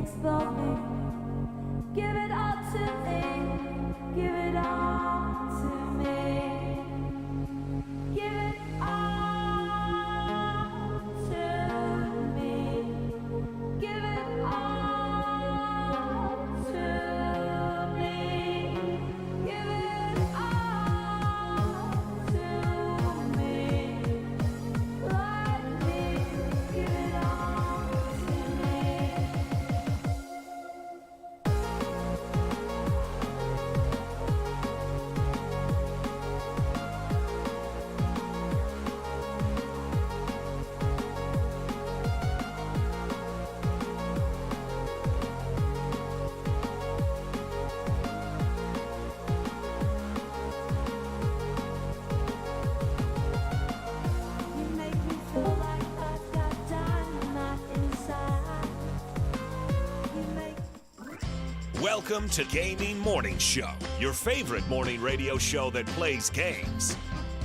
slowly. Give it all to me. Give it all to me. Give it all to me. Give it all to me. Give it all to me. Let me give it all to me. You make me feel like I've got dynamite inside. You make Welcome to Gaming Morning Show, your favorite morning radio show that plays games.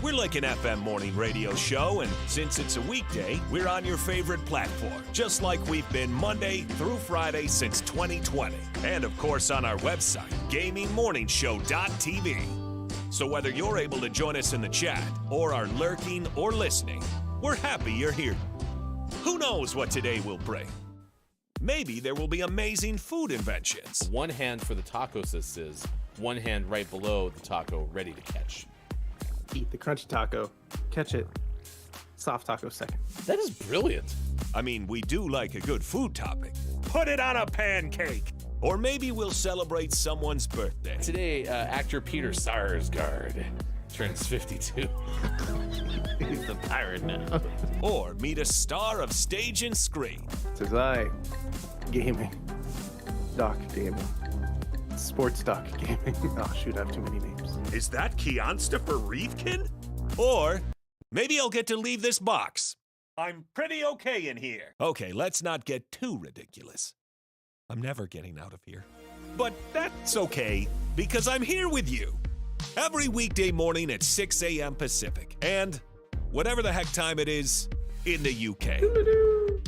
We're like an FM morning radio show, and since it's a weekday, we're on your favorite platform, just like we've been Monday through Friday since 2020. And of course on our website, GamingMorningShow.tv. So whether you're able to join us in the chat, or are lurking or listening, we're happy you're here. Who knows what today will bring? Maybe there will be amazing food inventions. One hand for the taco, says one hand right below the taco, ready to catch. Eat the crunchy taco, catch it. Soft taco second. That is brilliant. I mean, we do like a good food topic. Put it on a pancake. Or maybe we'll celebrate someone's birthday. Today, actor Peter Sarsgaard turns 52. He's the pirate now. Or meet a star of stage and screen. Says I, gaming, doc gaming, sports doc gaming. Oh shoot, I have too many names. Is that Keonstopher Reevkin? Or maybe I'll get to leave this box. I'm pretty okay in here. Okay, let's not get too ridiculous. I'm never getting out of here. But that's okay, because I'm here with you. Every weekday morning at 6 a.m. Pacific. And whatever the heck time it is in the UK.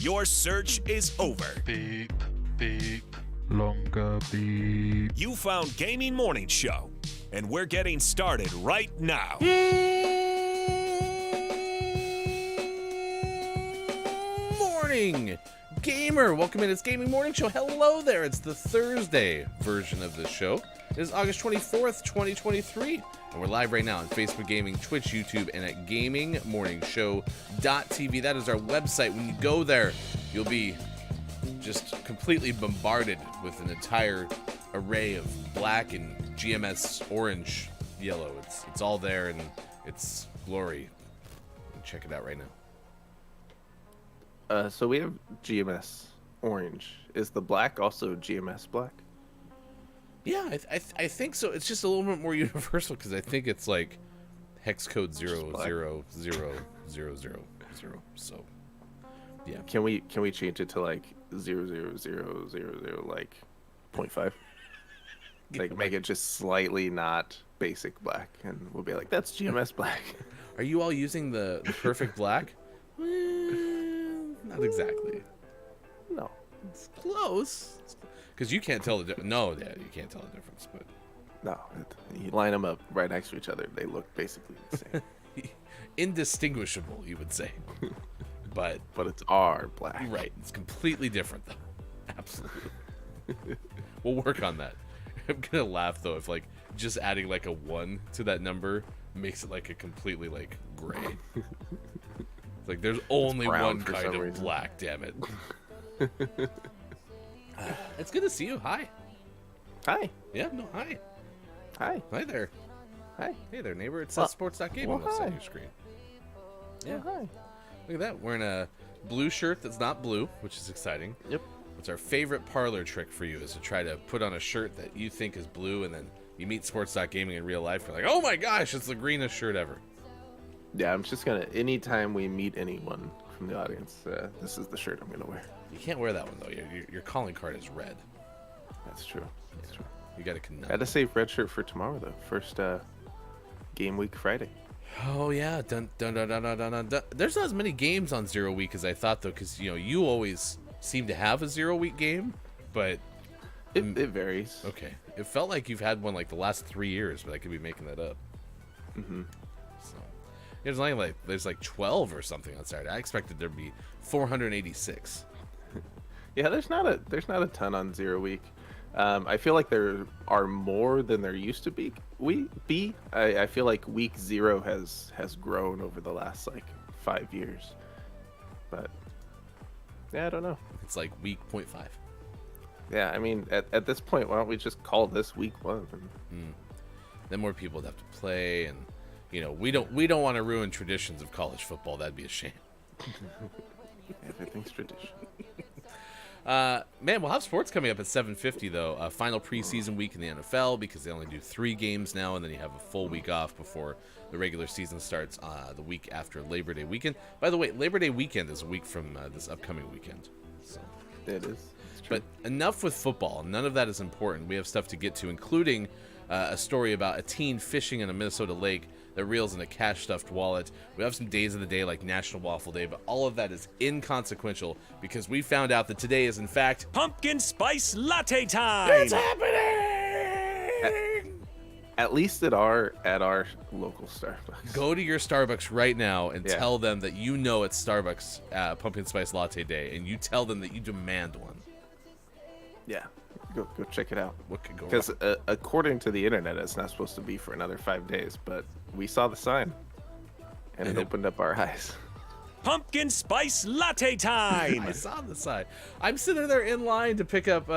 Your search is over. Beep, beep, longer beep. You found Gaming Morning Show, and we're getting started right now. Morning, gamer. Welcome in. It's Gaming Morning Show. Hello there. It's the Thursday version of the show. It is August 24th, 2023. And we're live right now on Facebook Gaming, Twitch, YouTube, and at GamingMorningShow.tv. That is our website. When you go there, you'll be just completely bombarded with an entire array of black and GMS orange, yellow. It's all there, and it's glory. Check it out right now. So we have GMS orange. Is the black also GMS black? Yeah, I think so. It's just a little bit more universal because I think it's like hex code 0000000. So, yeah. Can we change it to like 00000 like 0.5? Like make it just slightly not basic black, and we'll be like, that's GMS black. Are you all using the perfect black? Not exactly. No. It's close. Because you can't tell the difference. No, yeah, you can't tell the difference. But No, you line them up right next to each other. They look basically the same. indistinguishable, you would say. But it's our black. Right. It's completely different, though. Absolutely. We'll work on that. I'm gonna laugh though if like just adding like a 1 to that number makes it like a completely like gray. It's like there's only one kind of reason. black, damn it. It's good to see you. Hi. Hi. Yeah, no, hi. Hi. Hi there. Hi. Hey there, neighbor. It says sports.gaming well, looks hi. on your screen. Yeah. Oh, hi. Look at that. Wearing a blue shirt that's not blue, which is exciting. Yep. What's our favorite parlor trick for you is to try to put on a shirt that you think is blue, and then you meet sports.gaming in real life. You're like, oh my gosh, it's the greenest shirt ever. Yeah, I'm just gonna, anytime we meet anyone from the audience, this is the shirt I'm gonna wear. You can't wear that one though. Your calling card is red. That's true. That's true. You got to I had to save red shirt for tomorrow though. First game week Friday. Oh yeah, dun dun dun dun dun dun dun. There's not as many games on 0 week as I thought though, because you always seem to have a 0 week game, but It varies. okay. It felt like you've had one like the last 3 years, but I could be making that up. Mm-hmm. So there's like 12 or something on Saturday. I expected there'd be 486. Yeah, there's not a ton on 0 week. I feel like there are more than there used to be. I feel like week 0 has grown over the last like 5 years. But yeah, I don't know. It's like week 0.5. Yeah, I mean, at this point, why don't we just call this week 1? Then more people would have to play, and you know, we don't want to ruin traditions of college football. That'd be a shame. Everything's tradition. Man, we'll have sports coming up at 7:50 though. Final preseason week in the NFL because they only do 3 games now, and then you have a full week off before the regular season starts the week after Labor Day weekend. By the way, Labor Day weekend is a week from this upcoming weekend. So. It is. It's true. But enough with football. None of that is important. We have stuff to get to, including a story about a teen fishing in a Minnesota lake that reels in a cash-stuffed wallet. We have some days of the day like National Waffle Day, but all of that is inconsequential because we found out that today is, in fact, Pumpkin Spice Latte time! it's happening! At least at our local Starbucks. Go to your Starbucks right now and Yeah. tell them that you know it's Starbucks Pumpkin Spice Latte Day, and you tell them that you demand one. Yeah, go check it out. What could go wrong? Because according to the internet, it's not supposed to be for another 5 days, but we saw the sign, and it opened up our eyes. Pumpkin Spice Latte time! I saw the sign. I'm sitting there in line to pick up,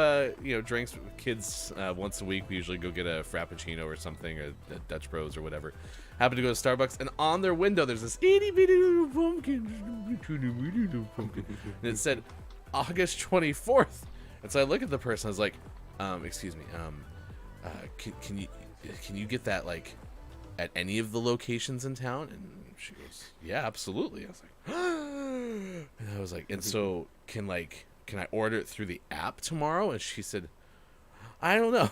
drinks with kids once a week. We usually go get a Frappuccino or something, or the Dutch Bros or whatever. Happen to go to Starbucks, and on their window there's this itty bitty little pumpkin, and it said August 24th. And so I look at the person. I was like, "Excuse me, can you get that like at any of the locations in town?" And she goes, "Yeah, absolutely." I was like, and I was like, "And so can I order it through the app tomorrow?" And she said, "I don't know."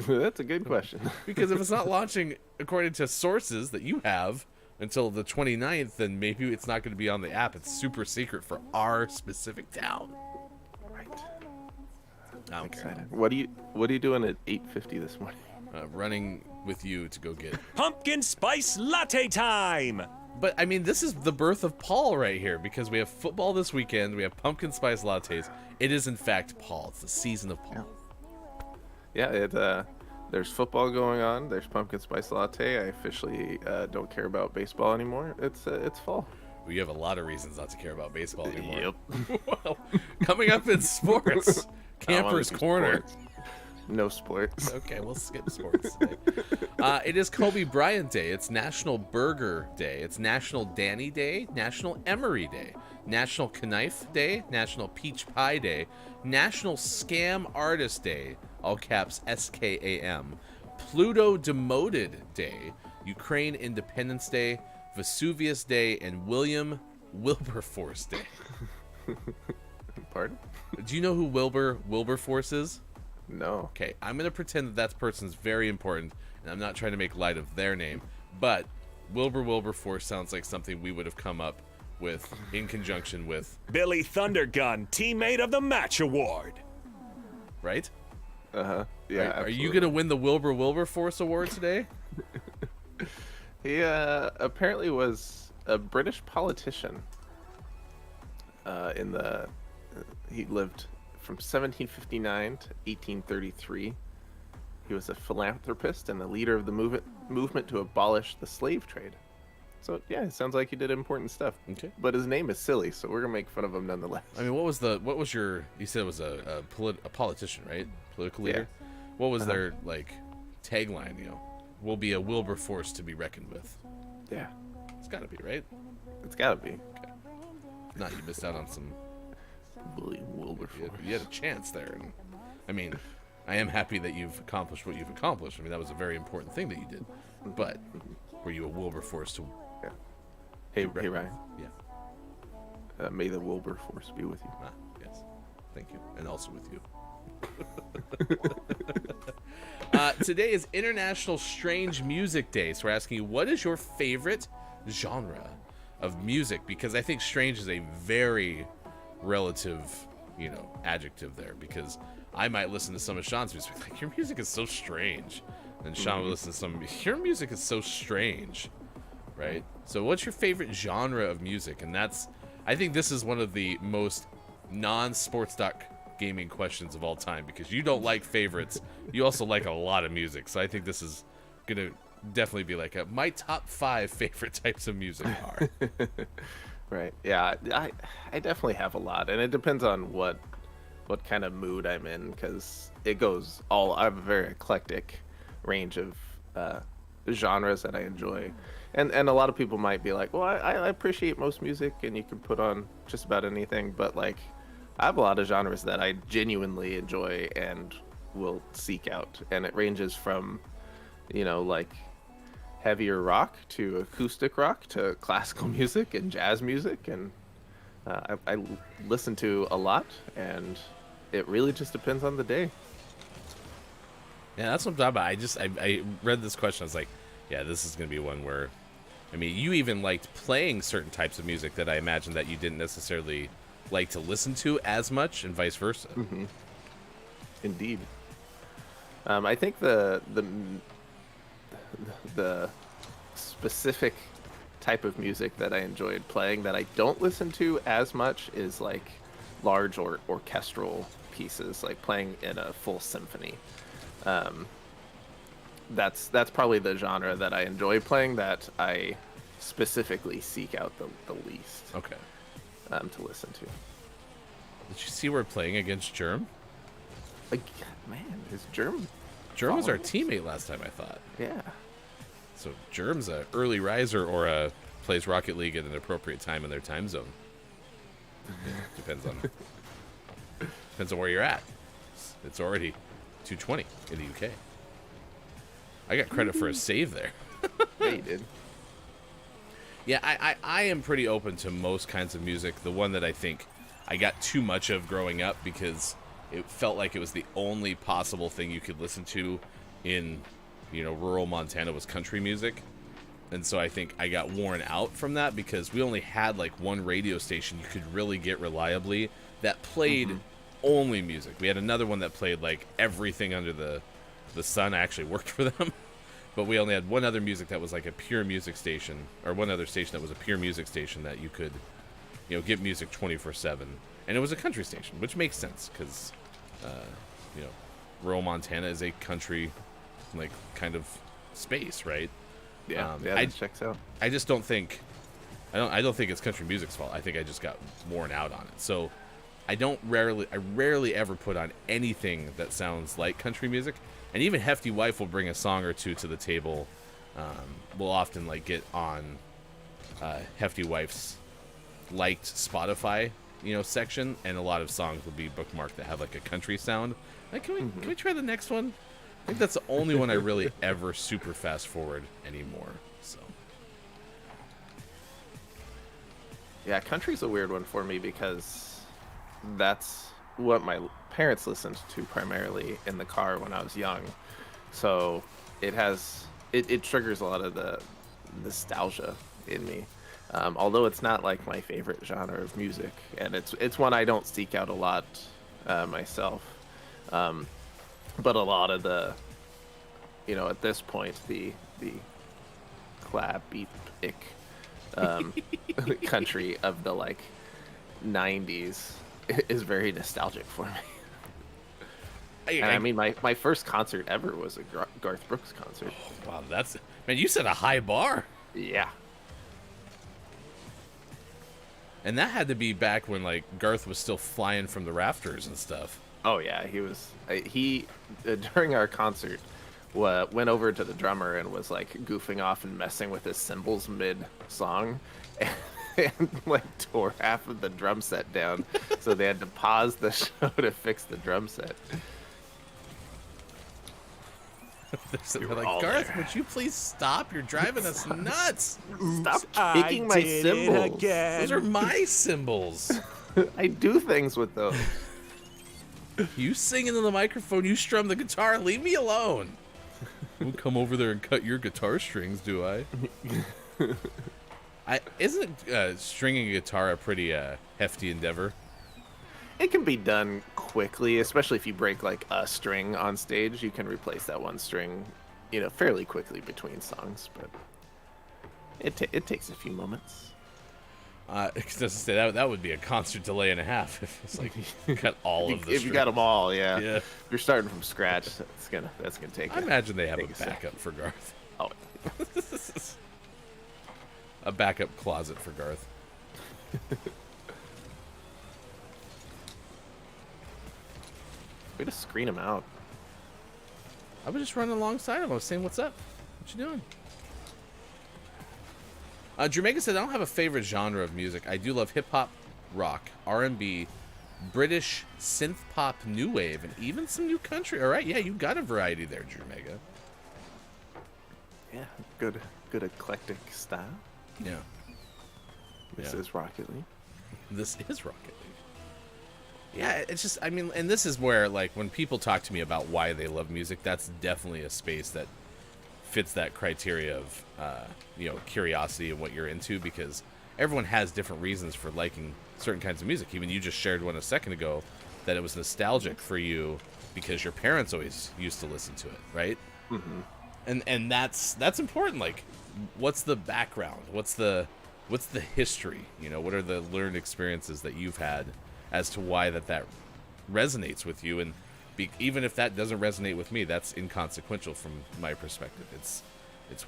That's a good question. Because if it's not launching according to sources that you have until the 29th, then maybe it's not going to be on the app. It's super secret for our specific town. Right. I don't care. Excited. What are you doing at 8:50 this morning? Running with you to go get. Pumpkin Spice Latte time! But I mean, this is the birth of Paul right here because we have football this weekend. We have pumpkin spice lattes. It is in fact Paul. It's the season of Paul. Yeah, there's football going on. There's pumpkin spice latte. I officially don't care about baseball anymore. It's fall. Well, you have a lot of reasons not to care about baseball anymore. Yep. Well, coming up in sports, Camper's Corner. Sports. No sports. Okay, we'll skip sports today. It is Kobe Bryant Day. It's National Burger Day. It's National Danny Day, National Emory Day, National Knife Day, National Peach Pie Day, National Scam Artist Day, all caps SKAM, Pluto Demoted Day, Ukraine Independence Day, Vesuvius Day, and Wilberforce Day. Pardon? Do you know who Wilberforce is? No. Okay, I'm going to pretend that person's very important, and I'm not trying to make light of their name, but Wilberforce sounds like something we would have come up with in conjunction with, Billy Thundergun, Teammate of the Match Award. right? Uh-huh. Yeah. Are you going to win the Wilberforce Award today? He apparently was a British politician. He lived from 1759 to 1833. He was a philanthropist and the leader of the movement to abolish the slave trade. So yeah, it sounds like he did important stuff. Okay. But his name is silly, so we're gonna make fun of him nonetheless. I mean, what was your, you said it was a politician, right? Political leader? Yeah. What was their, like, tagline, Will be a Wilberforce to be reckoned with. Yeah, It's got to be, right? it's gotta be. If not, you missed out on some. Wilberforce. You had a chance there. And, I mean, I am happy that you've accomplished what you've accomplished. I mean, that was a very important thing that you did. But were you a Wilberforce to? Yeah. Hey Ryan. Yeah. May the Wilberforce be with you. Ah, yes. Thank you, and also with you. Today is International Strange Music Day, so we're asking you, what is your favorite genre of music? Because I think strange is a very relative adjective there, because I might listen to some of Sean's music like, your music is so strange, and Sean would listen to some, your music is so strange, right? So what's your favorite genre of music? And I think this is one of the most non-sports talk gaming questions of all time, because you don't like favorites, you also like a lot of music. So I think this is gonna definitely be like my top 5 favorite types of music are. Right. Yeah, I definitely have a lot, and it depends on what kind of mood I'm in, because it goes all. I have a very eclectic range of genres that I enjoy, and a lot of people might be like, well, I appreciate most music, and you can put on just about anything, but like, I have a lot of genres that I genuinely enjoy and will seek out, and it ranges from, like heavier rock to acoustic rock to classical music and jazz music, and I listen to a lot, and it really just depends on the day. Yeah, that's what I'm talking about. I read this question, I was like, yeah, this is gonna be one where, I mean, you even liked playing certain types of music that I imagine that you didn't necessarily like to listen to as much, and vice versa. Mm-hmm. Indeed. I think the specific type of music that I enjoyed playing that I don't listen to as much is like large or orchestral pieces, like playing in a full symphony. That's probably the genre that I enjoy playing, that I specifically seek out the least. Okay. To listen to. Did you see we're playing against Germ? Like, man, is Germ was our teammate last time, I thought. Yeah. So Germ's a early riser, or plays Rocket League at an appropriate time in their time zone. Depends on where you're at. It's already 2:20 in the UK. I got credit for a save there. Yeah, you did. Yeah, I am pretty open to most kinds of music. The one that I think I got too much of growing up, because it felt like it was the only possible thing you could listen to in, rural Montana, was country music. And so I think I got worn out from that, because we only had like one radio station you could really get reliably that played only music. We had another one that played like everything under the sun. I actually worked for them. But we only had one other music that was like a pure music station, or one other station that was a pure music station that you could, get music 24/7. And it was a country station, which makes sense, because, rural Montana is a country, like, kind of space, right? Yeah, that checks out. I just don't think, I don't think it's country music's fault. I think I just got worn out on it. So I rarely ever put on anything that sounds like country music. And even Hefty Wife will bring a song or two to the table. We'll often like get on Hefty Wife's liked Spotify, section, and a lot of songs will be bookmarked that have like a country sound. Like, can we try the next one? I think that's the only one I really ever super fast forward anymore. So yeah, country's a weird one for me, because that's what my parents listened to primarily in the car when I was young. So it triggers a lot of the nostalgia in me. Although it's not like my favorite genre of music, and it's one I don't seek out a lot myself. But a lot of the, at this point, the clap-beep-ick country of the like 90s is very nostalgic for me. I mean, my first concert ever was a Garth Brooks concert. Oh, wow, man, you set a high bar. Yeah. And that had to be back when like Garth was still flying from the rafters and stuff. Oh yeah, he during our concert went over to the drummer and was like goofing off and messing with his cymbals mid song, and like tore half of the drum set down, so they had to pause the show to fix the drum set. They're like, Garth, there. Would you please stop? You're driving us nuts. Stop kicking my cymbals. Those are my cymbals. I do things with those. You sing into the microphone, you strum the guitar, leave me alone. I won't come over there and cut your guitar strings, do I? Isn't stringing a guitar a pretty hefty endeavor? It can be done quickly, especially if you break like a string on stage. You can replace that one string, fairly quickly between songs. But it takes a few moments. Just to say that would be a concert delay and a half if it's like cut all of the If you got them all, yeah. Yeah. If you're starting from scratch, that's gonna take. I imagine they have a take a sec. backup for Garth. Oh, A backup closet for Garth. way to screen him out. I was just running alongside him. I was saying, "What's up? What you doing?" Jamaica said, "I don't have a favorite genre of music. I do love hip hop, rock, R&B, British synth pop, new wave, and even some new country." All right, yeah, you got a variety there, Jamaica. Yeah, good eclectic style. Yeah, This Yeah. is Rocket League. this is Rocket League. Yeah, it's just, I mean, and this is where, like, when people talk to me about why they love music, that's definitely a space that fits that criteria of, curiosity of what you're into, because everyone has different reasons for liking certain kinds of music. Even you just shared one a second ago that it was nostalgic for you because your parents always used to listen to it, right? Mm-hmm. And that's important. Like, what's the background? What's the history? What are the learned experiences that you've had as to why that resonates with you? And even if that doesn't resonate with me, that's inconsequential from my perspective. It's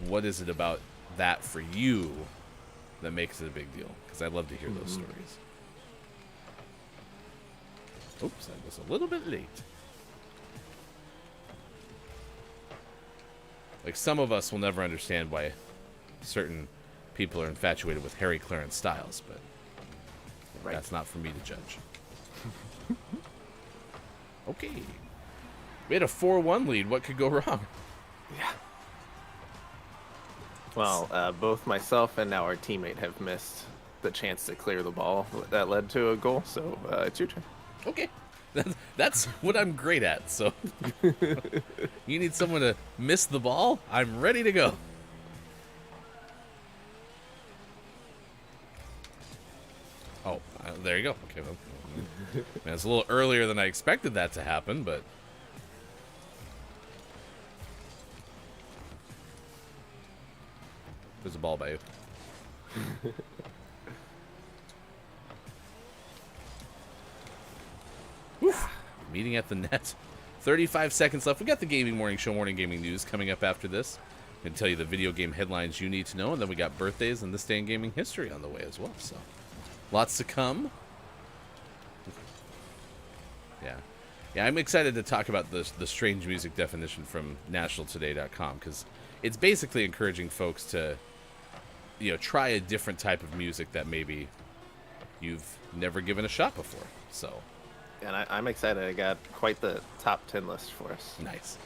what is it about that for you that makes it a big deal? Because I love to hear those stories. Oops, I was a little bit late. Like, some of us will never understand why certain people are infatuated with Harry Clarence Styles, but Right. that's not for me to judge. Okay. We had a 4-1 lead. What could go wrong? Yeah. Well, both myself and now our teammate have missed the chance to clear the ball that led to a goal. So it's your turn. Okay. That's what I'm great at, so you need someone to miss the ball? I'm ready to go. Oh, there you go. Okay, well, man, it's a little earlier than I expected that to happen, but there's a ball by you. Oof. Meeting at the net. 35 seconds left. We got the Gaming Morning Show Morning Gaming News coming up after this. I'm going to tell you the video game headlines you need to know, and then we got birthdays and this day in gaming history on the way as well. So, lots to come. Yeah, I'm excited to talk about the strange music definition from nationaltoday.com, because it's basically encouraging folks to, try a different type of music that maybe you've never given a shot before. So, And I'm excited. I got quite the top 10 list for us. nice.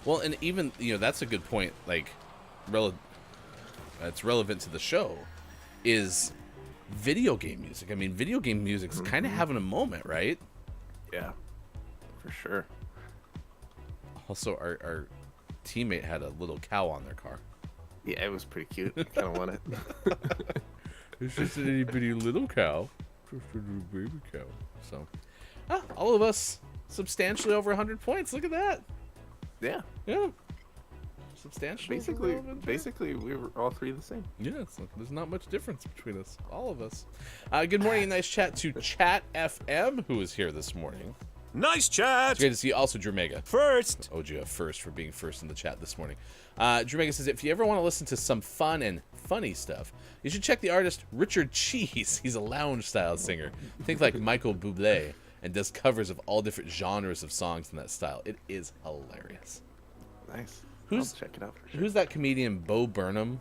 Well, and even, that's a good point. Like, it's relevant to the show, is video game music. I mean, video game music's kind of having a moment, right? Yeah, for sure. Also, our teammate had a little cow on their car. Yeah, it was pretty cute. I kind of want it. It's just an itty bitty little cow. Just a little baby cow. So, all of us substantially over 100 points. Look at that. Yeah, Yeah. Substantially. basically, we were all three the same. Yeah, there's not much difference between us, all of us. Good morning and nice chat to Chat FM, who is here this morning. Nice chat. It's great to see you. Also, Jermega. First. Owed you a first for being first in the chat this morning. Jermega says, if you ever want to listen to some fun and funny stuff, you should check the artist Richard Cheese. He's a lounge-style singer. Think like Michael Bublé, and does covers of all different genres of songs in that style. It is hilarious. Nice. I'll check it out for sure. Who's that comedian, Bo Burnham?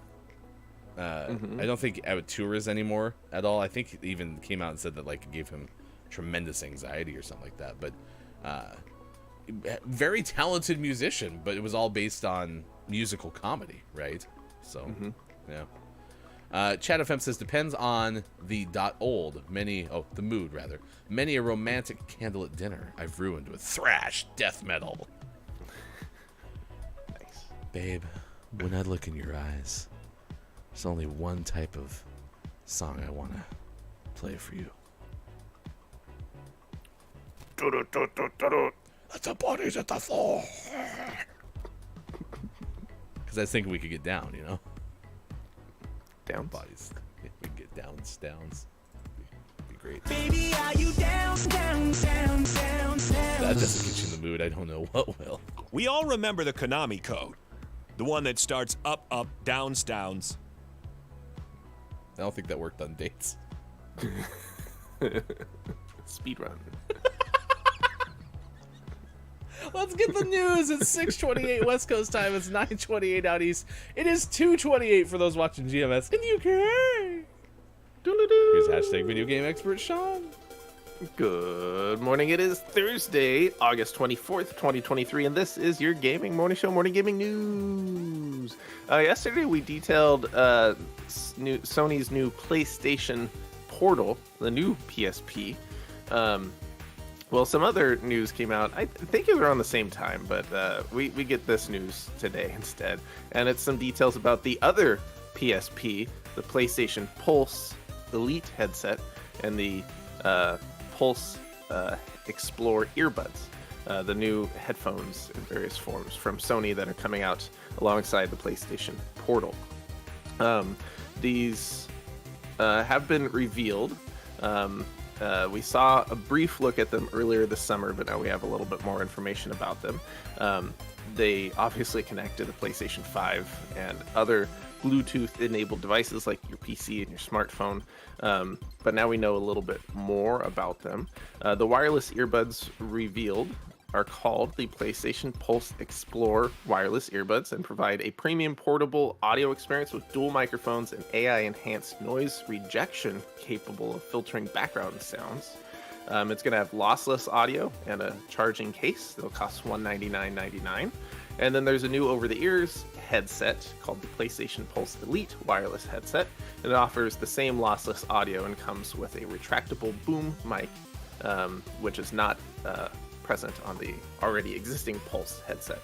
I don't think Aventura is anymore at all. I think he even came out and said that like it gave him tremendous anxiety or something like that. But very talented musician, but it was all based on musical comedy, right? So, yeah. Chat FM says, depends on the the mood rather. Many a romantic candlelit dinner I've ruined with thrash death metal. Nice. Babe, when I look in your eyes, there's only one type of song I want to play for you. Let the bodies at the floor. Because I was thinking we could get down, you know? Down. Bodies. Yeah, we could get downs. Be great. Baby, are you down? That doesn't get you in the mood. I don't know what will. We all remember the Konami code. The one that starts up, up, downs, downs. I don't think that worked on dates. Speedrun. Let's get the news. It's 6:28 West Coast time. It's 9:28 out east. It is 2:28 for those watching GMS in the UK. Here's hashtag video game expert Sean. Good morning. It is Thursday, August 24th, 2023, and this is your gaming morning show, Morning Gaming News. Yesterday, we detailed Sony's new PlayStation Portal, the new PSP. Well, some other news came out. I think they were around the same time, but we get this news today instead. And it's some details about the other PSP, the PlayStation Pulse Elite headset, and the Pulse Explore earbuds, the new headphones in various forms from Sony that are coming out alongside the PlayStation Portal. These have been revealed. We saw a brief look at them earlier this summer, but now we have a little bit more information about them. They obviously connect to the PlayStation 5 and other Bluetooth-enabled devices like your PC and your smartphone, but now we know a little bit more about them. The wireless earbuds revealed are called the PlayStation Pulse Explore wireless earbuds and provide a premium portable audio experience with dual microphones and AI-enhanced noise rejection capable of filtering background sounds. It's going to have lossless audio and a charging case. It'll cost $199.99. And then there's a new over-the-ears headset called the PlayStation Pulse Elite wireless headset. And it offers the same lossless audio and comes with a retractable boom mic, which is not present on the already existing Pulse headset.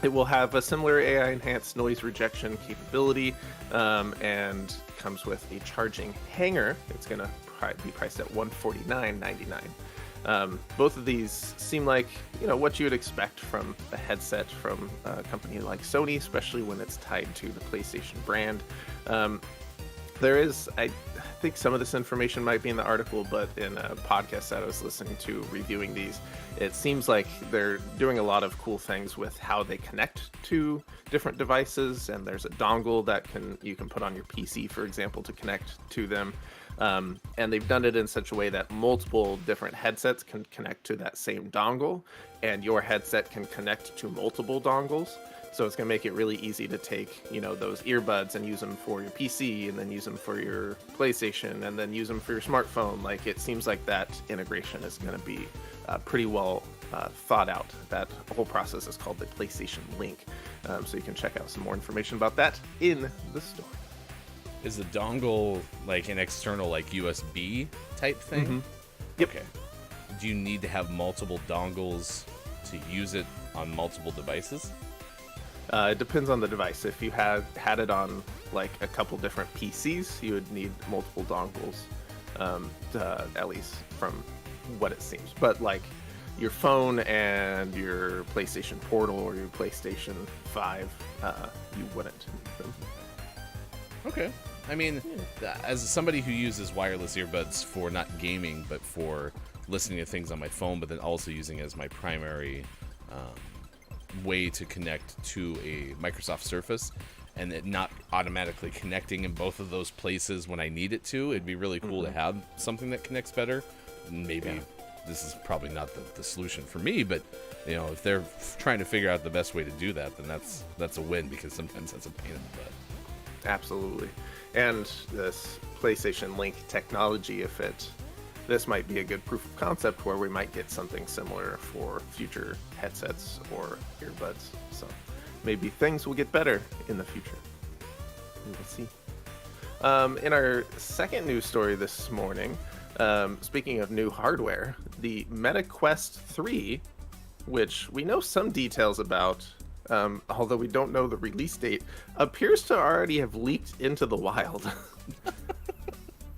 It will have a similar AI-enhanced noise rejection capability and comes with a charging hanger. It's going to be priced at $149.99. Both of these seem like, you know, what you would expect from a headset from a company like Sony, especially when it's tied to the PlayStation brand. There is, I think some of this information might be in the article, but in a podcast that I was listening to reviewing these, it seems like they're doing a lot of cool things with how they connect to different devices, and there's a dongle that you can put on your PC, for example, to connect to them. And they've done it in such a way that multiple different headsets can connect to that same dongle, and your headset can connect to multiple dongles. So it's going to make it really easy to take, you know, those earbuds and use them for your PC, and then use them for your PlayStation, and then use them for your smartphone. Like, it seems like that integration is going to be pretty well thought out. That whole process is called the PlayStation Link. So you can check out some more information about that in the story. Is the dongle like an external, like USB type thing? Mm-hmm. Yep. Okay. Do you need to have multiple dongles to use it on multiple devices? It depends on the device. If you had it on like a couple different PCs, you would need multiple dongles, at least from what it seems. But like your phone and your PlayStation Portal or your PlayStation 5, you wouldn't need them. Okay. I mean, as somebody who uses wireless earbuds for not gaming, but for listening to things on my phone, but then also using it as my primary way to connect to a Microsoft Surface, and it not automatically connecting in both of those places when I need it to, it'd be really cool to have something that connects better. Maybe this is probably not the solution for me, but you know, if they're trying to figure out the best way to do that, then that's a win, because sometimes that's a pain in the butt. Absolutely. And this PlayStation Link technology, this might be a good proof of concept where we might get something similar for future headsets or earbuds. So maybe things will get better in the future. We will see. In our second news story this morning, speaking of new hardware, the Meta Quest 3, which we know some details about, although we don't know the release date, appears to already have leaked into the wild.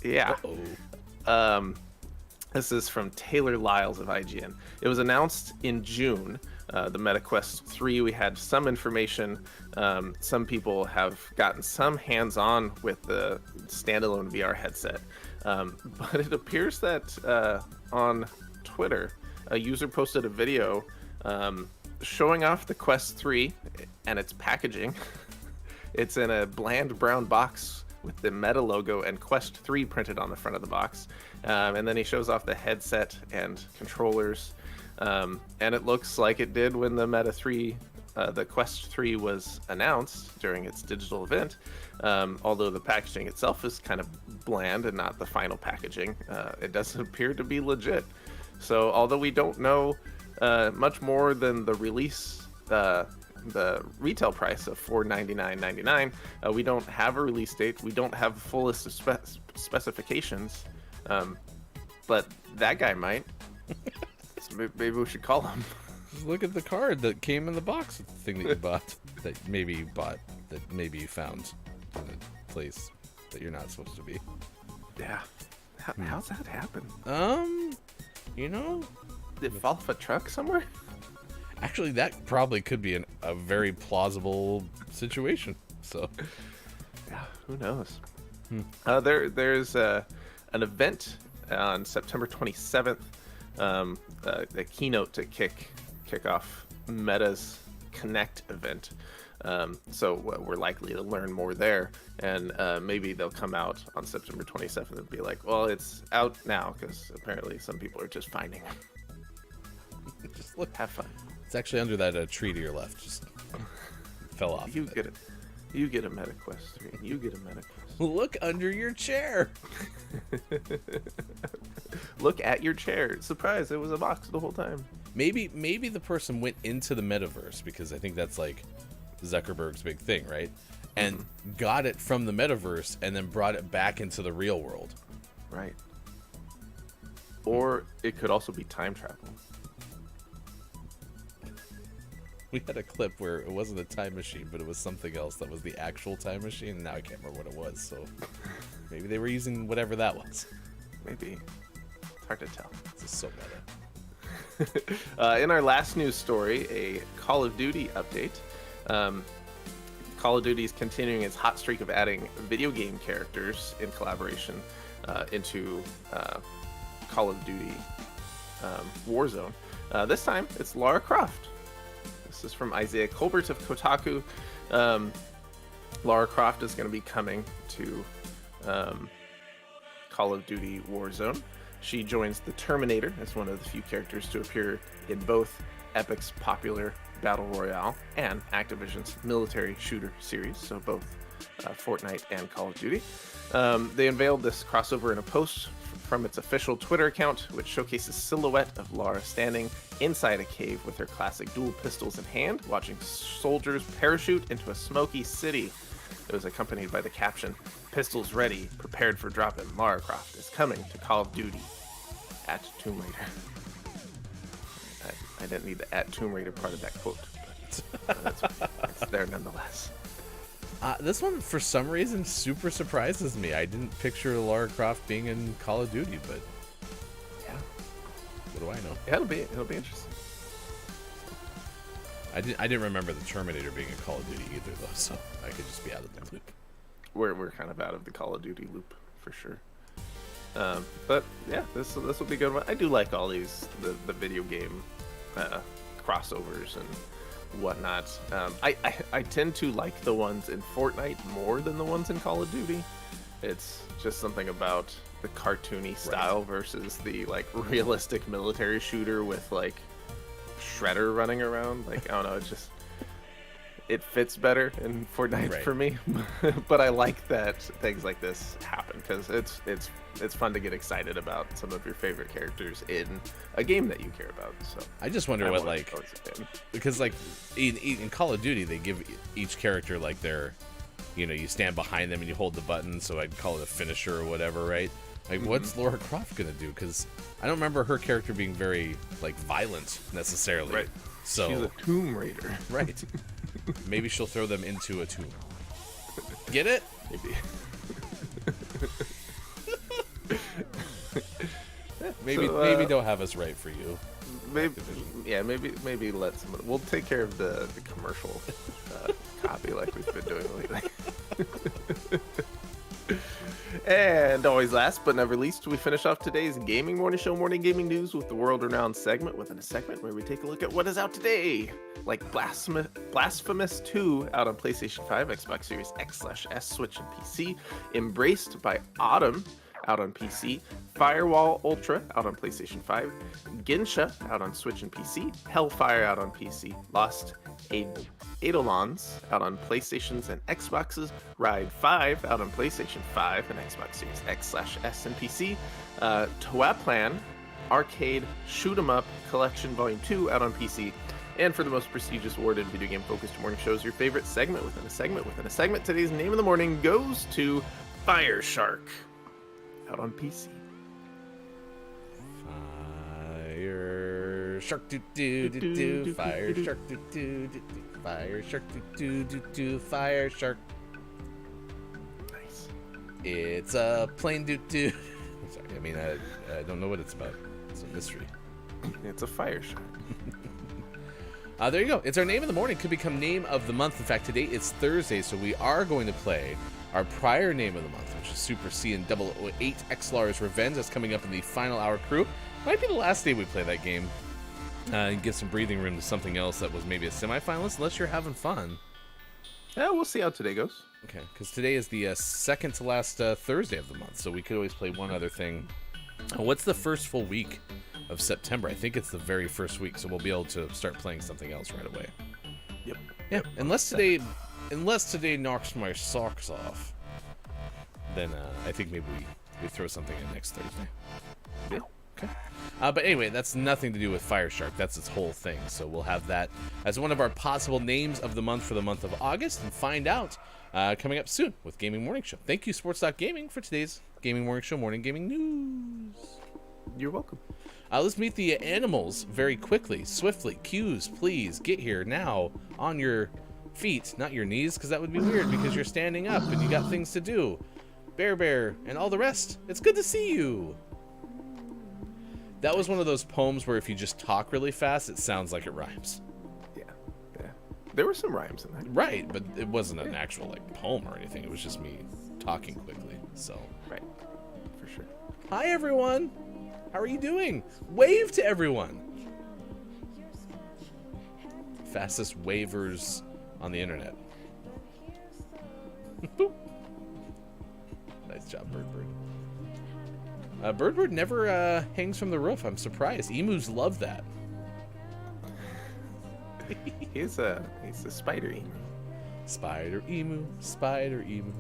Yeah. Uh-oh. This is from Taylor Lyles of IGN. It was announced in June, the MetaQuest 3. We had some information. Some people have gotten some hands-on with the standalone VR headset. But it appears that on Twitter, a user posted a video showing off the Quest 3 and its packaging. It's in a bland brown box with the Meta logo and Quest 3 printed on the front of the box. And then he shows off the headset and controllers. And it looks like it did when the the Quest 3 was announced during its digital event. Although the packaging itself is kind of bland and not the final packaging, it doesn't appear to be legit. So although we don't know much more than the release, the retail price of $499.99, we don't have a release date. We don't have a full list of specifications, but that guy might. So maybe we should call him. Just look at the card that came in the box with the thing that you bought, that maybe you bought, that maybe you found in a place that you're not supposed to be. Yeah. How's that happen? You know, Did it fall off a truck somewhere? actually, that probably could be a very plausible situation. So, Yeah, who knows? There's an event on September 27th, a keynote to kick off Meta's Connect event. So we're likely to learn more there, and maybe they'll come out on September 27th and be like, well, it's out now, because apparently some people are just finding it. just look. Have fun. It's actually under that tree to your left. Just fell off. You get it. You get a MetaQuest 3, and you get a MetaQuest. Look under your chair. Look at your chair. Surprise, it was a box the whole time. Maybe the person went into the metaverse, because I think that's like Zuckerberg's big thing, right? And got it from the metaverse and then brought it back into the real world. Right. Or it could also be time travel. We had a clip where it wasn't a time machine, but it was something else that was the actual time machine. Now I can't remember what it was, so maybe they were using whatever that was. Maybe. It's hard to tell. This is so meta. In our last news story, a Call of Duty update. Call of Duty is continuing its hot streak of adding video game characters in collaboration into Call of Duty Warzone. This time, it's Lara Croft. This is from Isaiah Colbert of Kotaku. Lara Croft is going to be coming to Call of Duty Warzone. She joins the Terminator as one of the few characters to appear in both Epic's popular Battle Royale and Activision's military shooter series, so both Fortnite and Call of Duty. They unveiled this crossover in a post from its official Twitter account, which showcases silhouette of Lara standing inside a cave with her classic dual pistols in hand, watching soldiers parachute into a smoky city. It was accompanied by the caption, "Pistols ready, prepared for drop-in. Lara Croft is coming to Call of Duty at Tomb Raider." I didn't need the at Tomb Raider part of that quote, but it's there nonetheless. This one, for some reason, super surprises me. I didn't picture Lara Croft being in Call of Duty, but Yeah, what do I know? it'll be interesting. I didn't remember the Terminator being in Call of Duty either, though, so I could just be out of the loop. We're kind of out of the Call of Duty loop for sure. But yeah, this will be a good one. I do like all these the video game crossovers and whatnot. I tend to like the ones in Fortnite more than the ones in Call of Duty. It's just something about the cartoony style versus the like realistic military shooter with like Shredder running around. Like, I don't know, it fits better in Fortnite for me. But I like that things like this happen, because it's fun to get excited about some of your favorite characters in a game that you care about. So I just wonder what, like, because like in Call of Duty they give each character like their, you stand behind them and you hold the button, so I'd call it a finisher or whatever, right? Like, what's Lara Croft gonna do? Because I don't remember her character being very like violent necessarily. Right. So she's a Tomb Raider. Right. Maybe she'll throw them into a tomb. Get it? Maybe. maybe don't have us write for you. Maybe let somebody. We'll take care of the commercial copy like we've been doing lately. And always last but never least, we finish off today's Gaming Morning Show Morning Gaming News with the world-renowned segment within a segment where we take a look at what is out today, like Blasphemous 2 out on PlayStation 5, Xbox Series X/S, Switch, and PC, Embraced by Autumn out on PC, Firewall Ultra out on PlayStation 5, Gensha out on Switch and PC, Hellfire out on PC, Lost Eidolons out on PlayStations and Xboxes, Ride 5 out on PlayStation 5 and Xbox Series X/S and PC, Toaplan Arcade Shoot 'em Up Collection Volume 2 out on PC, and for the most prestigious awarded video game focused morning shows, your favorite segment within a segment within a segment, today's name of the morning goes to Fire Shark out on PC. Fire Shark do do do do. Fire Shark do do do do. Fire Shark do do do do. Fire Shark. Nice. It's a plane do do. Sorry, I mean I don't know what it's about. It's a mystery. It's a fire shark. There you go. It's our name of the morning. Could become name of the month. In fact, today it's Thursday, so we are going to play our prior name of the month, which is Super C and 008 XLR's Revenge. That's coming up in the final hour crew. Might be the last day we play that game. And give some breathing room to something else that was maybe a semifinalist, unless you're having fun. Yeah, we'll see how today goes. Okay, because today is the second to last Thursday of the month, so we could always play one other thing. What's the first full week of September? I think it's the very first week, so we'll be able to start playing something else right away. Yep. Yeah, unless today knocks my socks off, then I think maybe we throw something in next Thursday. Yeah. Okay. But anyway, that's nothing to do with Fire Shark. That's its whole thing. So we'll have that as one of our possible names of the month for the month of August, and find out coming up soon with Gaming Morning Show. Thank you, Sports.Gaming, for today's Gaming Morning Show Morning Gaming News. You're welcome. Let's meet the animals very quickly, swiftly. Cues, please, get here now on your feet, not your knees, because that would be weird because you're standing up and you got things to do. Bear, and all the rest. It's good to see you. That was one of those poems where if you just talk really fast, it sounds like it rhymes. Yeah. There were some rhymes in that. Right, but it wasn't an actual poem or anything. It was just me talking quickly. So. Right. For sure. Hi everyone. How are you doing? Wave to everyone. Fastest wavers on the internet. Boop. Nice job, Birdbird. Birdbird never hangs from the roof. I'm surprised. Emus love that. He's a spider emu. Spider emu.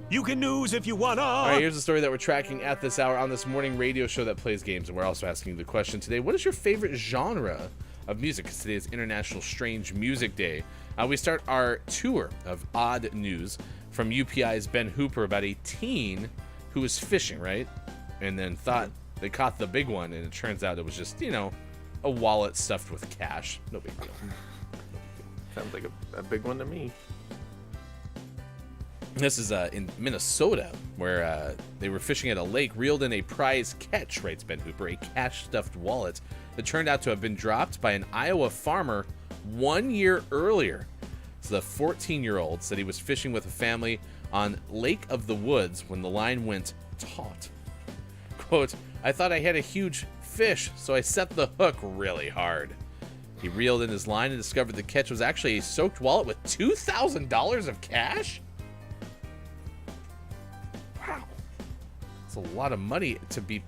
You can news if you wanna. All right, here's a story that we're tracking at this hour on this morning radio show that plays games, and we're also asking the question today: what is your favorite genre of music? Because today is International Strange Music Day. We start our tour of odd news from UPI's Ben Hooper about a teen who was fishing, right? And then thought they caught the big one, and it turns out it was just, a wallet stuffed with cash. No big deal. Sounds like a big one to me. This is in Minnesota, where they were fishing at a lake, reeled in a prize catch, writes Ben Hooper, a cash-stuffed wallet that turned out to have been dropped by an Iowa farmer 1 year earlier. So the 14-year-old said he was fishing with a family on Lake of the Woods when the line went taut. Quote, I thought I had a huge fish, so I set the hook really hard. He reeled in his line and discovered the catch was actually a soaked wallet with $2,000 of cash? Wow. That's a lot of money to be,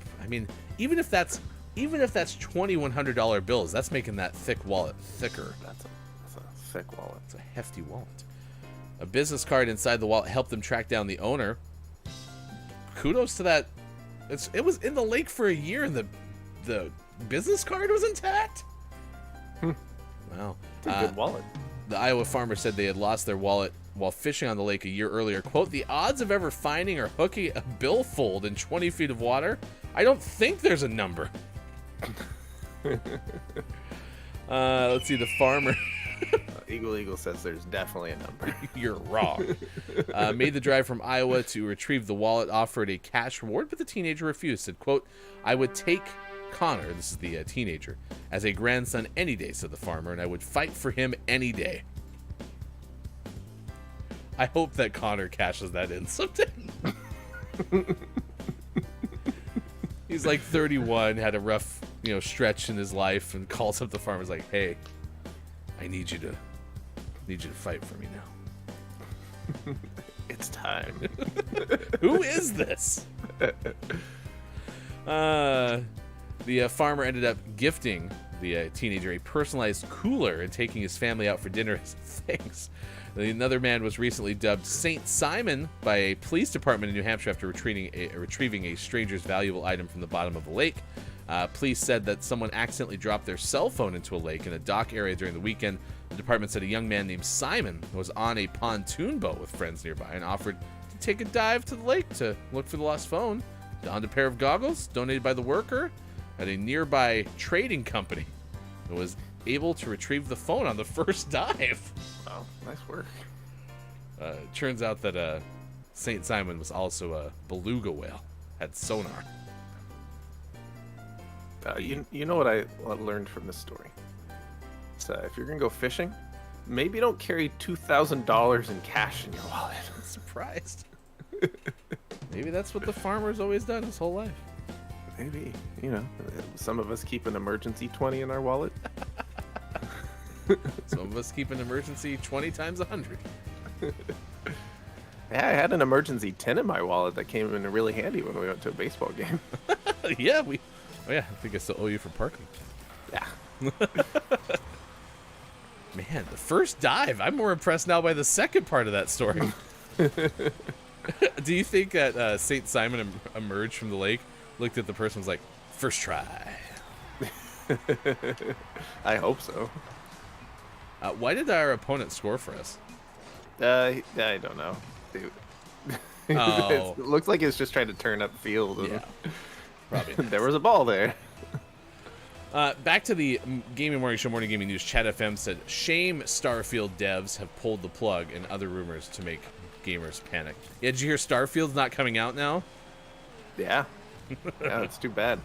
even if that's $2,100 bills, that's making that thick wallet thicker. That's a thick wallet. It's a hefty wallet. A business card inside the wallet helped them track down the owner. Kudos to that. It was in the lake for a year and the business card was intact? Wow. It's a good wallet. The Iowa farmer said they had lost their wallet while fishing on the lake a year earlier. Quote, the odds of ever finding or hooking a billfold in 20 feet of water? I don't think there's a number. Let's see, the farmer... Eagle says there's definitely a number. You're wrong. Made the drive from Iowa to retrieve the wallet, offered a cash reward, but the teenager refused. Said, quote, I would take Connor, this is the teenager, as a grandson any day, said the farmer, and I would fight for him any day. I hope that Connor cashes that in someday. He's like 31, had a rough, stretch in his life, and calls up the farmer's like, "Hey, I need you to fight for me now." It's time. Who is this? The farmer ended up gifting the teenager a personalized cooler and taking his family out for dinner as thanks. Another man was recently dubbed Saint Simon by a police department in New Hampshire after retrieving a stranger's valuable item from the bottom of a lake. Police said that someone accidentally dropped their cell phone into a lake in a dock area during the weekend. The department said a young man named Simon was on a pontoon boat with friends nearby and offered to take a dive to the lake to look for the lost phone. Donned a pair of goggles donated by the worker at a nearby trading company and was able to retrieve the phone on the first dive. Wow, nice work. Turns out that St. Simon was also a beluga whale, had sonar. You know what I learned from this story? So if you're gonna go fishing, maybe don't carry $2,000 in cash in your wallet. I'm surprised. Maybe that's what the farmer's always done his whole life. Maybe, some of us keep an emergency 20 in our wallet. Some of us keep an emergency 20 times 100. Yeah, I had an emergency 10 in my wallet that came in really handy when we went to a baseball game. Yeah, I think I still owe you for parking. Yeah. Man, the first dive. I'm more impressed now by the second part of that story. Do you think that St. Simon emerged from the lake, looked at the person, and was like, "First try"? I hope so. Why did our opponent score for us? I don't know, dude. Oh. It looks like it's just trying to turn up field. Yeah, probably. There was a ball there. Back to the Gaming Morning Show Morning Gaming News. Chat FM said, "Shame Starfield devs have pulled the plug," and other rumors to make gamers panic. Yeah, did you hear Starfield's not coming out now? Yeah. Yeah, it's too bad.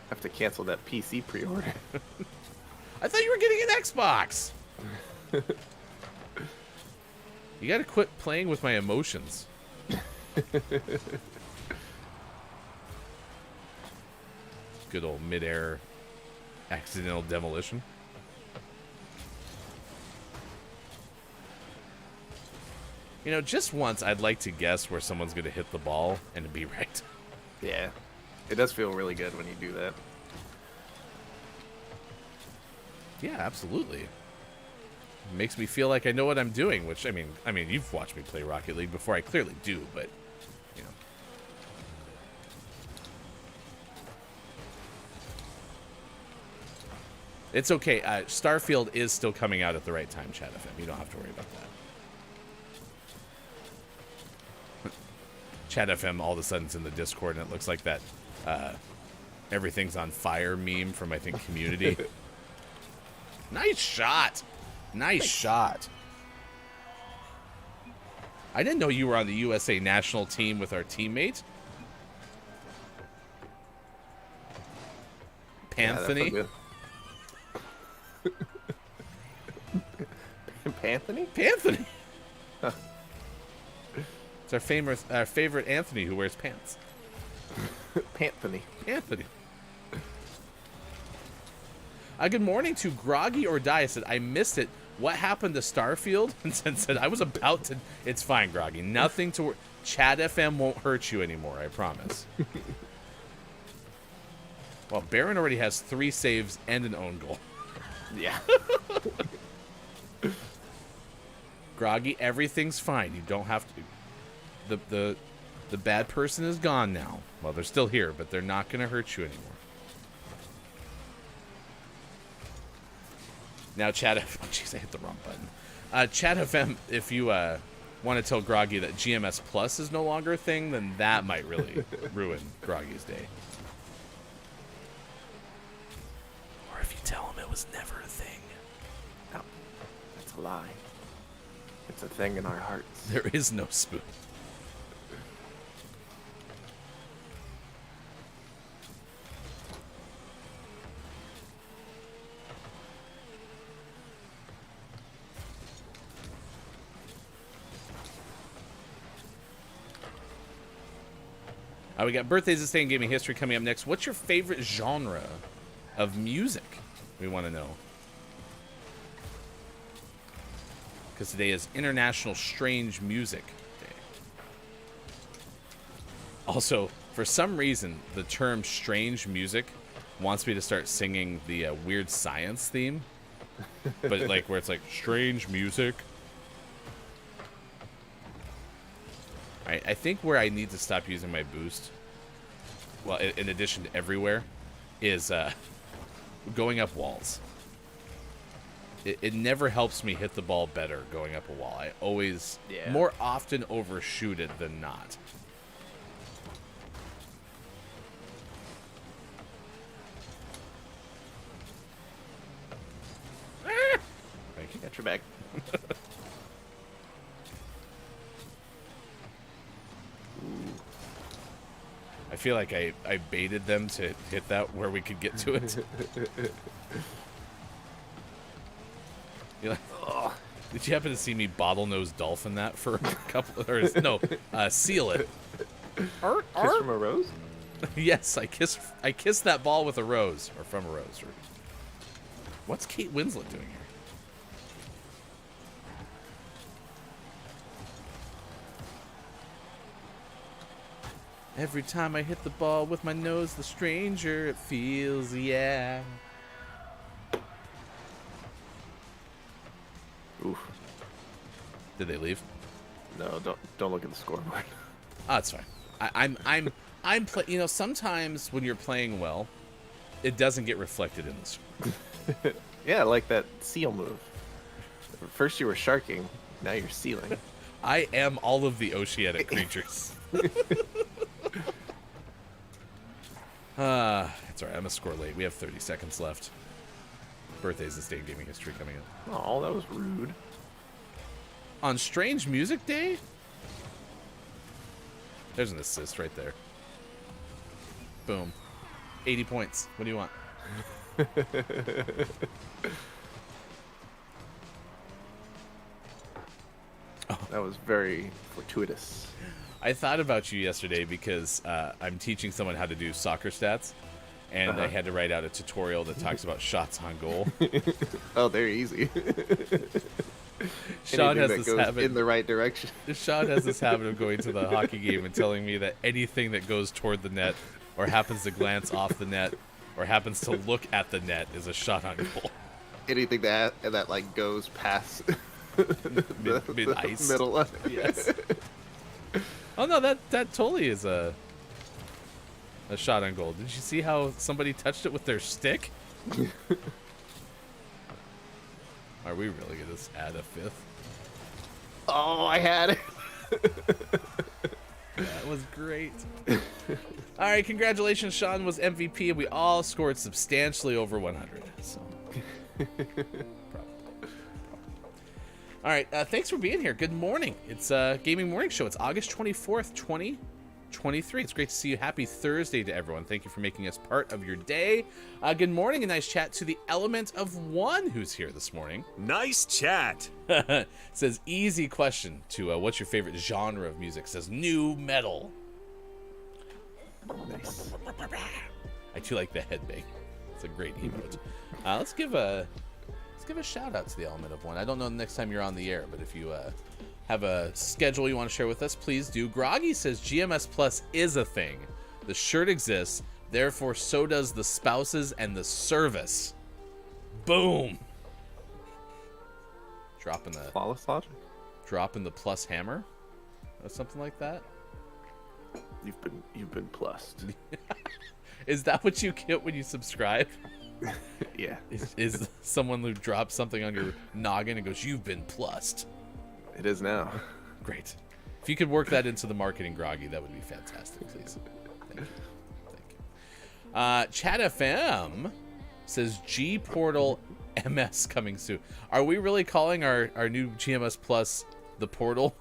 Have to cancel that PC pre-order. I thought you were getting an Xbox. You gotta quit playing with my emotions. Good old mid-air accidental demolition. Just once I'd like to guess where someone's gonna hit the ball and be right. Yeah. It does feel really good when you do that. Yeah, absolutely. It makes me feel like I know what I'm doing, which I mean, you've watched me play Rocket League before. I clearly do, but it's okay. Starfield is still coming out at the right time, Chat FM. You don't have to worry about that. Chat FM all of a sudden's in the Discord, and it looks like that everything's on fire meme from, I think, Community. Nice shot. Nice shot. I didn't know you were on the USA national team with our teammate. Panthony? Yeah, Panthony? Panthony. Huh. It's our favorite Anthony who wears pants. Panthony. Anthony. Good morning to Groggy or Die. I said, I missed it. What happened to Starfield? And said, I was about to... It's fine, Groggy. Nothing to worry. Chat FM won't hurt you anymore, I promise. Well, Baron already has 3 saves and an own goal. Yeah. Groggy, everything's fine. You don't have to... The bad person is gone now. Well, they're still here, but they're not going to hurt you anymore. Now, Chat FM... Oh, jeez, I hit the wrong button. Chat FM, if you want to tell Groggy that GMS Plus is no longer a thing, then that might really ruin Groggy's day. Or if you tell him it was never a thing. No, that's a lie. It's a thing in our hearts. There is no spoon. We got birthdays of Stay in Gaming History coming up next. What's your favorite genre of music? We want to know. Because today is International Strange Music Day. Also, for some reason, the term strange music wants me to start singing the Weird Science theme. But like where it's like, strange music. Alright, I think where I need to stop using my boost, well, in addition to everywhere, is going up walls. It never helps me hit the ball better going up a wall. I always, more often overshoot it than not. Thank you. Got your back. I feel like I baited them to hit that where we could get to it. You're like, oh. Did you happen to see me bottlenose dolphin that for a couple or no, seal it? Kiss from a rose? Yes, I kissed that ball with a rose, or from a rose. Or... What's Kate Winslet doing here? Every time I hit the ball with my nose, the stranger it feels, yeah. Oof. Did they leave? No, don't look at the scoreboard. Oh, that's fine. I'm you know, sometimes when you're playing well, it doesn't get reflected in the score. Yeah, like that seal move. First you were sharking, now you're sealing. I am all of the oceanic creatures. It's alright, I'm gonna score late. We have 30 seconds left. Birthdays and Stay in Gaming History coming up. Oh, that was rude. On Strange Music Day? There's an assist right there. Boom. 80 points. What do you want? That was very fortuitous. I thought about you yesterday because I'm teaching someone how to do soccer stats, and I had to write out a tutorial that talks about shots on goal. Oh, they're easy. Sean has this this habit in the right direction. Sean has this habit of going to the hockey game and telling me that anything that goes toward the net, or happens to glance off the net, or happens to look at the net is a shot on goal. Anything that like goes past mid ice middle of yes. Oh no, that totally is a shot on goal. Did you see how somebody touched it with their stick? Are we really gonna just add a fifth? Oh, I had it. That was great. All right, congratulations. Sean was MVP, and we all scored substantially over 100. So, all right, thanks for being here. Good morning. It's Gaming Morning Show. It's August 24th, 2023. It's great to see you. Happy Thursday to everyone. Thank you for making us part of your day. Good morning. A nice chat to the Element of One who's here this morning. Nice chat. Says, easy question to what's your favorite genre of music? Says, new metal. Nice. I do like the headbang. It's a great emote. Let's give a shout out to the Element of One. I don't know the next time you're on the air, but if you have a schedule you want to share with us, please do. Groggy says GMS Plus is a thing. The shirt exists, therefore so does the spouses and the service. Boom. Dropping the Flawless logic. dropping the plus hammer, or something like that. You've been plussed. Is that what you get when you subscribe? Yeah. Is someone who drops something on your noggin and goes, "You've been plussed." It is now. Great. If you could work that into the marketing, Groggy, that would be fantastic, please. Thank you. Thank you. Chat FM says G Portal MS coming soon. Are we really calling our new GMS Plus the Portal?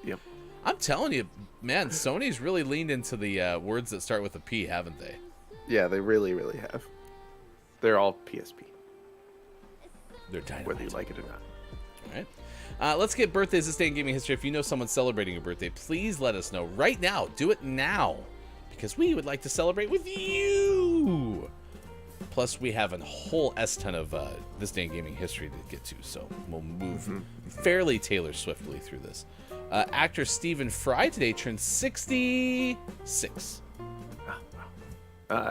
Yep. I'm telling you, man, Sony's really leaned into the words that start with a P, haven't they? Yeah, they really, really have. They're all PSP, They're dynamite. whether you like it or not. All right. Let's get birthdays this day in gaming history. If you know someone celebrating a birthday, please let us know right now. Do it now, because we would like to celebrate with you. Plus, we have a whole S-ton of this day in gaming history to get to, so we'll move fairly Taylor Swiftly through this. Actor Stephen Fry today turns 66.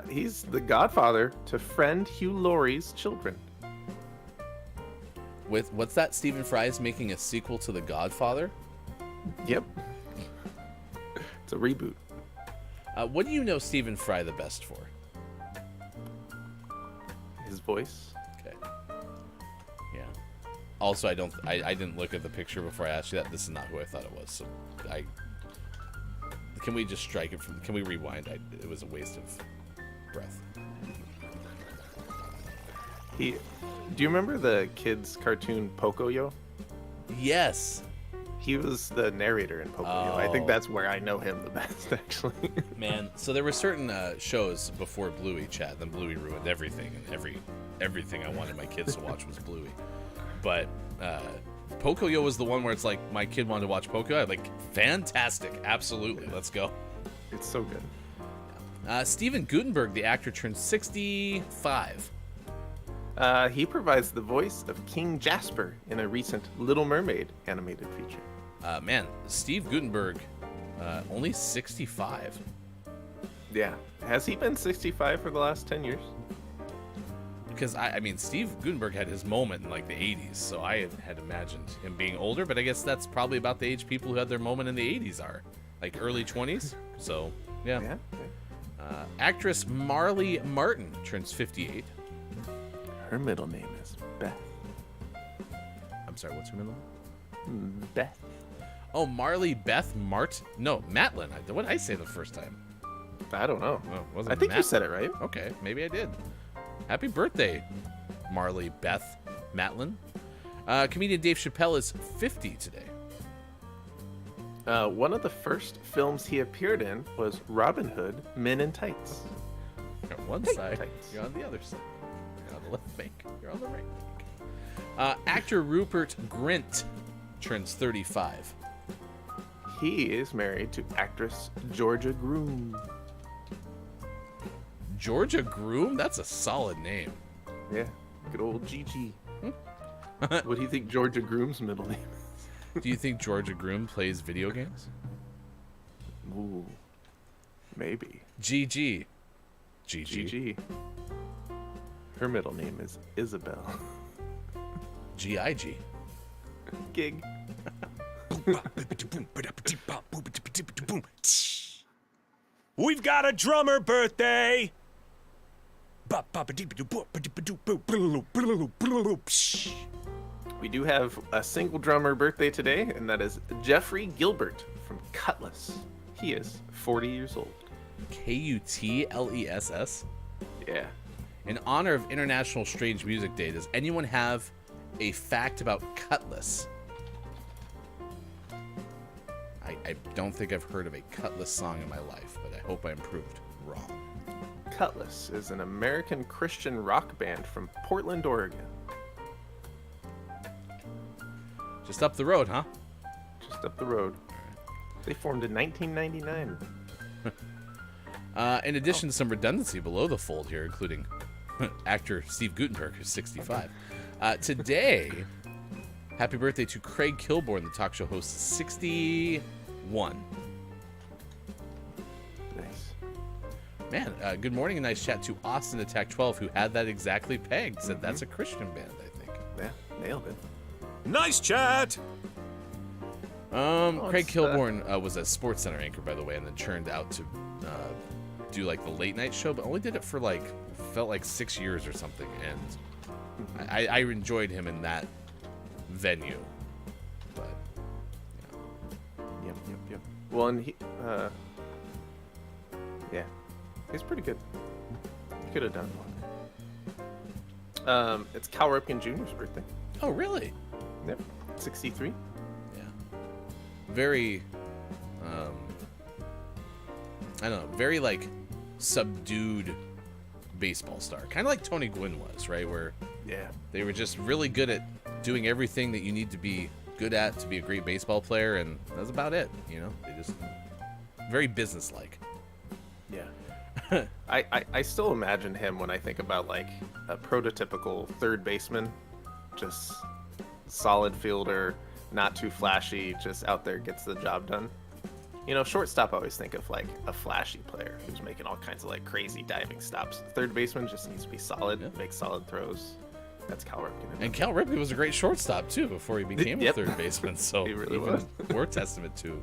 He's the godfather to friend Hugh Laurie's children. With what's that? Stephen Fry is making a sequel to The Godfather? Yep. It's a reboot. What do you know Stephen Fry the best for? His voice. Okay. Yeah. Also, I didn't look at the picture before I asked you that. This is not who I thought it was. So can we just strike it from? Can we rewind? It was a waste of breath. Do you remember the kids' cartoon Pocoyo? Yes. He was the narrator in Pocoyo. I think that's where I know him the best, actually. Man, so there were certain shows before Bluey, Chad. Then Bluey ruined everything, and everything I wanted my kids to watch was Bluey. But Pocoyo was the one where it's like my kid wanted to watch Pocoyo. I'm like, fantastic, absolutely, let's go. It's so good. Steve Guttenberg, the actor, turned 65. He provides the voice of King Jasper in a recent Little Mermaid animated feature. Man, Steve Guttenberg, only 65. Yeah. Has he been 65 for the last 10 years? Because, I mean, Steve Guttenberg had his moment in, like, the 80s, so I had imagined him being older, but I guess that's probably about the age people who had their moment in the 80s are. Like, early 20s. So, yeah. Actress Marlee Matlin turns 58. Her middle name is Beth. I'm sorry, what's her middle name? Beth. Oh, Marlee Beth Matlin. What did I say the first time? I don't know. Oh, wasn't I think Matlin. you said it right. Okay, maybe I did. Happy birthday, Marlee Beth Matlin. Comedian Dave Chappelle is 50 today. One of the first films he appeared in was Robin Hood, Men in Tights. You're on one side, you're on the other side. You're on the left bank, you're on the right bank. Actor Rupert Grint turns 35. He is married to actress Georgia Groom. Georgia Groom? That's a solid name. Yeah, good old GG. What do you think Georgia Groom's middle name is? Do you think Georgia Groom plays video games? Ooh, maybe. GG. GG. Her middle name is Isabel. GIG. Gig. We've got a drummer birthday. We do have a single drummer birthday today, and that is Jeffrey Gilbert from Cutlass. He is 40 years old. Kutless? Yeah. In honor of International Strange Music Day, does anyone have a fact about Cutlass? I don't think I've heard of a Cutlass song in my life, but I hope I'm proved wrong. Cutlass is an American Christian rock band from Portland, Oregon. Just up the road, huh? Just up the road. They formed in 1999. In addition to some redundancy below the fold here, including actor Steve Guttenberg, who's 65. Today, happy birthday to Craig Kilborn, the talk show host, 61. Nice. Man, good morning and nice chat to Austin Attack 12, who had that exactly pegged. Said that's a Christian band, I think. Yeah, nailed it. Nice chat. Craig Kilborn was a SportsCenter anchor, by the way, and then turned out to do like the late night show, but only did it for felt like 6 years or something. And I enjoyed him in that venue. But Yep. Well, and he, yeah, he's pretty good. Could have done more. It's Cal Ripken Jr.'s birthday. oh, really? Yep, 63. Yeah. Very, I don't know, very like subdued baseball star. Kind of like Tony Gwynn was, right? Where Yeah. they were just really good at doing everything that you need to be good at to be a great baseball player, and that's about it. You know, they just very businesslike. Yeah. I still imagine him when I think about like a prototypical third baseman, just solid fielder, not too flashy, just out there gets the job done. You know, shortstop, I always think of like a flashy player who's making all kinds of like crazy diving stops. Third baseman just needs to be solid, make solid throws. That's Cal Ripken. And Cal Ripken was a great shortstop too before he became a third baseman. So He really even was. more testament to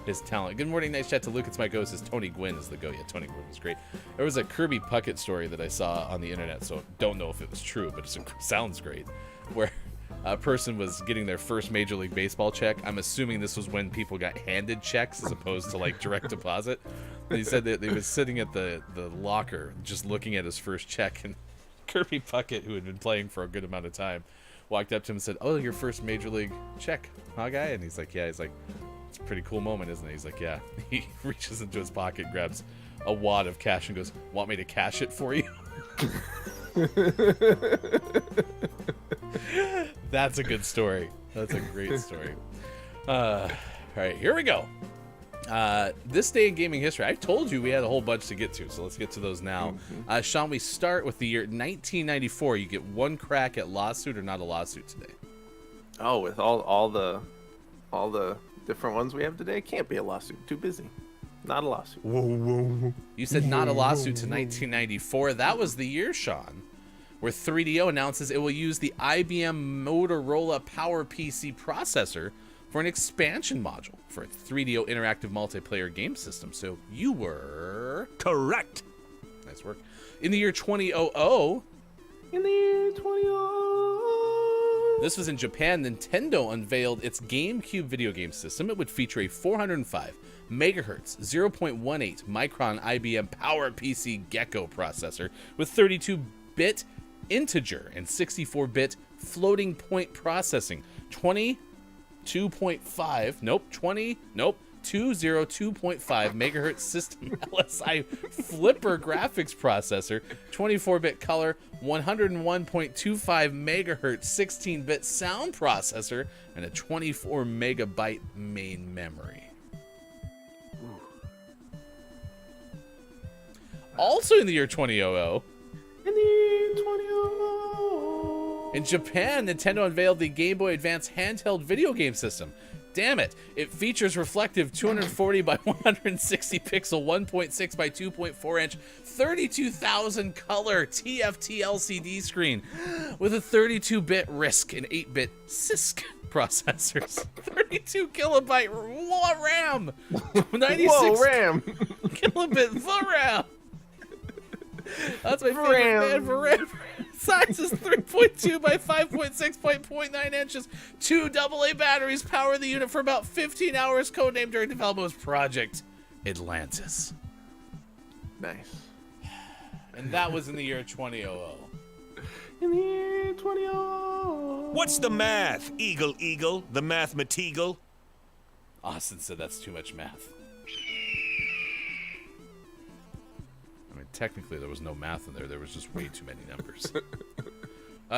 his talent. Good morning, nice chat to Luke. It's my ghost. Is Tony Gwynn is the goat? Yeah, Tony Gwynn was great. There was a Kirby Puckett story that I saw on the internet, so don't know if it was true, but it sounds great. Where a person was getting their first Major League Baseball check. I'm assuming this was when people got handed checks as opposed to like direct deposit. And he said that they was sitting at the locker just looking at his first check, and Kirby Puckett, who had been playing for a good amount of time, walked up to him and said, "Oh, your first Major League check, huh, guy?" And he's like, "Yeah." He's like, "It's a pretty cool moment, isn't it?" He's like, "Yeah." He reaches into his pocket, grabs a wad of cash, and goes, "Want me to cash it for you?" That's a good story. That's a great story. All right, here we go. This day in gaming history. I told you we had a whole bunch to get to, so let's get to those now. Sean, we start with the year 1994. You get one crack at lawsuit or not a lawsuit today. Oh, with all the different ones we have today, can't be a lawsuit. Too busy. Not a lawsuit. You said not a lawsuit to 1994. That was the year, Sean, where 3DO announces it will use the IBM Motorola PowerPC processor for an expansion module for its 3DO interactive multiplayer game system. So you were Correct. nice work. In the year 2000, In the year 2000. this was in Japan, Nintendo unveiled its GameCube video game system. It would feature a 405 megahertz 0.18 micron IBM PowerPC Gecko processor with 32-bit integer and 64-bit floating point processing, 202.5 megahertz system LSI flipper graphics processor, 24-bit color, 101.25 megahertz 16-bit sound processor, and a 24 megabyte main memory. Also in the year 2000, In the year 2000. in Japan, Nintendo unveiled the Game Boy Advance handheld video game system. Damn it. It features reflective 240 by 160 pixel 1.6 by 2.4 inch 32,000 color TFT LCD screen with a 32-bit RISC and 8-bit CISC processors. 32 kilobyte RAM. 96 Whoa, RAM. kilobit RAM. That's my favorite man for RAM. Size is 3.2 by 5.6.9 inches. 2 AA batteries power the unit for about 15 hours. Codenamed during development was Project Atlantis. Nice. And that was in the year 2000. In the year 2000. What's the math, Eagle, the mathematigal? Austin said that's too much math. I mean, technically there was no math in there. There was just way too many numbers.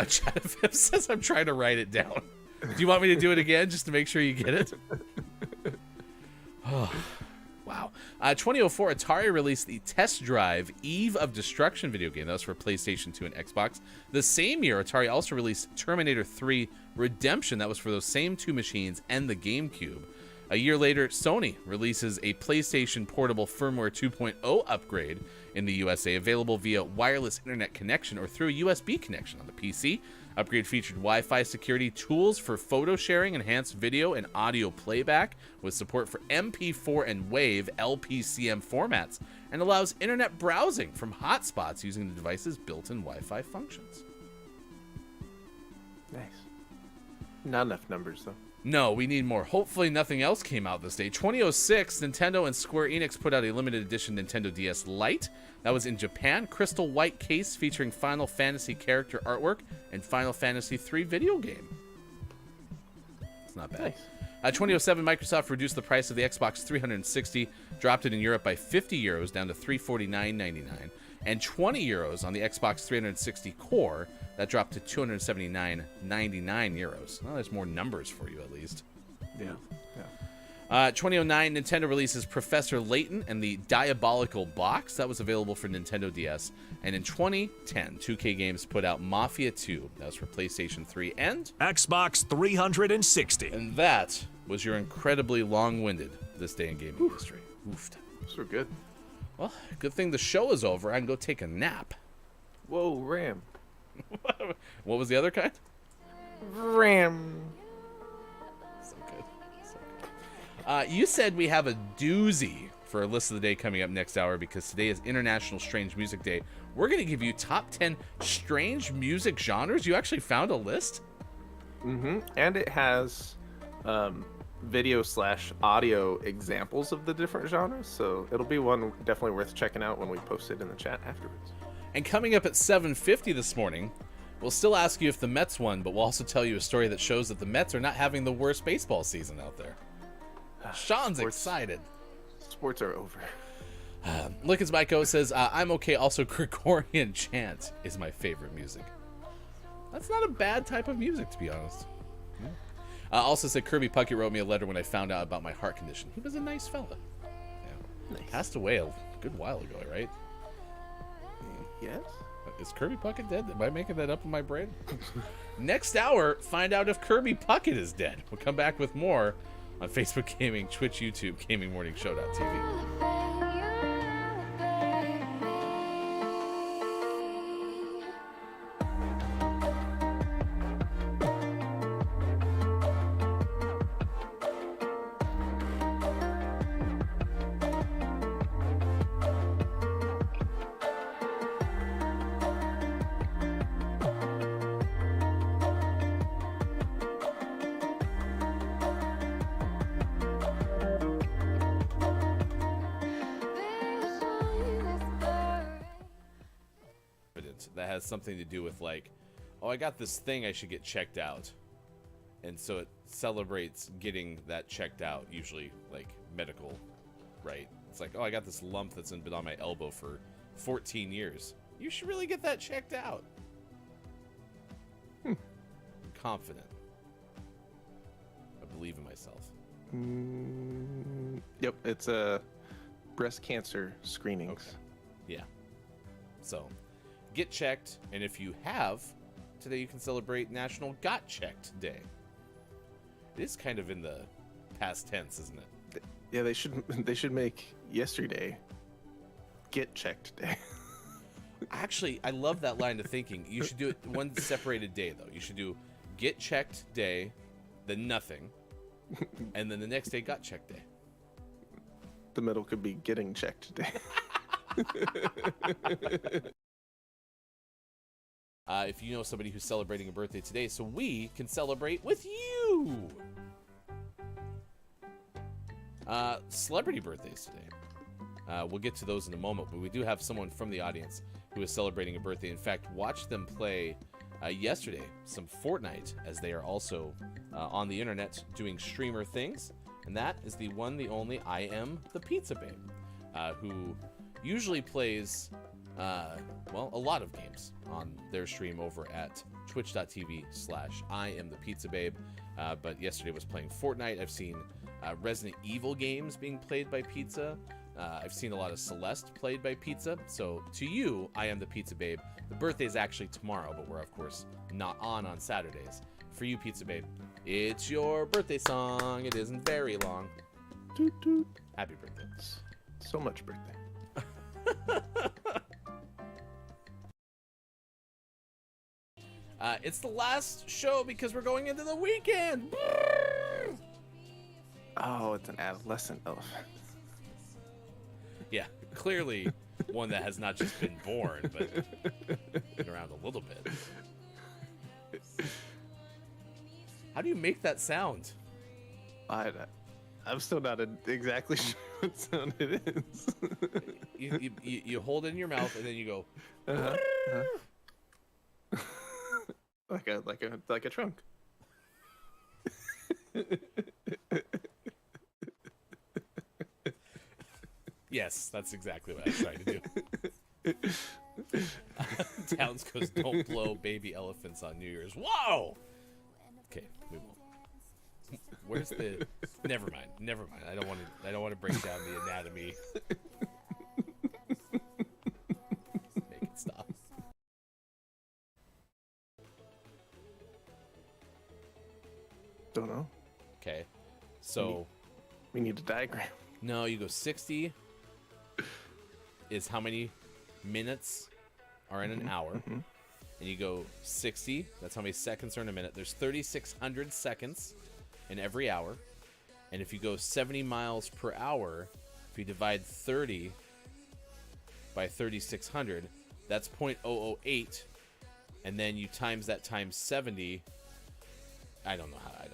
Chad FM says I'm trying to write it down. Do you want me to do it again just to make sure you get it? Oh, wow. 2004, Atari released the Test Drive Eve of Destruction video game. That was for PlayStation 2 and Xbox. The same year, Atari also released Terminator 3 Redemption. That was for those same two machines and the GameCube. A year later, Sony releases a PlayStation Portable Firmware 2.0 upgrade in the USA, available via wireless internet connection or through a USB connection on the PC. Upgrade featured Wi-Fi security, tools for photo sharing, enhanced video and audio playback with support for MP4 and WAV LPCM formats, and allows internet browsing from hotspots using the device's built-in Wi-Fi functions. Nice. Not enough numbers, though. No, we need more. Hopefully nothing else came out this day. 2006, Nintendo and Square Enix put out a limited edition Nintendo DS Lite. That was in Japan. Crystal white case featuring Final Fantasy character artwork and Final Fantasy 3 video game. It's not bad. Nice. 2007, Microsoft reduced the price of the Xbox 360, dropped it in Europe by 50 euros down to $349.99. and 20 euros on the Xbox 360 Core. That dropped to 279.99 euros. Well, there's more numbers for you at least. Yeah. 2009, Nintendo releases Professor Layton and the Diabolical Box. That was available for Nintendo DS. And in 2010, 2K Games put out Mafia 2. That was for PlayStation 3 and Xbox 360. And that was your incredibly long-winded This Day in Gaming History. Oofed. Those were good. Well, good thing the show is over. I can go take a nap. Whoa, Ram. What was the other kind? Ram. So good. So good. You said we have a doozy for a list of the day coming up next hour because today is International Strange Music Day. We're going to give you top 10 strange music genres. You actually found a list? Mm-hmm. And it has video/audio examples of the different genres, so it'll be one definitely worth checking out when we post it in the chat afterwards. And coming up at 7:50 this morning, we'll still ask you if the Mets won, but we'll also tell you a story that shows that the Mets are not having the worst baseball season out there. Sean's excited. Sports are over. Lickens Myco says, I'm okay. Also, Gregorian chant is my favorite music. That's not a bad type of music, to be honest. Also said Kirby Puckett wrote me a letter when I found out about my heart condition. He was a nice fella. Yeah. Nice. Passed away a good while ago, right? Yes? Is Kirby Puckett dead? Am I making that up in my brain? Next hour, find out if Kirby Puckett is dead. We'll come back with more on Facebook Gaming, Twitch, YouTube, GamingMorningShow.tv. That has something to do with like, oh, I got this thing I should get checked out. And so it celebrates getting that checked out, usually like medical, right? It's like, oh, I got this lump that's been on my elbow for 14 years. You should really get that checked out. I'm confident. I believe in myself. Yep, it's breast cancer screenings. Okay. Yeah. So get checked, and if you have, today you can celebrate National Got Checked Day. It is kind of in the past tense, isn't it? Yeah, they should make yesterday Get Checked Day. Actually, I love that line of thinking. You should do it one separated day, though. You should do Get Checked Day, then nothing, and then the next day Got Checked Day. The middle could be Getting Checked Day. If you know somebody who's celebrating a birthday today, so we can celebrate with you. Celebrity birthdays today. We'll get to those in a moment, but we do have someone from the audience who is celebrating a birthday. In fact, watched them play yesterday some Fortnite, as they are also on the internet doing streamer things. And that is the one, the only I Am the Pizza Babe, who usually plays a lot of games on their stream over at twitch.tv/I Am the Pizza Babe. But yesterday was playing Fortnite. I've seen Resident Evil games being played by Pizza. I've seen a lot of Celeste played by Pizza. So to you, I Am the Pizza Babe. The birthday is actually tomorrow, but we're of course not on Saturdays. For you, Pizza Babe, it's your birthday song. It isn't very long. Toot toot. Happy birthday. So much birthday. It's the last show because we're going into the weekend. Oh, it's an adolescent elephant. Yeah, clearly one that has not just been born, but been around a little bit. How do you make that sound? I'm still not exactly sure what sound it is. You hold it in your mouth and then you go. Like a trunk. Yes, that's exactly what I was trying to do. Towns goes, don't blow baby elephants on New Year's. Whoa! Okay, we won't. Where's the? Never mind. I don't want to break down the anatomy. Make it stop. Don't know. Okay, so We need a diagram. no, you go 60 is how many minutes are in an hour, and you go 60. That's how many seconds are in a minute. There's 3,600 seconds in every hour, and if you go 70 miles per hour, if you divide 30 by 3,600, that's 0.008, and then you times that times 70. I don't know what I'm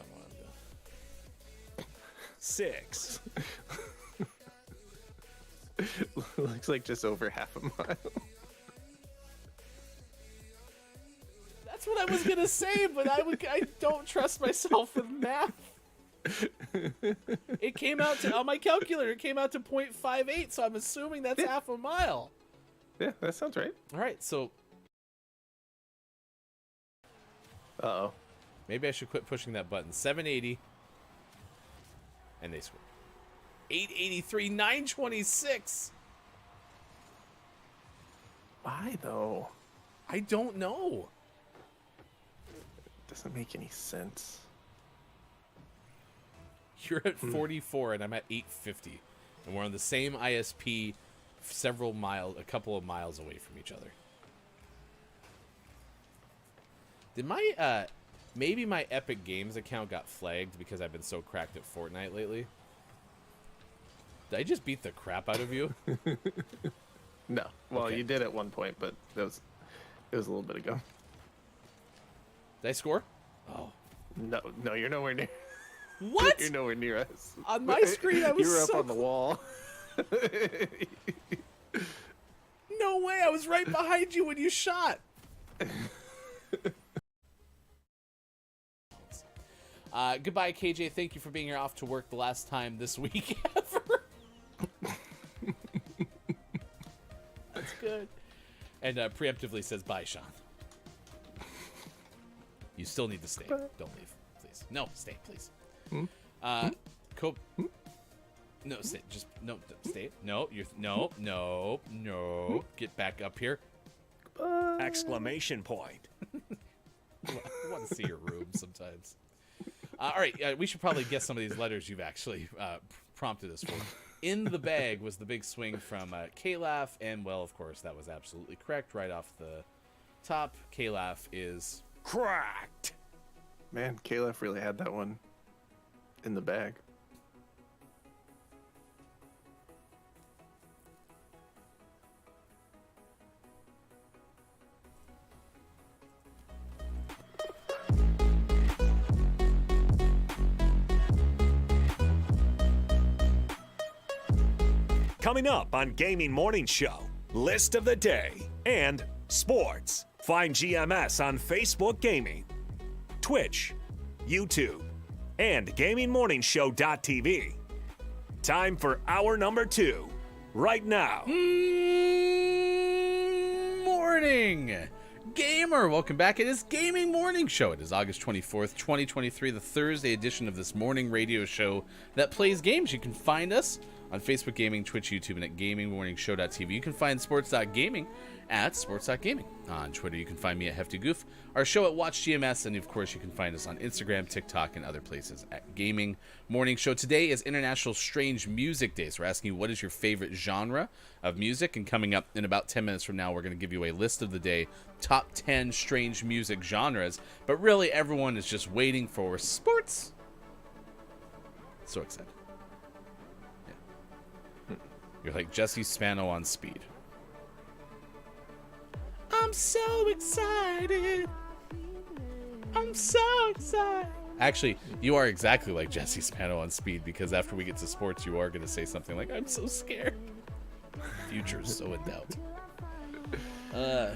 doing. 6. Looks like just over half a mile. That's what I was gonna say, but I don't trust myself with math. It came out to, on my calculator, it came out to 0.58, so I'm assuming that's half a mile. Yeah, that sounds right. All right, so Uh-oh. maybe I should quit pushing that button. 780, and they scored. 883, 926. Why, though? I don't know. Doesn't make any sense. You're at 44, and I'm at 850, and we're on the same ISP, a couple of miles away from each other. Did my maybe my Epic Games account got flagged because I've been so cracked at Fortnite lately? Did I just beat the crap out of you? No. Well, Okay. you did at one point, but it was a little bit ago. Did I score? Oh. No, you're nowhere near. What? You're nowhere near us. On my screen, I was You were up so on the wall. No way, I was right behind you when you shot. Goodbye, KJ. Thank you for being here off to work the last time this week ever. That's good. And preemptively says, bye, Sean. You still need to stay. Don't leave, please. No, stay, please. No, stay. Just, no, stay. No, no. Get back up here. Exclamation point. I want to see your room sometimes. All right, we should probably guess some of these letters you've actually prompted us for. In the bag was the big swing from K-Laugh, and, well, of course, that was absolutely correct right off the top. K-Laugh is Cracked. Man, Caleb really had that one in the bag. Coming up on Gaming Morning Show, list of the day and sports. Find GMS on Facebook Gaming, Twitch, YouTube, and GamingMorningShow.tv. Time for hour number 2, right now. Morning, gamer. Welcome back. It is Gaming Morning Show. It is August 24th, 2023, the Thursday edition of this morning radio show that plays games. You can find us on Facebook Gaming, Twitch, YouTube, and at GamingMorningShow.tv. You can find Sports.Gaming at Sports.Gaming. On Twitter, you can find me at Hefty Goof, our show at Watch GMS, and of course, you can find us on Instagram, TikTok, and other places at Gaming Morning Show. Today is International Strange Music Day, so we're asking you what is your favorite genre of music, and coming up in about 10 minutes from now, we're going to give you a list of the day, top 10 strange music genres, but really everyone is just waiting for sports. So excited. You're like Jesse Spano on speed. I'm so excited. I'm so excited. Actually, you are exactly like Jesse Spano on speed, because after we get to sports, you are going to say something like, I'm so scared. Future's so in doubt.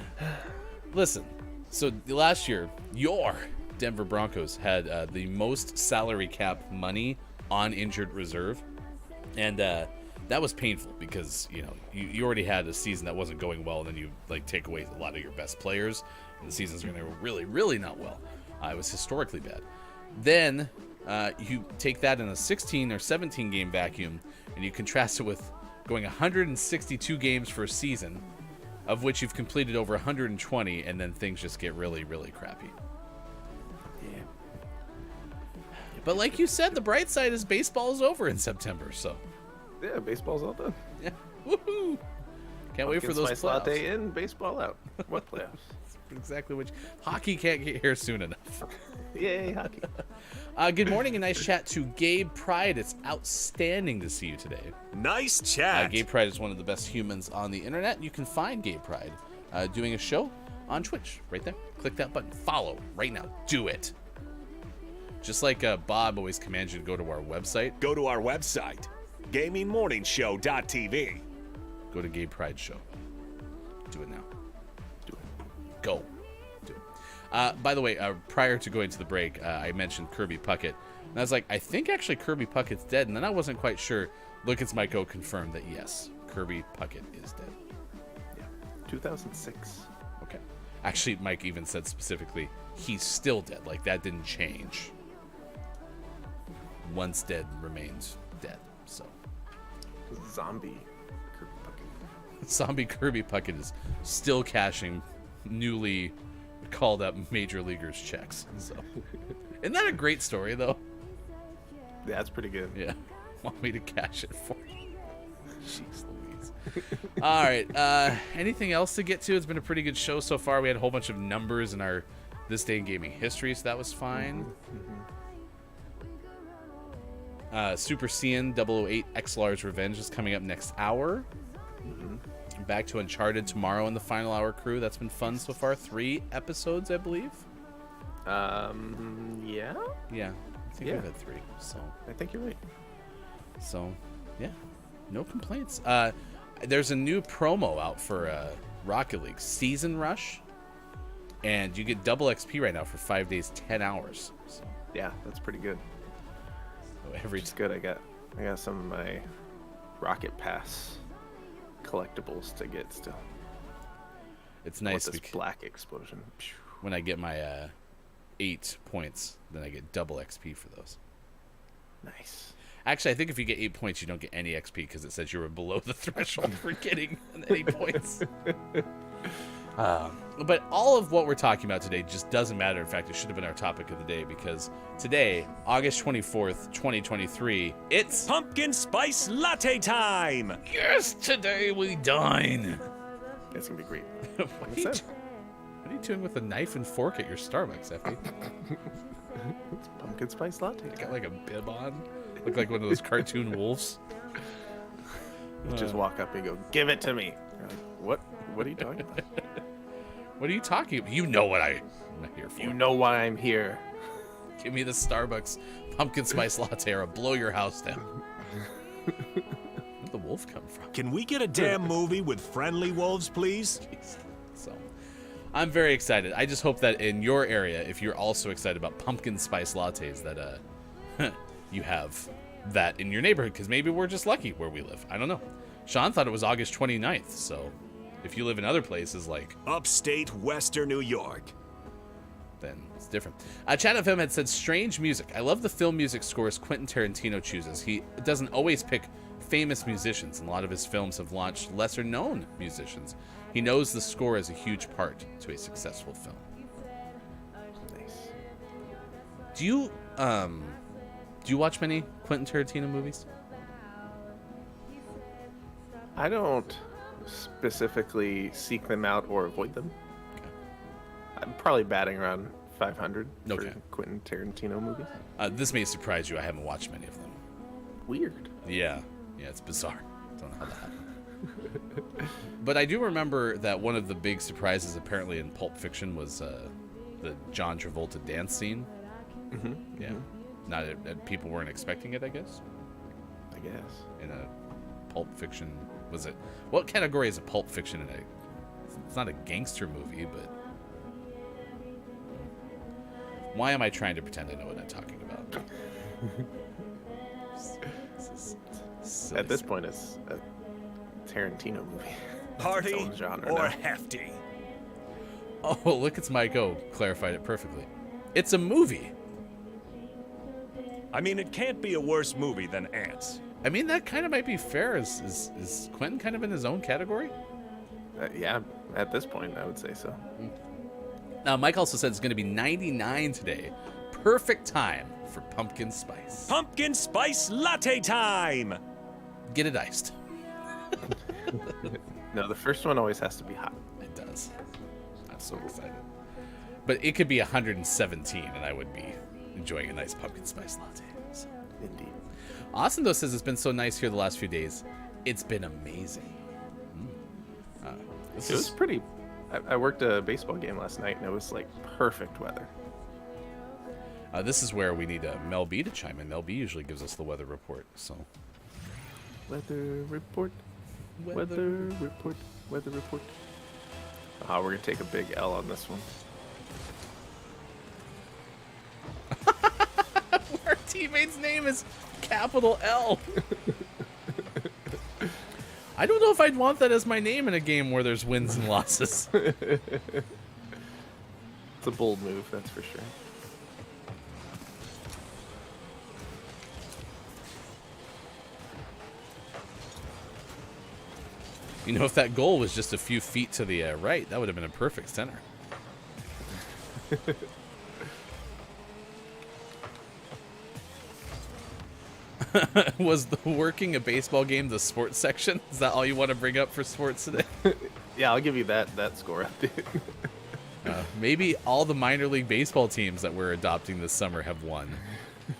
Listen, so last year, your Denver Broncos had the most salary cap money on injured reserve. And that was painful because, you already had a season that wasn't going well, and then you, take away a lot of your best players, and the seasons are going to go really, really not well. It was historically bad. Then you take that in a 16 or 17 game vacuum, and you contrast it with going 162 games for a season, of which you've completed over 120, and then things just get really, really crappy. Yeah. But like you said, the bright side is baseball is over in September, so. Yeah, baseball's all done. Yeah. Woohoo! Can't wait for those Spice playoffs. latte in, baseball out. What playoffs? Exactly which. Hockey can't get here soon enough. Yay, hockey. Good morning and nice chat to Gabe Pride. It's outstanding to see you today. Nice chat. Gabe Pride is one of the best humans on the internet. You can find Gabe Pride doing a show on Twitch right there. Click that button. Follow right now. Do it. Just like Bob always commands you to go to our website. Go to our website, GamingMorningShow.tv. Go to Gabe Pride Show. Do it now. Do it. Go. Do it. By the way, prior to going to the break, I mentioned Kirby Puckett. And I was like, I think actually Kirby Puckett's dead. And then I wasn't quite sure. Lucas Myko confirmed that yes, Kirby Puckett is dead. Yeah. 2006. Okay. Actually, Mike even said specifically, he's still dead. Like, that didn't change. Once dead remains dead. So. Zombie Kirby Puckett. Zombie Kirby Puckett is still cashing newly called up major leaguers checks. So, isn't that a great story though? Yeah, that's pretty good. Yeah, want me to cash it for you? Jeez Louise. All right. Anything else to get to? It's been a pretty good show so far. We had a whole bunch of numbers in our This Day in Gaming history, so that was fine. Super Saiyan 008 XLR's Revenge is coming up next hour. Back to Uncharted tomorrow in the final hour crew. That's been fun so far. 3 episodes, I believe. Yeah. Yeah, I think we've had 3. So I think you're right. So, yeah, no complaints. There's a new promo out for Rocket League Season Rush, and you get double XP right now for 5 days, 10 hours. So Yeah, that's pretty good. every Good. I got some of my Rocket Pass collectibles to get still. it's nice With this because black explosion. Phew. when I get my 8 points, then I get double XP for those. Nice. Actually, I think if you get 8 points, you don't get any XP because it says you were below the threshold for getting any points. But all of what we're talking about today just doesn't matter. In fact, it should have been our topic of the day because today, August 24th, 2023, it's Pumpkin Spice Latte time. yes, today we dine. It's gonna be great. What are you doing with a knife and fork at your Starbucks, Effie? It's pumpkin spice latte. You got like a bib on? Look like one of those cartoon wolves. You just walk up and go, "Give it to me." You're like, what? What are you talking about? What are you talking about? You know what I'm here for. You know why I'm here. Give me the Starbucks pumpkin spice latte or I'll blow your house down. Where'd the wolf come from? Can we get a damn movie with friendly wolves, please? Jeez. So, I'm very excited. I just hope that in your area, if you're also excited about pumpkin spice lattes, that you have that in your neighborhood, because maybe we're just lucky where we live. I don't know. Sean thought it was August 29th, so if you live in other places like Upstate Western New York. then it's different. Chat FM had said strange music. I love the film music scores Quentin Tarantino chooses. He doesn't always pick famous musicians, and a lot of his films have launched lesser known musicians. He knows the score is a huge part to a successful film. Nice. Do you watch many Quentin Tarantino movies? I don't specifically seek them out or avoid them. Okay. I'm probably batting around 500 Okay. for Quentin Tarantino movies. This may surprise you. I haven't watched many of them. Weird. Yeah, it's bizarre. Don't know how that happened. But I do remember that one of the big surprises apparently in Pulp Fiction was the John Travolta dance scene. Mm-hmm. Yeah. Not people weren't expecting it, I guess. I guess. In a Pulp Fiction, was it? What category is a Pulp Fiction in a? It's not a gangster movie, but why am I trying to pretend I know what I'm talking about? Silly At this stuff. point, it's a Tarantino movie. Party Its own genre or now. hefty? Oh, look, it's Mike O. Clarified it perfectly. It's a movie. I mean, it can't be a worse movie than Ants. I mean, that kind of might be fair. Is Quentin kind of in his own category? Yeah, at this point, I would say so. Now, Mike also said it's going to be 99 today. Perfect time for pumpkin spice. Pumpkin spice latte time! Get it iced. No, the first one always has to be hot. It does. I'm so excited. But it could be 117, and I would be enjoying a nice pumpkin spice latte. So. Indeed. Austin, though, says it's been so nice here the last few days. It's been amazing. This It was is pretty. I worked a baseball game last night, and it was like perfect weather. this is where we need Mel B to chime in. Mel B usually gives us the weather report. So Weather report. Weather report. Weather report. We're gonna take a big L on this one. Our teammate's name is capital L. I don't know if I'd want that as my name in a game where there's wins and losses. It's a bold move, that's for sure. You know, if that goal was just a few feet to the right, that would have been a perfect center. Was the working a baseball game the sports section? Is that all you want to bring up for sports today? Yeah, I'll give you that score update. Maybe all the minor league baseball teams that we're adopting this summer have won.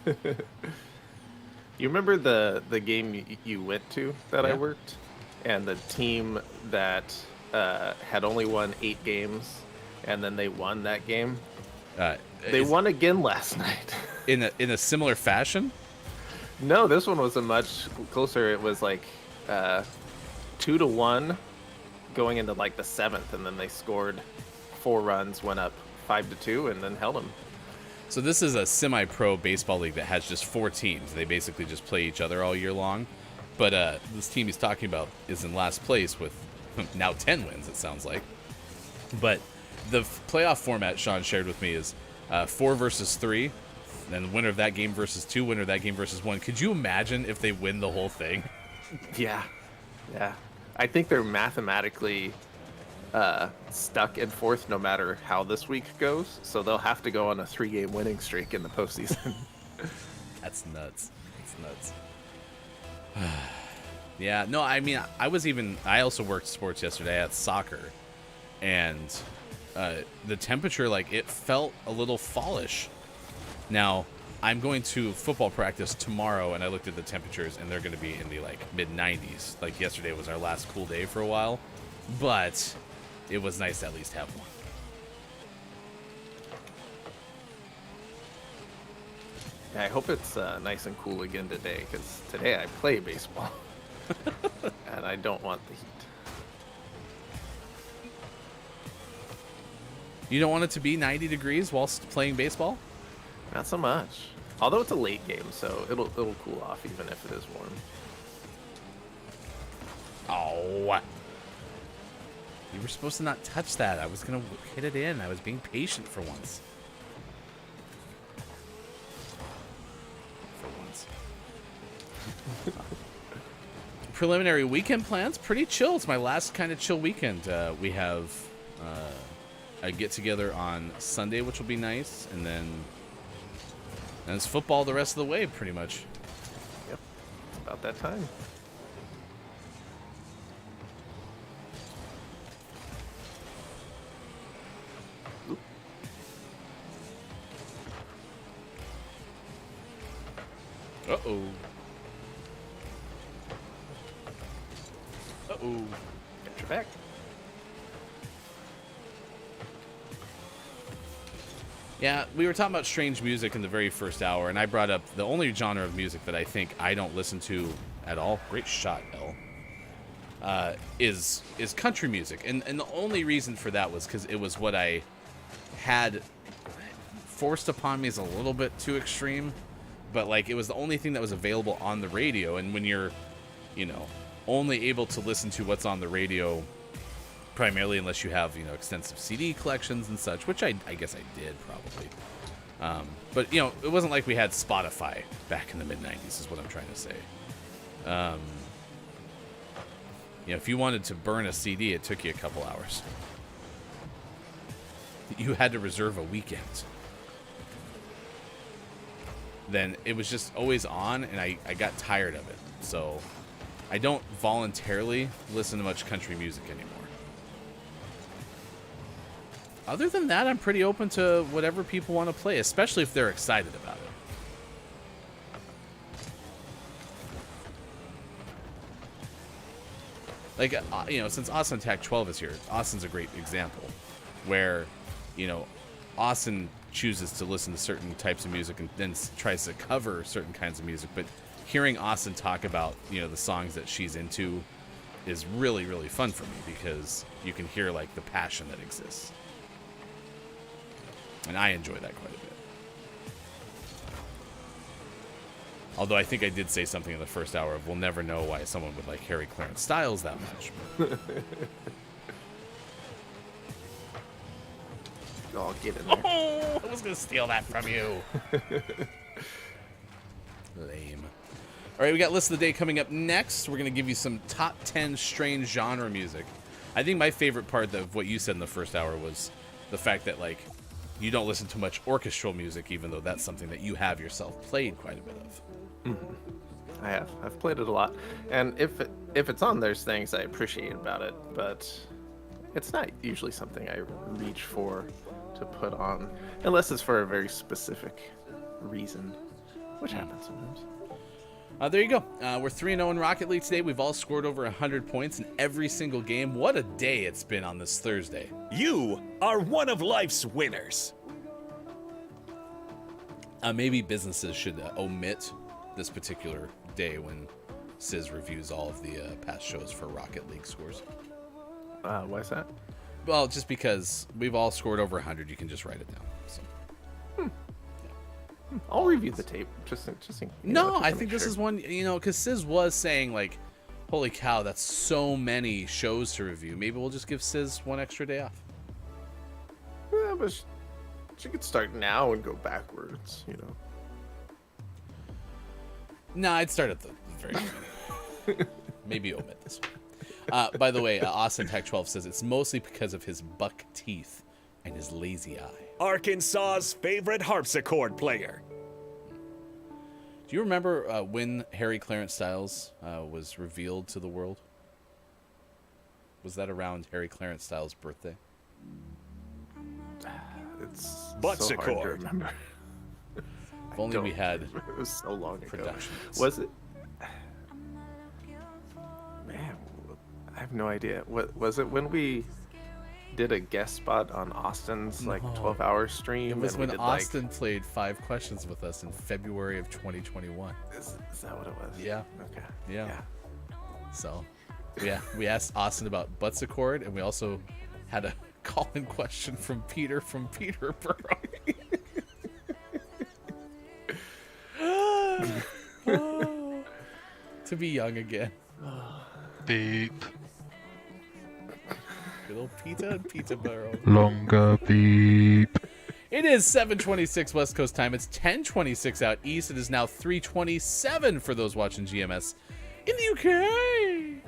You remember the game you went to that I Yeah. worked, and the team that had only won 8 games, and then they won that game. They won again last night. in a similar fashion. No, this one was a much closer. It was like 2-1 going into like the 7th, and then they scored 4 runs, went up 5-2, and then held them. So this is a semi-pro baseball league that has just 4 teams. They basically just play each other all year long. But this team he's talking about is in last place with now 10 wins, it sounds like. But the playoff format Sean shared with me is 4 versus 3. Then the winner of that game versus 2, winner of that game versus 1. Could you imagine if they win the whole thing? Yeah. I think they're mathematically stuck in 4th no matter how this week goes. So they'll have to go on a 3-game winning streak in the postseason. That's nuts. That's nuts. Yeah, no, I mean, I also worked sports yesterday at soccer, and the temperature, like, it felt a little fallish. Now, I'm going to football practice tomorrow, and I looked at the temperatures, and they're going to be in the, like, mid-90s. Like, yesterday was our last cool day for a while, but it was nice to at least have one. Yeah, I hope it's nice and cool again today, because today I play baseball. And I don't want the heat. You don't want it to be 90 degrees whilst playing baseball? Not so much. Although it's a late game, so it'll cool off even if it is warm. Oh. You were supposed to not touch that. I was going to hit it in. I was being patient for once. Preliminary weekend plans, pretty chill. It's my last kind of chill weekend. We have a get-together on Sunday, which will be nice, and then it's football the rest of the way, pretty much. Yep, it's about that time. Oop. Uh-oh. Uh-oh. Got your back. Yeah, we were talking about strange music in the very first hour, and I brought up the only genre of music that I think I don't listen to at all. Great shot, Elle. Is country music, and the only reason for that was because it was what I had forced upon me is a little bit too extreme, but like it was the only thing that was available on the radio. And when you're only able to listen to what's on the radio primarily unless you have, extensive CD collections and such, which I guess I did probably. But, it wasn't like we had Spotify back in the mid-90s is what I'm trying to say. If you wanted to burn a CD, it took you a couple hours. You had to reserve a weekend. Then it was just always on, and I got tired of it. So I don't voluntarily listen to much country music anymore. Other than that, I'm pretty open to whatever people want to play, especially if they're excited about it. Like, since Austin Attack 12 is here, Austin's a great example where, Austin chooses to listen to certain types of music and then tries to cover certain kinds of music. But hearing Austin talk about, the songs that she's into is really, really fun for me because you can hear, like, the passion that exists. And I enjoy that quite a bit. Although I think I did say something in the first hour of we'll never know why someone would like Harry Clarence Styles that much. Oh, get in there. Oh, I was going to steal that from you. Lame. All right, we got List of the Day coming up next. We're going to give you some top 10 strange genre music. I think my favorite part of what you said in the first hour was the fact that, like, you don't listen to much orchestral music, even though that's something that you have yourself played quite a bit of. Mm-hmm. I have. I've played it a lot. And if it's on, there's things I appreciate about it, but it's not usually something I reach for to put on, unless it's for a very specific reason, which happens sometimes. There you go. We're 3-0 in Rocket League today. We've all scored over 100 points in every single game. What a day it's been on this Thursday. You are one of life's winners. Maybe businesses should omit this particular day when Sis reviews all of the past shows for Rocket League scores. Why is that? Well, just because we've all scored over 100, you can just write it down. So. I'll review the tape just No, I think this is one, because Sis was saying, like, holy cow, that's so many shows to review. Maybe we'll just give Sis one extra day off. Yeah, but she could start now and go backwards, No, I'd start at the very beginning. Maybe omit this one. By the way, Austin Tech 12 says it's mostly because of his buck teeth and his lazy eye. Arkansas's favorite harpsichord player. Do you remember when Harry Clarence Styles was revealed to the world? Was that around Harry Clarence Styles' birthday? It's Buttsichord. so hard to remember. If only we had It was so long ago. productions. Was it? Man, I have no idea. What was it when we did a guest spot on Austin's like 12-hour stream? It was and we when did, Austin played 5 questions with us in February of 2021. Is that what it was? Yeah. Okay. Yeah. So, we asked Austin about Buttsichord, and we also had a call-in question from Peter from Peterborough. To be young again. Beep. Good old Pita and Peterborough. Longer beep. It is 7:26 West Coast time. It's 10:26 out east. It is now 3:27 for those watching GMS in the UK.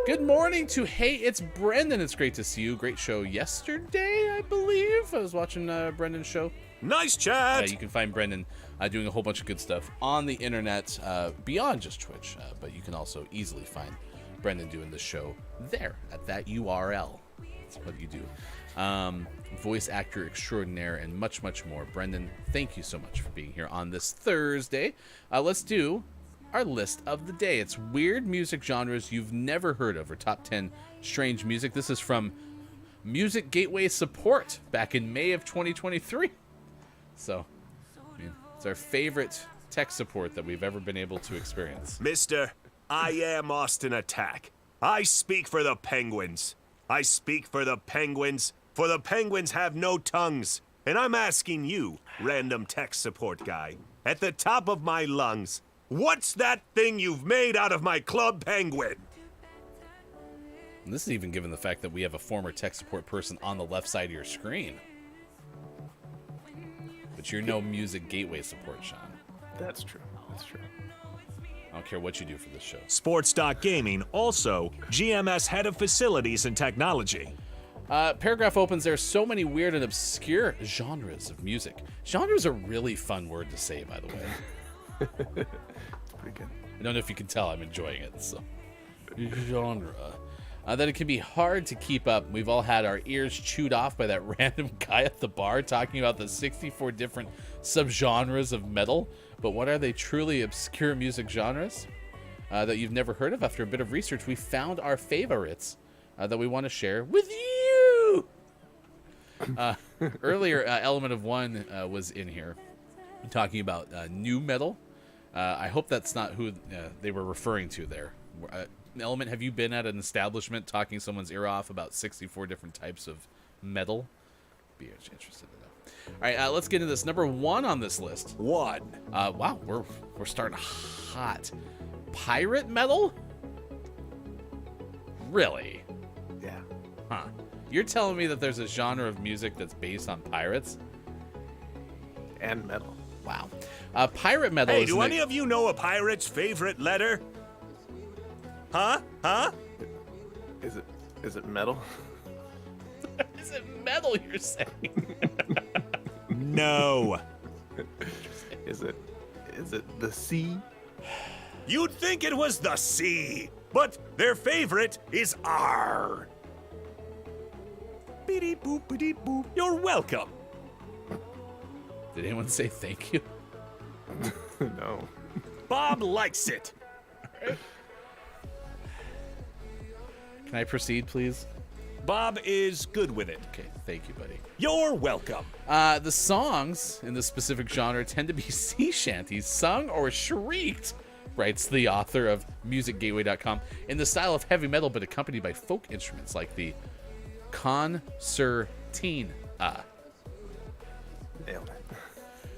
Good morning to Hey, it's Brendan. It's great to see you. Great show yesterday, I believe. I was watching Brendan's show. Nice chat. You can find Brendan doing a whole bunch of good stuff on the internet beyond just Twitch, but you can also easily find Brendan doing the show there at that URL. That's what you do. Voice actor extraordinaire and much, much more. Brendan, thank you so much for being here on this Thursday. Let's do our list of the day. It's weird music genres you've never heard of, or top 10 strange music. This is from Music Gateway Support back in May of 2023. So, it's our favorite tech support that we've ever been able to experience. Mister, I am Austin Attack. I speak for the Penguins. I speak for the Penguins have no tongues. And I'm asking you, random tech support guy, at the top of my lungs, What's that thing you've made out of my club penguin? And this is even given the fact that we have a former tech support person on the left side of your screen. But you're no music gateway support, Sean. That's true. That's true. I don't care what you do for this show. Sports.gaming, also GMS head of facilities and technology. Paragraph opens, there are so many weird and obscure genres of music. Genre is a really fun word to say, by the way. It's pretty good. I don't know if you can tell I'm enjoying it. So, genre. That it can be hard to keep up. We've all had our ears chewed off by that random guy at the bar talking about the 64 different subgenres of metal. But what are they truly obscure music genres that you've never heard of? After a bit of research, we found our favorites that we want to share with you. Earlier, Element of One was in here talking about new metal. I hope that's not who they were referring to there. Element, have you been at an establishment talking someone's ear off about 64 different types of metal? Be interested in that. All right, let's get into this. Number 1 on this list. 1. Wow, we're starting hot. Pirate metal? Really? Yeah. Huh. You're telling me that there's a genre of music that's based on pirates? And metal. Wow. Pirate metal Hey, is do any of you know a pirate's favorite letter? Huh? Is it metal? Is it metal, you're saying? No. Is it the sea? You'd think it was the sea, but their favorite is R. Beep boop beep boop. You're welcome. Did anyone say thank you? No. Bob likes it. Can I proceed, please? Bob is good with it. Okay, thank you, buddy. You're welcome. The songs in this specific genre tend to be sea shanties, sung or shrieked, writes the author of MusicGateway.com, in the style of heavy metal, but accompanied by folk instruments like the concertina. Nailed it.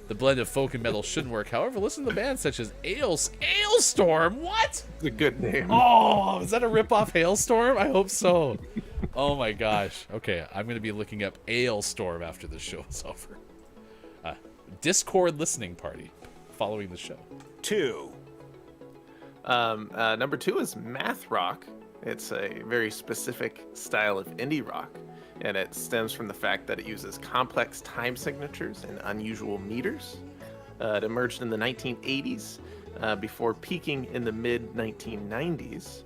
The blend of folk and metal shouldn't work. However, listen to bands such as Ailstorm. What? It's a good name. Oh, is that a ripoff Hailstorm? I hope so. Oh my gosh. Okay, I'm going to be looking up Ailstorm after this show is over. Discord listening party following the show. 2. Number 2 is math rock. It's a very specific style of indie rock, and it stems from the fact that it uses complex time signatures and unusual meters. It emerged in the 1980s before peaking in the mid-1990s.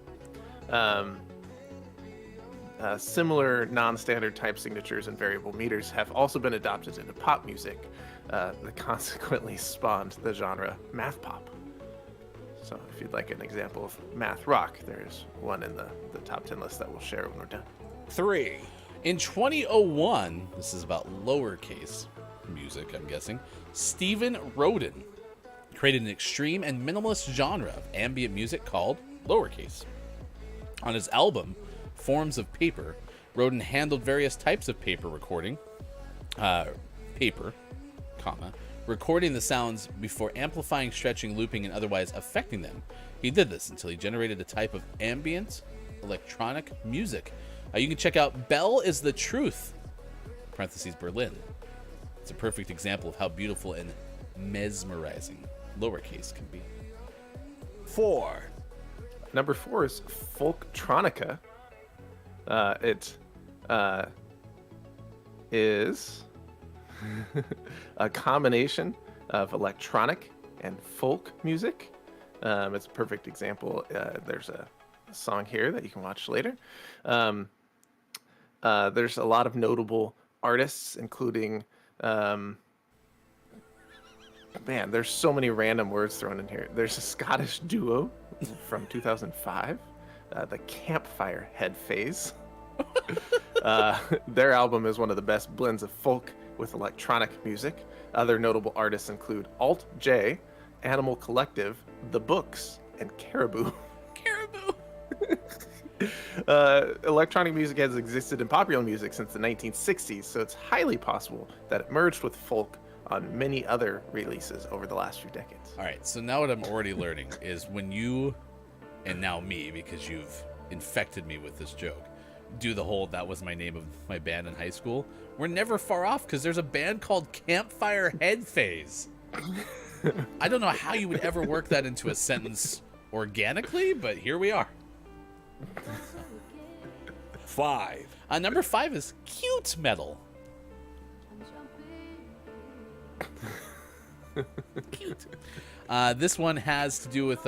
Similar non-standard time signatures and variable meters have also been adopted into pop music that consequently spawned the genre math pop. So if you'd like an example of math rock, there's one in the top 10 list that we'll share when we're done. 3. In 2001, this is about lowercase music, I'm guessing, Stephen Roden created an extreme and minimalist genre of ambient music called lowercase. On his album, Forms of Paper, Roden handled various types of paper recording, recording the sounds before amplifying, stretching, looping, and otherwise affecting them. He did this until he generated a type of ambient electronic music. You can check out Bell is the Truth, parentheses Berlin. It's a perfect example of how beautiful and mesmerizing lowercase can be. 4. Number 4 is folktronica. It is a combination of electronic and folk music. It's a perfect example. There's a song here that you can watch later. There's a lot of notable artists, including there's so many random words thrown in here. There's a Scottish duo from 2005, the Campfire Head Phase. Their album is one of the best blends of folk with electronic music. Other notable artists include Alt J, Animal Collective, The Books, and Caribou. Caribou! Electronic music has existed in popular music since the 1960s, so it's highly possible that it merged with folk on many other releases over the last few decades. All right, so now what I'm already learning is when you, and now me, because you've infected me with this joke, do the whole "that was my name of my band in high school," we're never far off because there's a band called Campfire Head Phase. I don't know how you would ever work that into a sentence organically, but here we are. 5. Number 5 is cute metal. Cute. This one has to do with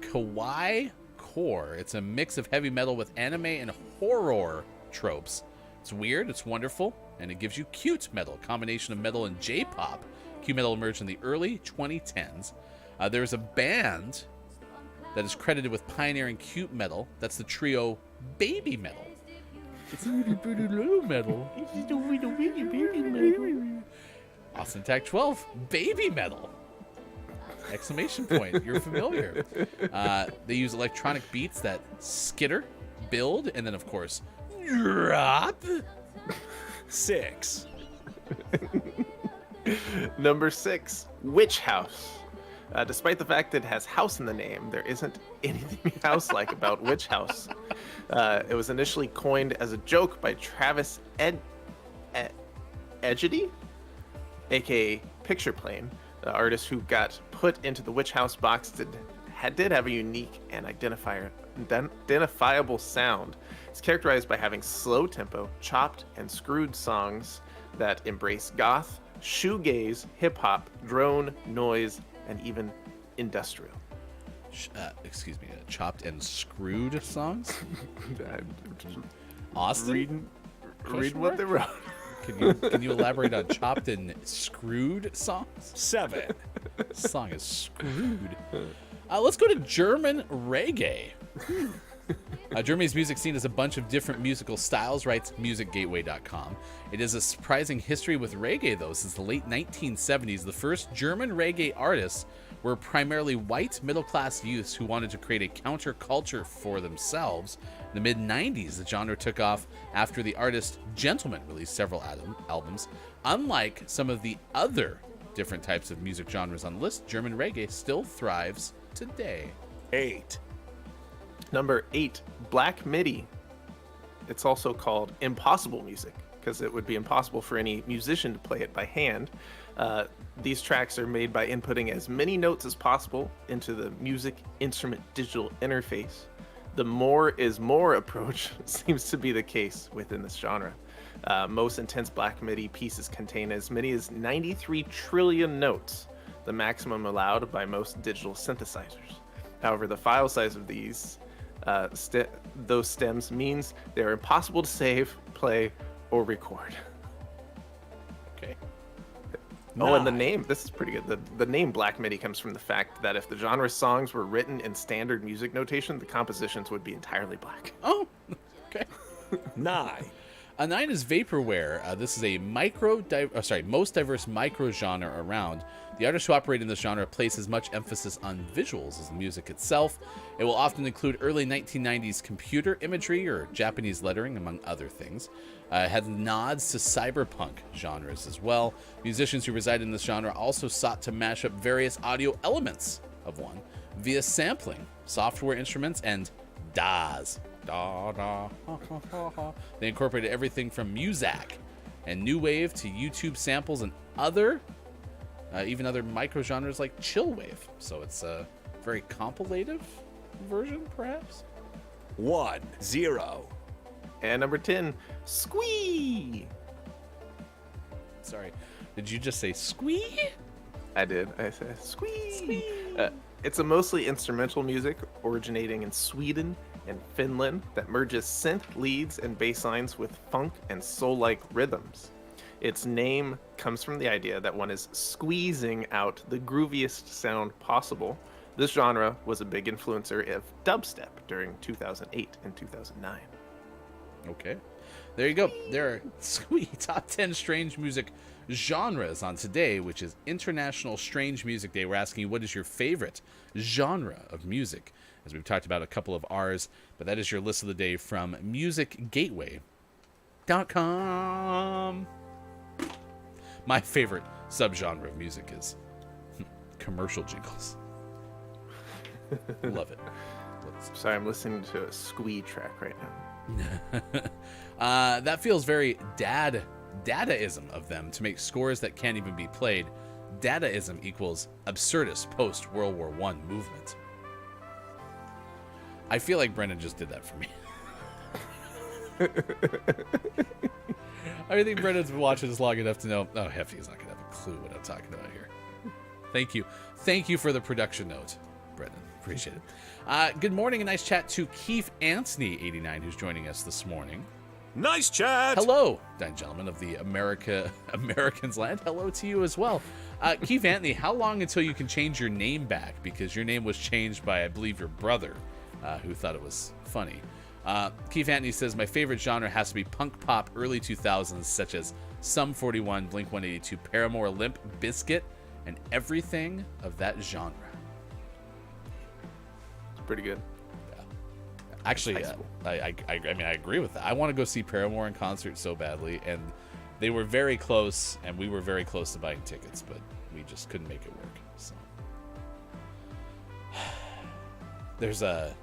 kawaii core. It's a mix of heavy metal with anime and horror tropes. It's weird, it's wonderful, and it gives you cute metal, a combination of metal and J-pop. Cute metal emerged in the early 2010s. There's a band that is credited with pioneering cute metal. That's the trio Baby Metal. It's a really pretty little metal. It's a really baby metal. Austin Tech 12, Baby Metal. Exclamation point. You're familiar. They use electronic beats that skitter, build, and then, of course, drop. 6. Number 6, Witch House. Despite the fact that it has house in the name, there isn't anything house-like about Witch House. It was initially coined as a joke by Travis Edgety, aka Picture Plane, the artist who got put into the Witch House box did have a unique and identifiable sound. It's characterized by having slow tempo, chopped and screwed songs that embrace goth, shoegaze, hip-hop, drone, noise, and even industrial. Excuse me, chopped and screwed songs? Austin? Austin? Read what they wrote. Can you elaborate on chopped and screwed songs? 7. This song is screwed. Let's go to German reggae. Germany's music scene is a bunch of different musical styles, writes musicgateway.com. It is a surprising history with reggae, though. Since the late 1970s, the first German reggae artists were primarily white middle-class youths who wanted to create a counterculture for themselves. In the mid-90s, the genre took off after the artist Gentleman released several albums. Unlike some of the other different types of music genres on the list, German reggae still thrives today. 8. Number 8, Black MIDI. It's also called impossible music because it would be impossible for any musician to play it by hand. These tracks are made by inputting as many notes as possible into the music instrument digital interface. The more is more approach seems to be the case within this genre. Most intense Black MIDI pieces contain as many as 93 trillion notes, the maximum allowed by most digital synthesizers. However, the file size of those stems means they're impossible to save, play, or record. Okay. Oh, and the name, this is pretty good. The name Black MIDI comes from the fact that if the genre's songs were written in standard music notation, the compositions would be entirely black. Oh, okay. 9. 9 is vaporware. This is a most diverse micro genre around. The artists who operate in this genre place as much emphasis on visuals as the music itself. It will often include early 1990s computer imagery or Japanese lettering, among other things. It has nods to cyberpunk genres as well. Musicians who reside in this genre also sought to mash up various audio elements of one via sampling, software instruments, and DAWs. They incorporated everything from Muzak and new wave to YouTube samples and even other micro genres like chill wave. So it's a very compilative version, perhaps. 1. 0. And number 10, Squee. Sorry, did you just say squee? I did. I said Squee. It's a mostly instrumental music originating in Sweden and Finland that merges synth leads and bass lines with funk and soul-like rhythms. Its name comes from the idea that one is squeezing out the grooviest sound possible. This genre was a big influencer of dubstep during 2008 and 2009. Okay. There you go. There are top 10 strange music genres on today, which is International Strange Music Day. We're asking you, what is your favorite genre of music? As we've talked about a couple of ours, but that is your list of the day from musicgateway.com. My favorite subgenre of music is commercial jingles. Love it. Sorry, I'm listening to a squee track right now. That feels very dadaism of them to make scores that can't even be played. Dadaism equals absurdist post-World War I movement. I feel like Brendan just did that for me. I think Brendan's been watching this long enough to know, oh, Hefty's not going to have a clue what I'm talking about here. Thank you. Thank you for the production note, Brendan. Appreciate it. Good morning and nice chat to Keith Anthony, 89, who's joining us this morning. Nice chat. Hello, gentlemen of the Americans land. Hello to you as well. Keith Anthony, how long until you can change your name back? Because your name was changed by, I believe, your brother, who thought it was funny. Keith Anthony says, my favorite genre has to be punk pop early 2000s, such as Sum 41, Blink-182, Paramore, Limp Bizkit, and everything of that genre. It's pretty good. Yeah. Actually, I mean, I agree with that. I want to go see Paramore in concert so badly, and they were very close, and we were very close to buying tickets, but we just couldn't make it work. So there's a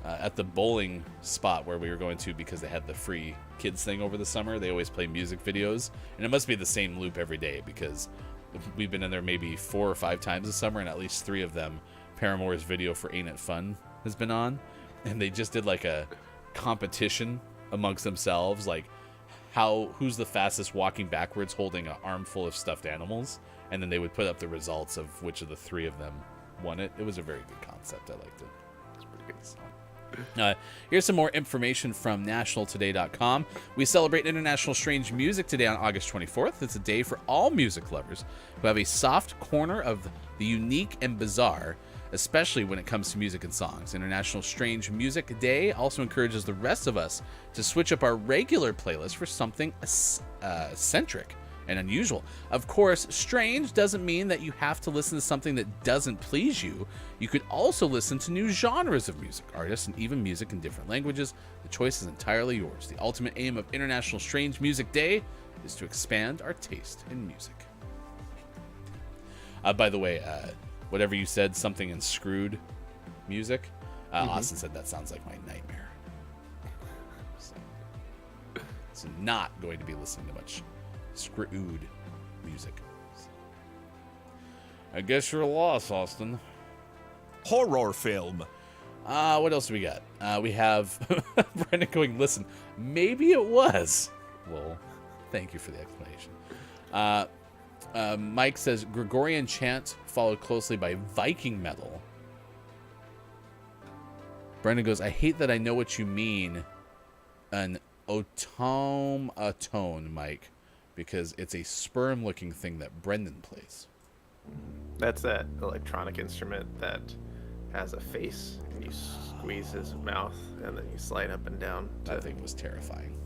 at the bowling spot where we were going to, because they had the free kids thing over the summer, they always play music videos, and it must be the same loop every day, because we've been in there maybe 4 or 5 times this summer, and at least 3 of them, Paramore's video for Ain't It Fun has been on, and they just did like a competition amongst themselves, like who's the fastest walking backwards holding an armful of stuffed animals, and then they would put up the results of which of the 3 of them won it. It was a very good concept. I liked it. It's pretty good. So. Here's some more information from nationaltoday.com. We celebrate International Strange Music Day on August 24th. It's a day for all music lovers who have a soft corner of the unique and bizarre, especially when it comes to music and songs. International Strange Music Day also encourages the rest of us to switch up our regular playlist for something eccentric and unusual. Of course, strange doesn't mean that you have to listen to something that doesn't please you. You could also listen to new genres of music, artists, and even music in different languages. The choice is entirely yours. The ultimate aim of International Strange Music Day is to expand our taste in music. By the way, whatever you said, something in Screwed music, Austin said that sounds like my nightmare. So not going to be listening to much Screwed music. I guess you're a loss, Austin. Horror film. What else do we got? We have Brendan going, listen, maybe it was. Well, thank you for the explanation. Mike says Gregorian chant followed closely by Viking metal. Brendan goes, I hate that I know what you mean. An automaton, Mike, because it's a sperm-looking thing that Brendan plays. That's that electronic instrument that has a face, and you squeeze his mouth, and then you slide up and down. That thing was terrifying.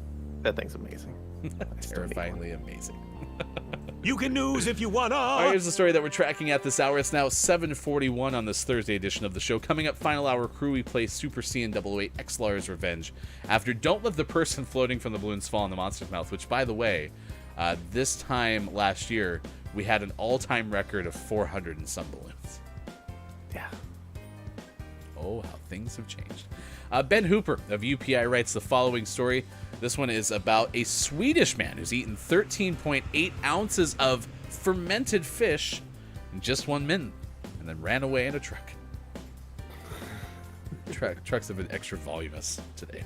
That thing's amazing. Terrifyingly amazing. You can news if you wanna. All right, here's the story that we're tracking at this hour. It's now 7:41 on this Thursday edition of the show. Coming up, final hour crew, we play Super C and 008 X-Lar's Revenge. After Don't Let the Person Floating from the Balloons Fall in the Monster's Mouth, which, by the way, this time last year, we had an all-time record of 400 and some balloons. Yeah. Oh, how things have changed. Ben Hooper of UPI writes the following story. This one is about a Swedish man who's eaten 13.8 ounces of fermented fish in just 1 minute and then ran away in a truck. Trucks have been extra voluminous today.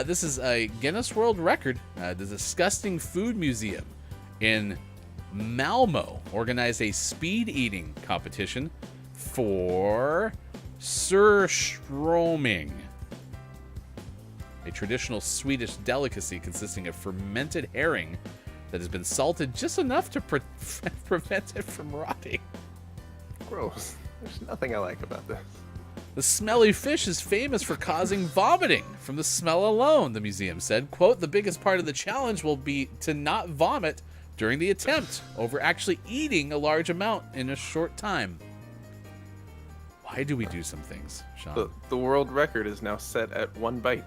This is a Guinness World Record. The Disgusting Food Museum in Malmo organized a speed eating competition for surströmming, a traditional Swedish delicacy consisting of fermented herring that has been salted just enough to prevent it from rotting. Gross. There's nothing I like about this. The smelly fish is famous for causing vomiting from the smell alone, the museum said. Quote, the biggest part of the challenge will be to not vomit during the attempt over actually eating a large amount in a short time. Wow. Why do we do some things, Sean? The world record is now set at 1 bite.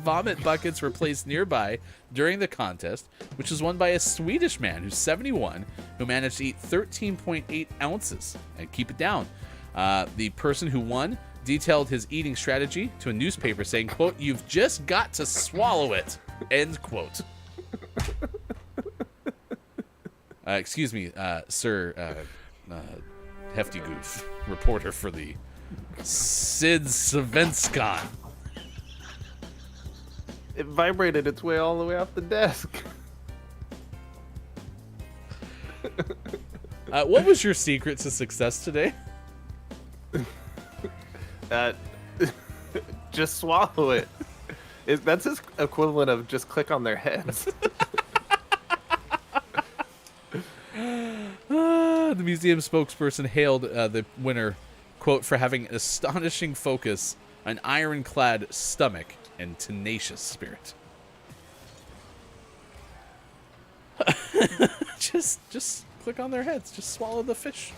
Vomit buckets were placed nearby during the contest, which was won by a Swedish man who's 71, who managed to eat 13.8 ounces and keep it down. The person who won detailed his eating strategy to a newspaper saying, quote, "You've just got to swallow it," end quote. Excuse me, sir, Hefty Goof, reporter for the Sid Svenskan. It vibrated its way all the way off the desk. What was your secret to success today? Just swallow it. That's his equivalent of just click on their heads. The museum spokesperson hailed the winner, quote, for having astonishing focus, an ironclad stomach, and tenacious spirit. Just click on their heads. Just swallow the fish.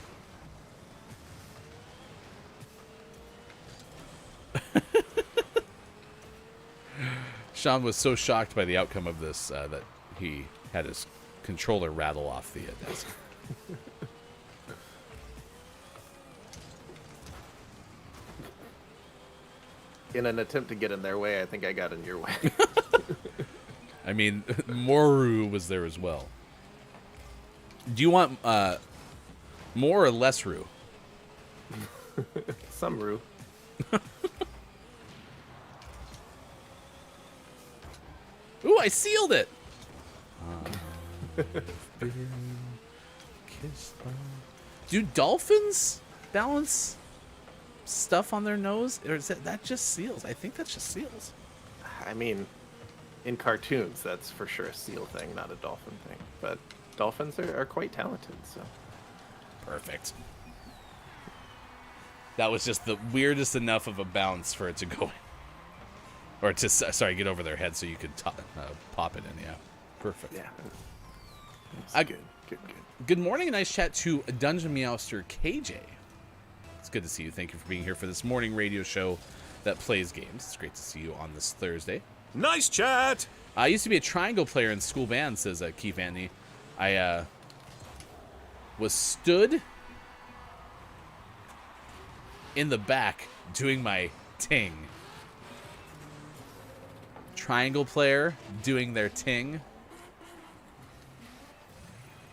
Sean was so shocked by the outcome of this that he had his controller rattle off the desk. In an attempt to get in their way, I think I got in your way. I mean, Moru was there as well. Do you want more or less Rue? Some Rue. Ooh, I sealed it! Do dolphins balance stuff on their nose? Or is that just seals? I think that's just seals. I mean, in cartoons, that's for sure a seal thing, not a dolphin thing. But dolphins are quite talented, so. Perfect. That was just the weirdest enough of a bounce for it to go in. Or to, sorry, get over their head so you could pop it in, yeah. Perfect. Yeah. Good. Good morning, nice chat to Dungeon Meowster KJ. It's good to see you. Thank you for being here for this morning radio show that plays games. It's great to see you on this Thursday. Nice chat. I used to be a triangle player in school band, says Keith Anthony. I was stood in the back doing my ting. Triangle player doing their ting.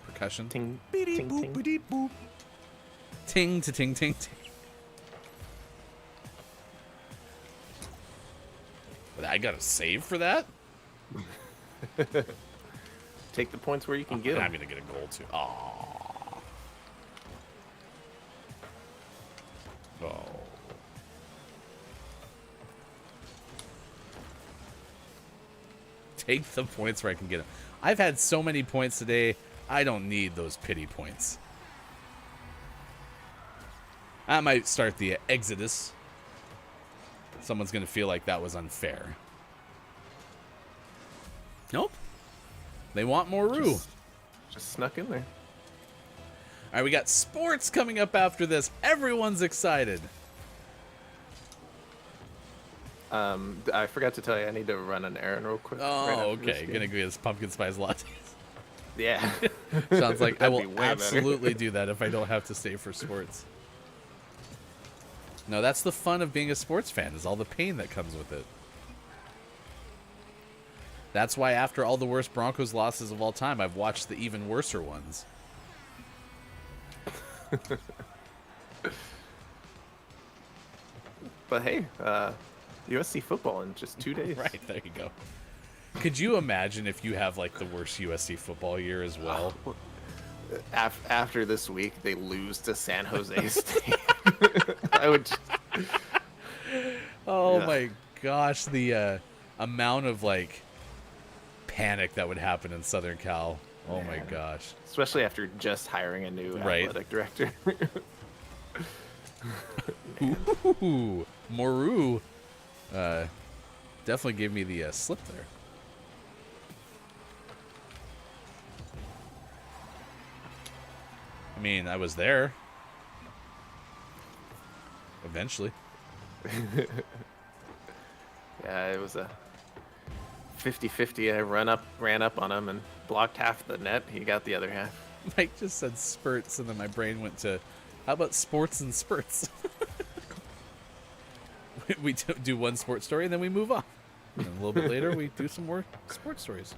Percussion. Ting, Beep, ting, boop, ting. beep, boop. Ting to ting ting ting. But I got a save for that? Take the points where you can get I'm them. gonna get a goal too. Aww. Oh. Take the points where I can get them. I've had so many points today, I don't need those pity points. I might start the Exodus. Someone's going to feel like that was unfair. Nope. They want more Rue. Just snuck in there. All right, we got sports coming up after this. Everyone's excited. I forgot to tell you, I need to run an errand real quick. Oh, right after this okay. game. Gonna go get his pumpkin spice lattes. Yeah. Sounds like I That'd will be way better. absolutely do that if I don't have to stay for sports. No, that's the fun of being a sports fan, is all the pain that comes with it. That's why after all the worst Broncos losses of all time, I've watched the even worser ones. But hey, USC football in just 2 days. Right, there you go. Could you imagine if you have like the worst USC football year as well? After this week, they lose to San Jose State. I would. Oh Yeah. my gosh, the amount of like panic that would happen in Southern Cal. Oh my gosh. Especially after just hiring a new Right. athletic director. Ooh, Moru definitely gave me the slip there. I mean, I was there. Eventually. Yeah, it was a 50-50. I ran up on him and blocked half the net. He got the other half. Mike just said spurts, and then my brain went to, how about sports and spurts? We do one sports story, and then we move on. And a little bit later, we do some more sports stories.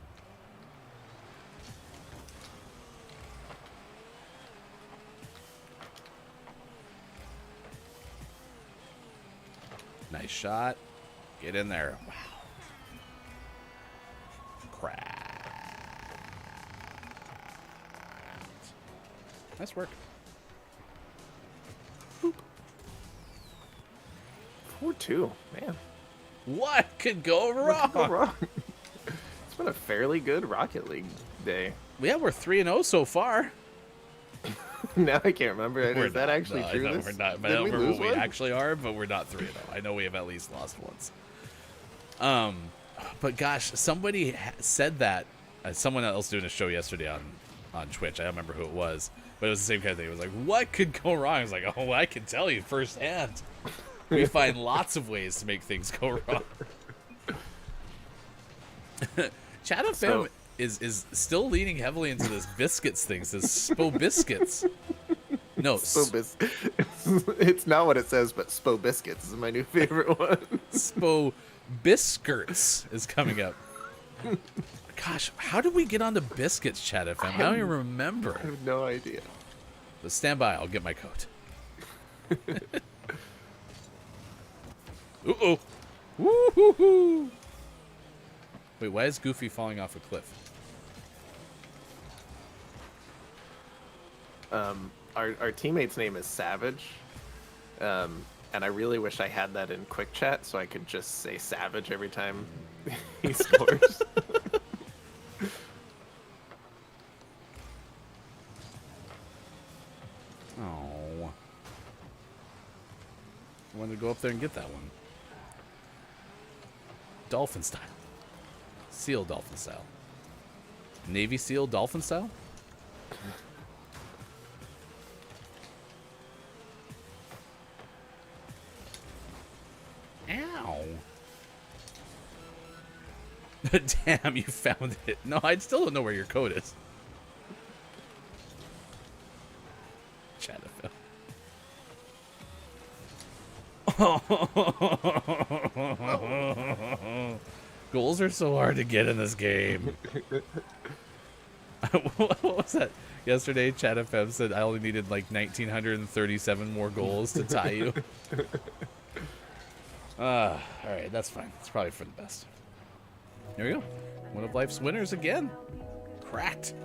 Nice shot. Get in there. Wow. Crap. Nice work. 4-2, man. What could go wrong? What could go wrong? It's been a fairly good Rocket League day. Yeah, we're 3-0 so far. Now I can't remember. Is that not. actually No, true? No, this? we're not. Did we lose We one? actually are, but we're not 3-0. I know we have at least lost once. But gosh, somebody said that. Someone else doing a show yesterday on Twitch. I don't remember who it was, but it was the same kind of thing. It was like, what could go wrong? I was like, oh, I can tell you firsthand. We find lots of ways to make things go wrong. Chat FM is still leaning heavily into this biscuits thing. It says Spo Biscuits. No, it's not what it says, but Spo Biscuits is my new favorite one. Spo Biscuits is coming up. Gosh, how did we get onto biscuits, Chat FM? I don't even remember. I have no idea. But stand by, I'll get my coat. Uh-oh. Woo-hoo-hoo. Wait, why is Goofy falling off a cliff? Our teammate's name is Savage, and I really wish I had that in quick chat so I could just say Savage every time he scores. Oh. I wanted to go up there and get that one. Dolphin style. Seal dolphin style. Navy SEAL dolphin style? Ow. Damn, you found it. No, I still don't know where your code is. Chat FM. Goals are so hard to get in this game. What was that? Yesterday, Chat FM said I only needed like 1,937 more goals to tie you. Alright, that's fine. It's probably for the best. There we go. One of life's winners again. Cracked.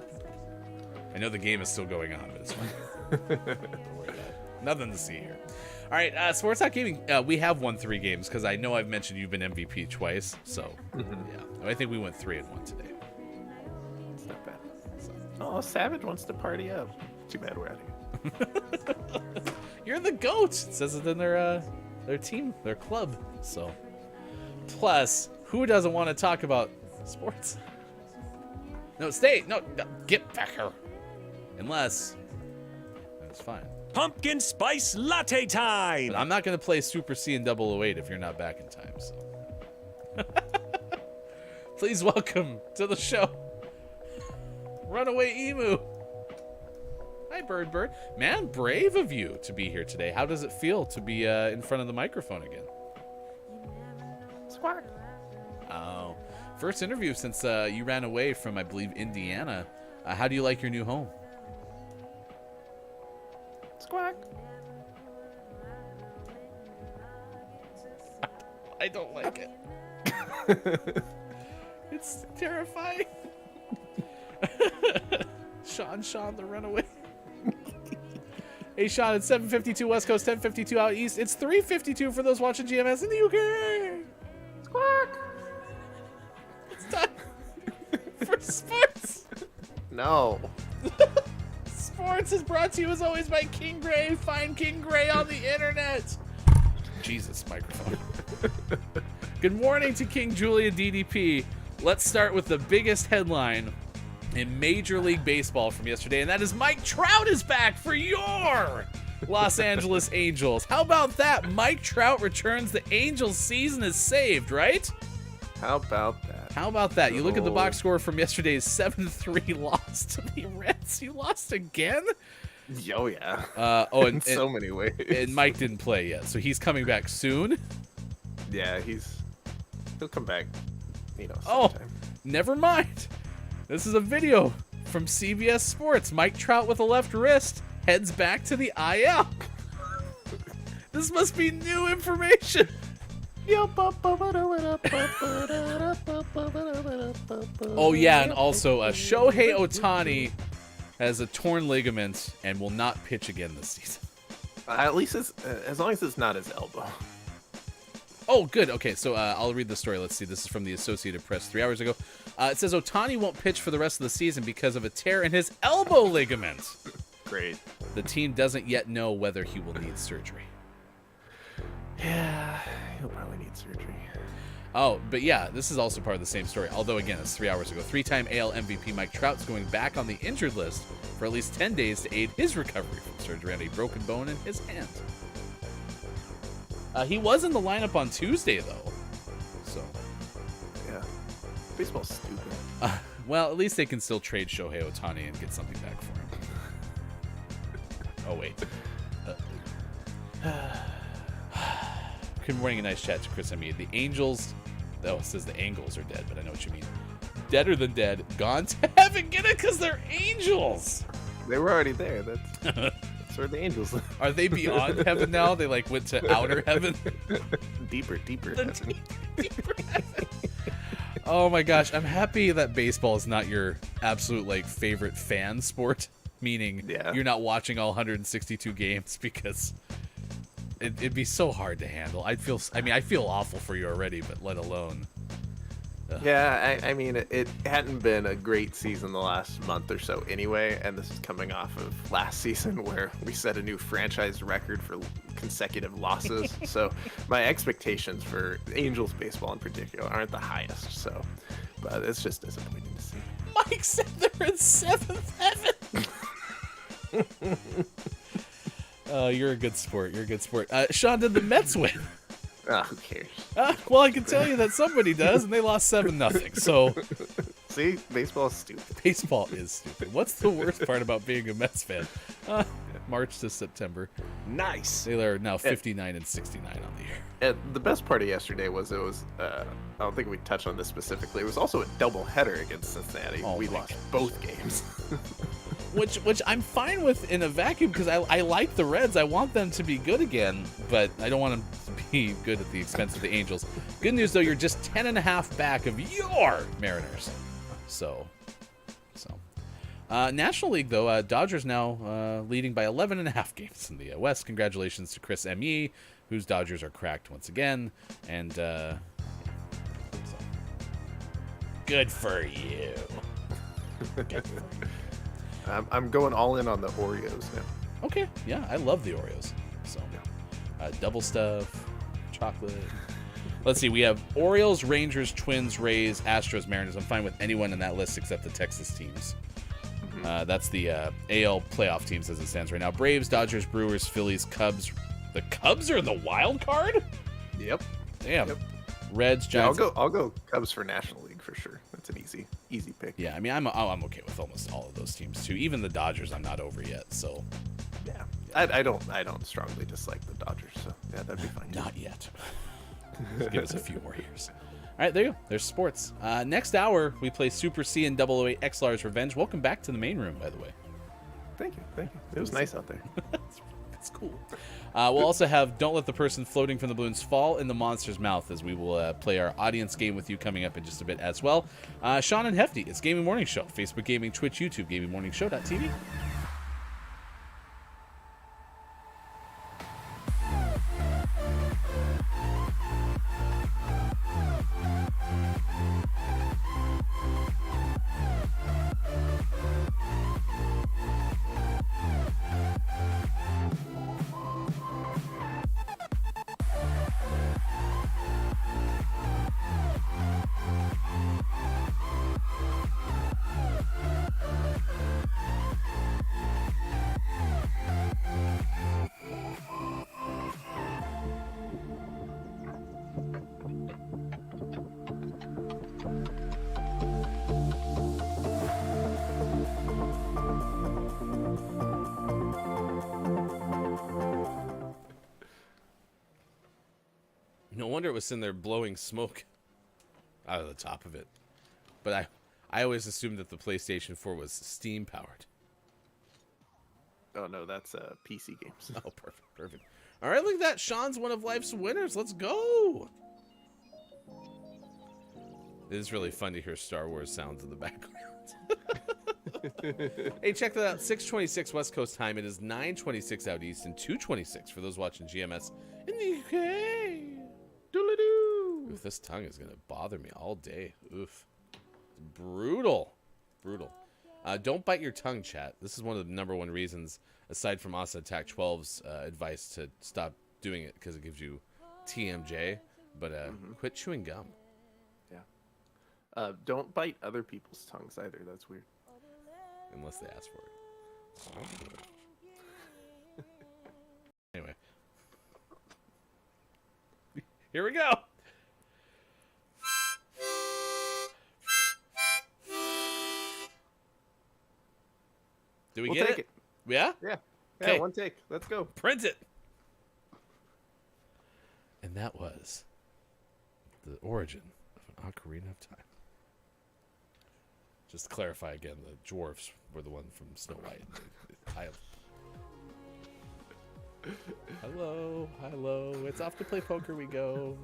I know the game is still going on, but it's fine. Don't worry about it. Nothing to see here. All right, Sports Talk Gaming. We have won 3 games because I know I've mentioned you've been MVP twice. So, yeah. I think we went 3-1 today. It's not bad. Oh, Savage wants to party up. Too bad we're out here. You're the GOAT. It says it in their team, their club. So, plus, who doesn't want to talk about sports? No, stay. No, get back here. Unless, that's fine. Pumpkin spice latte time! But I'm not going to play Super C and 008 if you're not back in time. So, please welcome to the show, Runaway Emu. Hi, Bird. Man, brave of you to be here today. How does it feel to be in front of the microphone again? Squawk. Oh, first interview since you ran away from, I believe, Indiana. How do you like your new home? Squawk. I don't like it. It's terrifying. Sean, the runaway. Hey, Sean, it's 7:52 West Coast, 10:52 out East. It's 3:52 for those watching GMS in the UK. Squawk. It's time for sports. No. Sports is brought to you, as always, by King Gray. Find King Gray on the internet. Jesus, microphone. Good morning to King Julia DDP. Let's start with the biggest headline in Major League Baseball from yesterday, and that is Mike Trout is back for your Los Angeles Angels. How about that? Mike Trout returns. The Angels season is saved, right? How about that? How about that? You look at the box score from yesterday's 7-3 loss to the Reds. You lost again? Oh, yeah. In in so many ways. And Mike didn't play yet, so he's coming back soon. Yeah, he'll come back, Oh, sometime. never mind. This is a video from CBS Sports. Mike Trout with a left wrist heads back to the IL. This must be new information. Oh, yeah, and also Shohei Ohtani has a torn ligament and will not pitch again this season. At least as long as it's not his elbow. Oh, good. Okay, so I'll read the story. Let's see. This is from the Associated Press 3 hours ago. It says Ohtani won't pitch for the rest of the season because of a tear in his elbow ligament. Great. The team doesn't yet know whether he will need surgery. Yeah, he'll probably need surgery. Oh, but yeah, this is also part of the same story. Although, again, it's 3 hours ago. 3-time AL MVP Mike Trout's going back on the injured list for at least 10 days to aid his recovery from surgery on a broken bone in his hand. He was in the lineup on Tuesday, though. So, Yeah. Baseball's stupid. well, at least they can still trade Shohei Ohtani and get something back for him. Oh, wait. Good morning and nice chat to Chris Emmy. The Angels... Oh, it says the Angles are dead, but I know what you mean. Deader than dead. Gone to heaven. Get it? Because they're angels. They were already there. That's where the Angels live. Are they beyond heaven now? They, went to outer heaven? Deeper. Deeper heaven. Oh, my gosh. I'm happy that baseball is not your absolute, favorite fan sport. Meaning you're not watching all 162 games because... It'd be so hard to handle. I feel awful for you already, but let alone. Yeah, I mean, it hadn't been a great season the last month or so anyway, and this is coming off of last season where we set a new franchise record for consecutive losses. So my expectations for Angels baseball in particular aren't the highest. So, but it's just disappointing to see. Mike said they're in seventh heaven. You're a good sport. Sean, did the Mets win? Who cares? Well, I can tell you that somebody does, and they lost 7-0. So, see, baseball is stupid. Baseball is stupid. What's the worst part about being a Mets fan? March to September. Nice. They are now 59 and 69 on the year. And the best part of yesterday was I don't think we touched on this specifically. It was also a doubleheader against Cincinnati. Oh we my lost gosh. both games. Which I'm fine with in a vacuum because I like the Reds. I want them to be good again, but I don't want them to be good at the expense of the Angels. Good news, though, you're just 10.5 back of your Mariners. So. National League, though, Dodgers now leading by 11.5 games in the West. Congratulations to Chris M.E., whose Dodgers are cracked once again. And so. Good for you. Good for you. I'm going all in on the Oreos now. Okay, yeah, I love the Oreos. So, double stuff, chocolate. Let's see, we have Orioles, Rangers, Twins, Rays, Astros, Mariners. I'm fine with anyone in that list except the Texas teams. That's the AL playoff teams as it stands right now. Braves, Dodgers, Brewers, Phillies, Cubs. The Cubs are the wild card? Yep. Damn. Yep. Reds, Giants. Yeah, I'll go Cubs for National League for sure. That's an easy pick. Yeah, I mean, I'm okay with almost all of those teams too. Even the Dodgers, I'm not over yet. So, yeah, I don't strongly dislike the Dodgers. So yeah, that'd be fine. Not yet. Give us a few more years. All right, there you go. There's sports. Next hour, we play Super C and 008 XLR's Revenge. Welcome back to the main room, by the way. Thank you. It was nice out there. It's cool. We'll also have Don't Let the Person Floating from the Balloons Fall in the Monster's Mouth as we will play our audience game with you coming up in just a bit as well. Sean and Hefty, it's Gaming Morning Show. Facebook Gaming, Twitch, YouTube, GamingMorningShow.tv. wonder it was sitting there blowing smoke out of the top of it. But I always assumed that the PlayStation 4 was steam powered. Oh no, that's PC games. Oh, perfect, perfect. All right, look at that. Sean's one of life's winners. Let's go. It is really fun to hear Star Wars sounds in the background. Hey, check that out. 6:26 West Coast time. It is 9:26 out east and 2:26 for those watching GMS in the UK. Doodle-doo. Oof, this tongue is going to bother me all day. Oof. Brutal. Brutal. Don't bite your tongue, chat. This is one of the #1 reasons, aside from Asa Attack 12's advice to stop doing it because it gives you TMJ. But quit chewing gum. Yeah. Don't bite other people's tongues either. That's weird. Unless they ask for it. Anyway. Here we go. Do We'll get take it? Yeah? Yeah. Okay. Yeah, one take. Let's go. Print it. And that was the origin of an Ocarina of Time. Just to clarify again, the dwarfs were the one from Snow White. Hello, hello. It's off to play poker we go.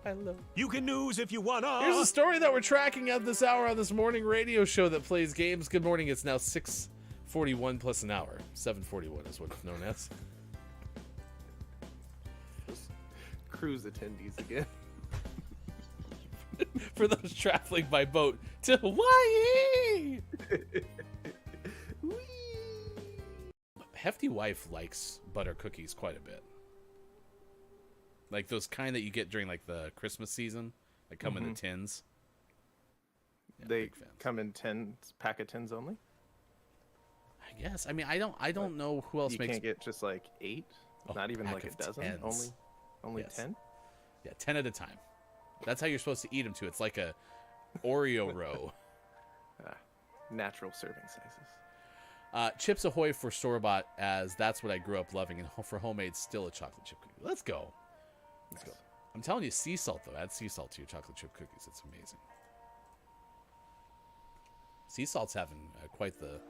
Hello. You can news if you wanna. Here's a story that we're tracking at this hour on this morning radio show that plays games. Good morning. It's now 6:41 plus an hour. 7:41 is what it's known as. Cruise attendees again. For those traveling by boat to Hawaii. Hefty Wife likes butter cookies quite a bit. Like those kind that you get during like the Christmas season that come in the tins. Yeah, They big fans. come in pack of tins only. I guess. I mean, I don't know who else You makes. can't get just like 8, Oh, not even pack like a of dozen. 10s. Only Yes. 10. Yeah, 10 at a time. That's how you're supposed to eat them too. It's like a Oreo row. Natural serving sizes. Chips Ahoy for store-bought, as that's what I grew up loving, and for homemade, still a chocolate chip cookie. Let's go. Let's go. I'm telling you, sea salt, though. Add sea salt to your chocolate chip cookies. It's amazing. Sea salt's having quite the,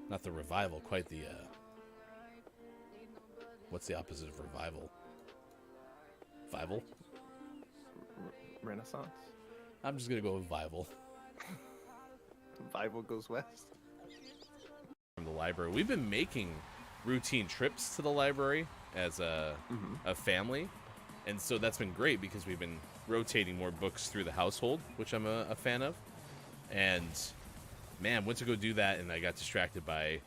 not the revival, quite the, what's the opposite of revival? Vival? Renaissance. I'm just going to go with Vival. Bible goes west. From the library. We've been making routine trips to the library as a family, and so that's been great because we've been rotating more books through the household, which I'm a fan of. And man, went to go do that, and I got distracted by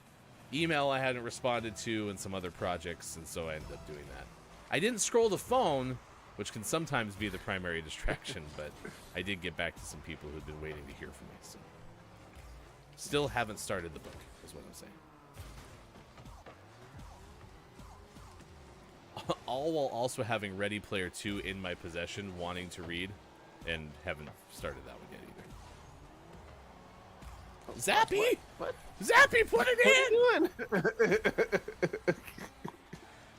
email I hadn't responded to and some other projects, and so I ended up doing that. I didn't scroll the phone, which can sometimes be the primary distraction, but I did get back to some people who'd been waiting to hear from me. So. Still haven't started the book, is what I'm saying. All while also having Ready Player 2 in my possession, wanting to read, and haven't started that one yet either. Zappy! What? Zappy, put it in! What are you doing?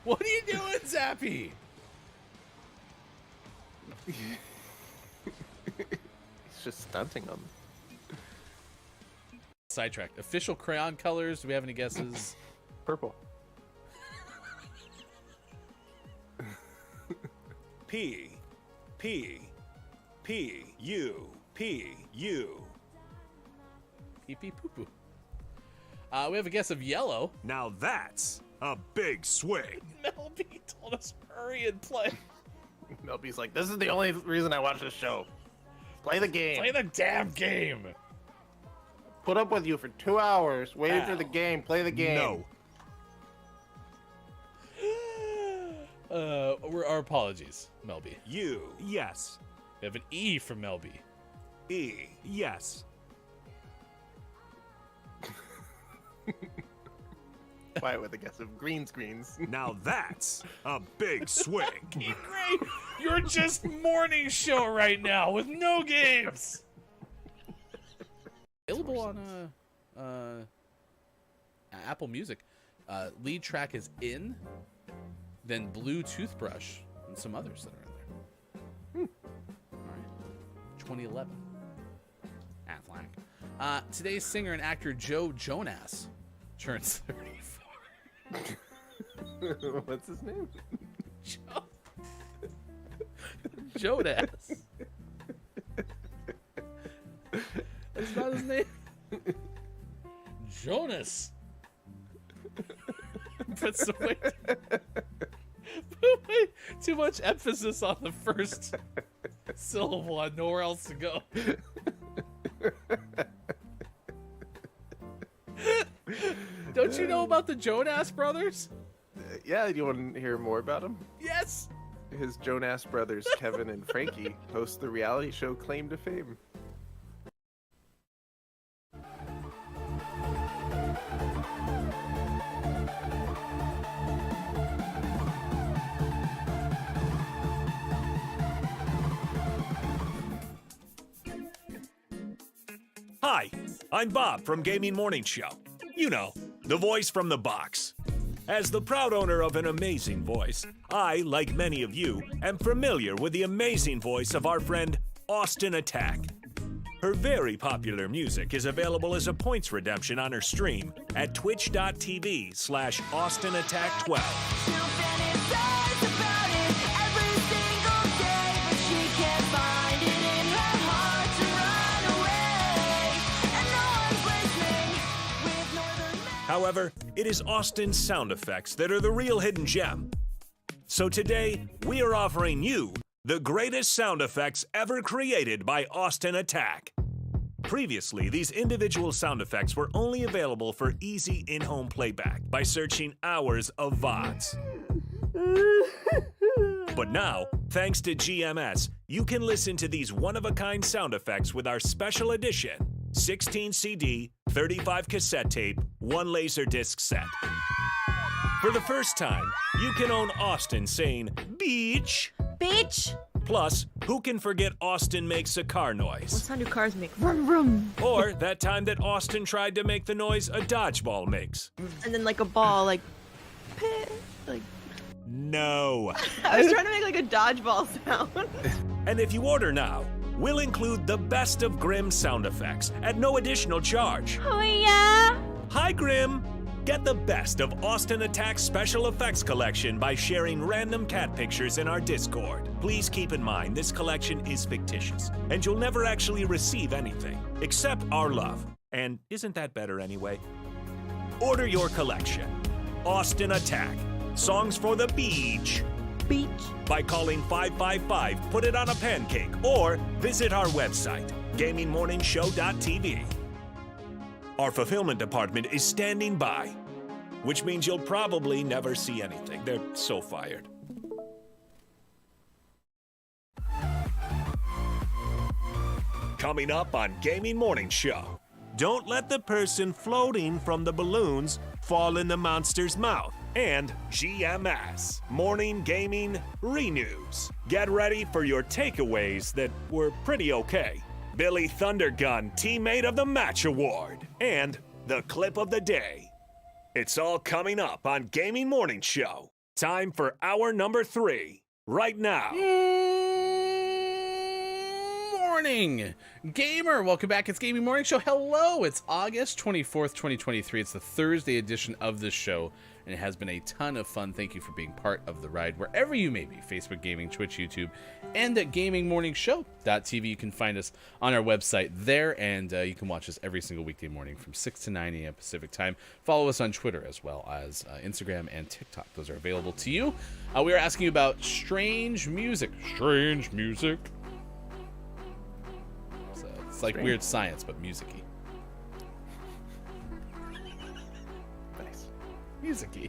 What are you doing, Zappy? He's just stunting them. Sidetracked. Official crayon colors. Do we have any guesses? Purple. P, P, P, U, P, U. Pee pee poo poo. We have a guess of yellow. Now that's a big swing. Mel B told us hurry and play. Melby's like, this is the only reason I watch this show. Play the game. Play the damn game. Put up with you for 2 hours, waiting for the game. Play the game. No. Our apologies, Melby. U, yes. We have an E from Melby. E, yes. Quiet with a guess of green screens. Now that's a big swing. Great. You're just morning show right now with no games. Available on Apple Music. Lead track is In, then Blue Toothbrush, and some others that are in there. All right. 2011. Today's singer and actor Joe Jonas turns 34. What's his name? Jonas. That's not his name. Jonas. Put some way too much emphasis on the first syllable and nowhere else to go. Don't you know about the Jonas Brothers? Yeah, you want to hear more about him? Yes. His Jonas brothers, Kevin and Frankie, host the reality show Claim to Fame. Hi, I'm Bob from Gaming Morning Show. You know, the voice from the box. As the proud owner of an amazing voice, I, like many of you, am familiar with the amazing voice of our friend Austin Attack. Her very popular music is available as a points redemption on her stream at twitch.tv/AustinAttack12. However, it is Austin's sound effects that are the real hidden gem. So today, we are offering you the greatest sound effects ever created by Austin Attack. Previously, these individual sound effects were only available for easy in-home playback by searching hours of VODs. But now, thanks to GMS, you can listen to these one-of-a-kind sound effects with our special edition 16 CD, 35 cassette tape, 1 Laserdisc set. For the first time, you can own Austin saying, "Beach." Beach? Plus, who can forget Austin makes a car What noise? sound do cars make? Vroom, vroom. Or that time that Austin tried to make the noise a dodgeball makes. And then like a ball, like, like. No. I was trying to make like a dodgeball sound. And if you order now, we'll include the best of Grimm sound effects at no additional charge. Oh yeah? Hi, Grimm! Get the best of Austin Attack's special effects collection by sharing random cat pictures in our Discord. Please keep in mind this collection is fictitious, and you'll never actually receive anything, except our love. And isn't that better anyway? Order your collection. Austin Attack. Songs for the beach. Beach. By calling 555, put it on a pancake, or visit our website, gamingmorningshow.tv. Our fulfillment department is standing by, which means you'll probably never see anything. They're so fired. Coming up on Gaming Morning Show, don't let the person floating from the balloons fall in the monster's mouth. And GMS, Morning Gaming Renews. Get ready for your takeaways that were pretty okay. Billy Thundergun Teammate of the Match Award. And the clip of the day. It's all coming up on Gaming Morning Show. Time for hour number 3, right now. Morning, gamer. Welcome back. It's Gaming Morning Show. Hello. It's August 24th, 2023. It's the Thursday edition of this show, and it has been a ton of fun. Thank you for being part of the ride wherever you may be. Facebook Gaming, Twitch, YouTube, and at GamingMorningShow.tv. You can find us on our website there, and you can watch us every single weekday morning from 6 to 9 a.m. Pacific time. Follow us on Twitter as well as Instagram and TikTok. Those are available to you. We are asking you about strange music. Strange music. It's like weird science, but music-y. Nice. Music-y.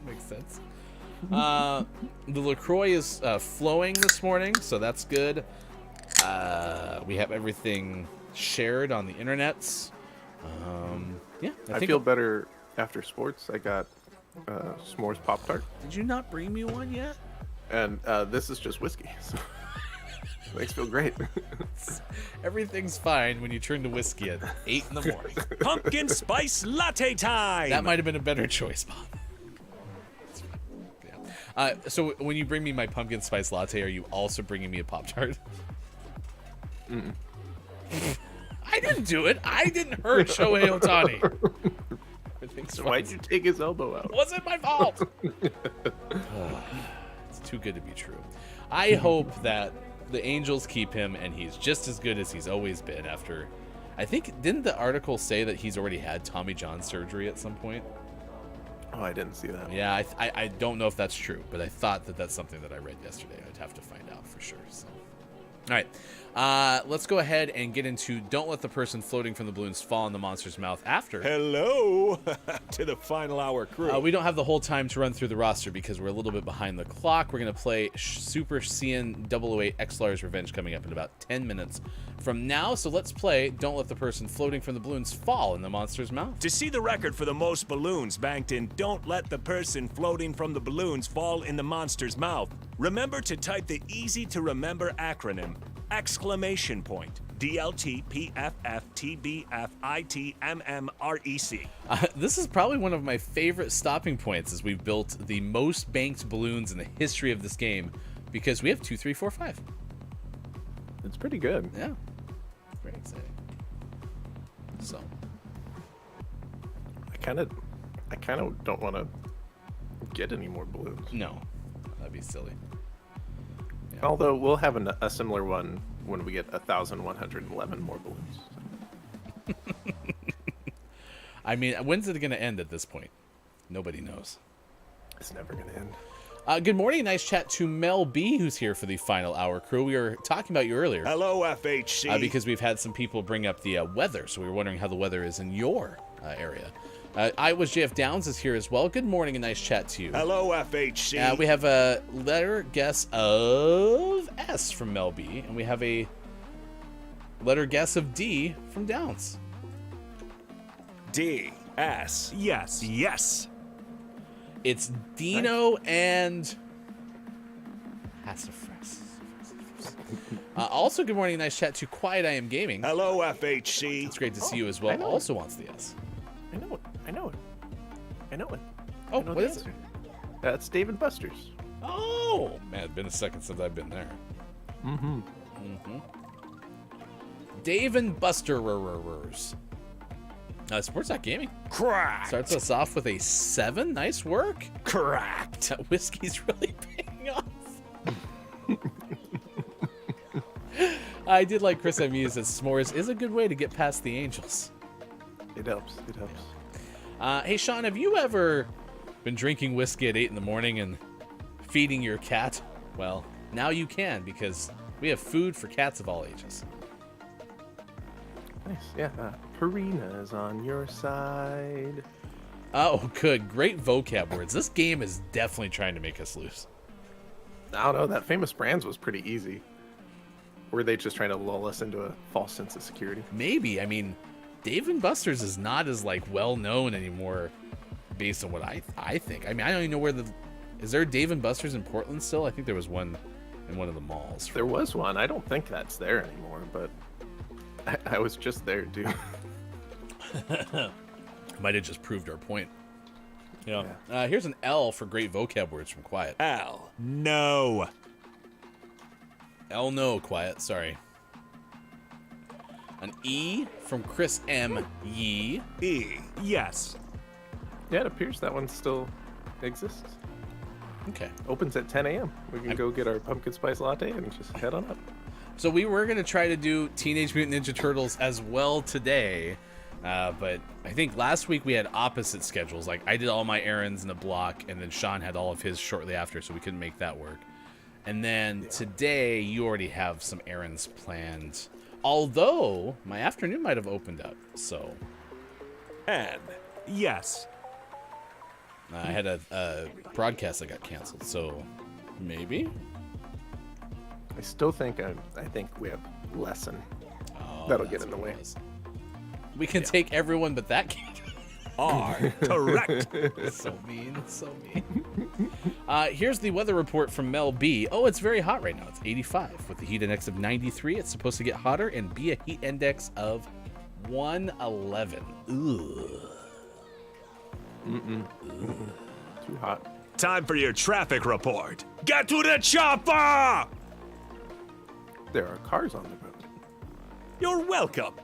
Makes sense. The LaCroix is flowing this morning, so that's good. We have everything shared on the internets. Yeah, I feel better after sports. I got s'mores Pop-Tart. Did you not bring me one yet? And this is just whiskey. So makes me feel great. Everything's fine when you turn to whiskey at 8 in the morning. Pumpkin spice latte time. That might have been a better choice, Bob. So when you bring me my pumpkin spice latte, are you also bringing me a Pop-Tart? I didn't do it. I didn't hurt Shohei Ohtani. Why'd you take his elbow out? It wasn't my fault. It's too good to be true. I hope that the Angels keep him and he's just as good as he's always been after. I think, didn't the article say that he's already had Tommy John surgery at some point? Oh, I didn't see that. Yeah, I don't know if that's true, but I thought that that's something that I read yesterday. I'd have to find out for sure. So, all right, let's go ahead and get into Don't Let the Person Floating from the Balloons Fall in the Monster's Mouth after. Hello to the final hour crew. We don't have the whole time to run through the roster because we're a little bit behind the clock. We're going to play Super Saiyan 008 X-Lar's Revenge coming up in about 10 minutes from now. So let's play Don't Let the Person Floating from the Balloons Fall in the Monster's Mouth. To see the record for the most balloons banked in Don't Let the Person Floating from the Balloons Fall in the Monster's Mouth, remember to type the easy-to-remember acronym exclamation point DLTPFFTBFITMMREC. This is probably one of my favorite stopping points as we've built the most banked balloons in the history of this game because we have 2, 3, 4, 5. It's pretty good. Yeah. Very exciting. So. I kind of don't want to get any more balloons. No. That'd be silly. Yeah. Although we'll have a similar one when we get 1,111 more balloons. I mean, when's it going to end at this point? Nobody knows. It's never going to end. Good morning. Nice chat to Mel B, who's here for the final hour crew. We were talking about you earlier. Hello, FHC. Because we've had some people bring up the weather, so we were wondering how the weather is in your area. Iowa's JF Downs is here as well. Good morning and nice chat to you. Hello, FHC. We have a letter guess of S from Mel B, and we have a letter guess of D from Downs. D, S, yes, yes. It's Dino and Hassafras. Also, good morning, nice chat to Quiet I Am Gaming. Hello, FHC. It's great to see you as well. Also wants the S. I know it. Oh, I know what the is it? answer. That's Dave & Buster's. Oh, man, it's been a second since I've been there. Dave and Busterers. Sports.gaming. Cracked. Starts us off with a 7. Nice work. Cracked. That whiskey's really paying off. I did like Chris Amuse that s'mores is a good way to get past the Angels. It helps. Hey, Sean, have you ever been drinking whiskey at 8 in the morning and feeding your cat? Well, now you can because we have food for cats of all ages. Nice. Yeah. Purina is on your side. Oh, good. Great vocab words. This game is definitely trying to make us lose. I don't know. That Famous Brands was pretty easy. Were they just trying to lull us into a false sense of security? Maybe. I mean, Dave & Buster's is not as like well known anymore based on what I think. I mean, I don't even know where is there a Dave & Buster's in Portland still? I think there was one in one of the malls. There was one. I don't think that's there anymore, but I was just there too. Might have just proved our point. Yeah. Here's an L for great vocab words from Quiet. L, no. L, no, Quiet. Sorry. An E from Chris M. Yee. E, yes. Yeah, it appears that one still exists. Okay. Opens at 10 a.m. We can go get our pumpkin spice latte and just head on up. So we were going to try to do Teenage Mutant Ninja Turtles as well today, but I think last week we had opposite schedules. Like I did all my errands in the block, and then Sean had all of his shortly after, so we couldn't make that work. And then today you already have some errands planned, although my afternoon might have opened up. So N, yes. I had a broadcast that got canceled, so maybe. I still think I think we have lesson. Oh, That'll that's get in the what way. it was. We can take everyone but that kid. R, correct. So mean, so mean. Here's the weather report from Mel B. Oh, it's very hot right now. It's 85 with the heat index of 93. It's supposed to get hotter and be a heat index of 111. Ugh. Too hot. Time for your traffic report. Get to the chopper! There are cars on the road. You're welcome.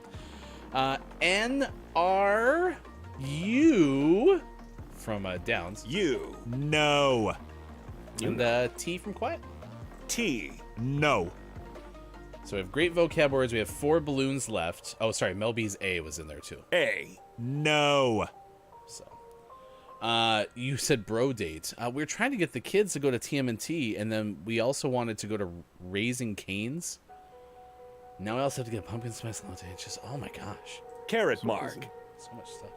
NRU from Downs. You. No. And T from Quiet. T. No. So we have great vocab words. We have 4 balloons left. Oh, sorry. Mel B's A was in there too. A. No. So, you said bro date. We're trying to get the kids to go to TMNT, and then we also wanted to go to Raising Cane's. Now I also have to get a pumpkin spice latte. It's just, oh my gosh. Carrot mark. So much stuff.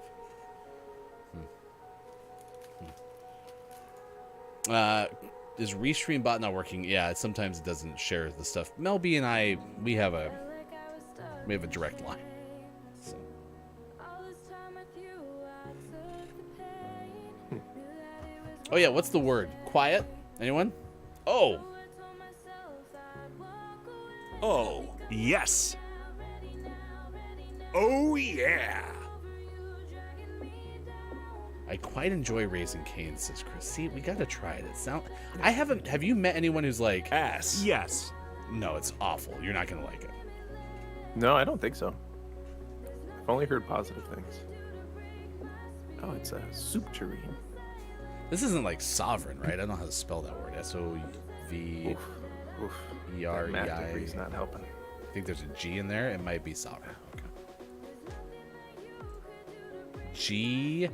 Is Restream bot not working? Yeah, sometimes it doesn't share the stuff. Mel B and I, we have a direct line. So. Oh yeah, what's the word? Quiet? Anyone? Oh. Oh, yes. Oh, yeah. I quite enjoy Raising Cane's, says Chris. See, we gotta try it. Have you met anyone who's like, Ass. Yes. no, it's awful. You're not gonna like it. No, I don't think so. I've only heard positive things. Oh, it's a soup tureen. This isn't like sovereign, right? I don't know how to spell that word. S-O-V-E-R-E-I. Oof. That math degree's not helping. I think there's a G in there. It might be sovereign. Okay. G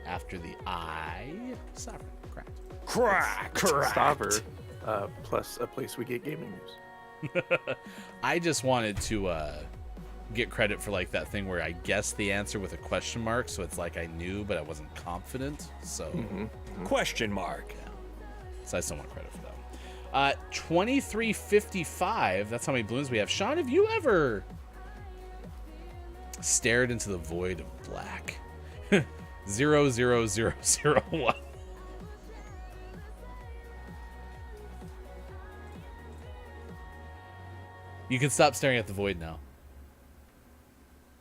after the I. Sovereign. Correct. Correct. Staver, plus a place we get gaming news. I just wanted to get credit for like that thing where I guessed the answer with a question mark, so it's like I knew but I wasn't confident. So Question mark. So I still want credit for that one. 2355. That's how many balloons we have. Sean, have you ever stared into the void of black? 00001. You can stop staring at the void now.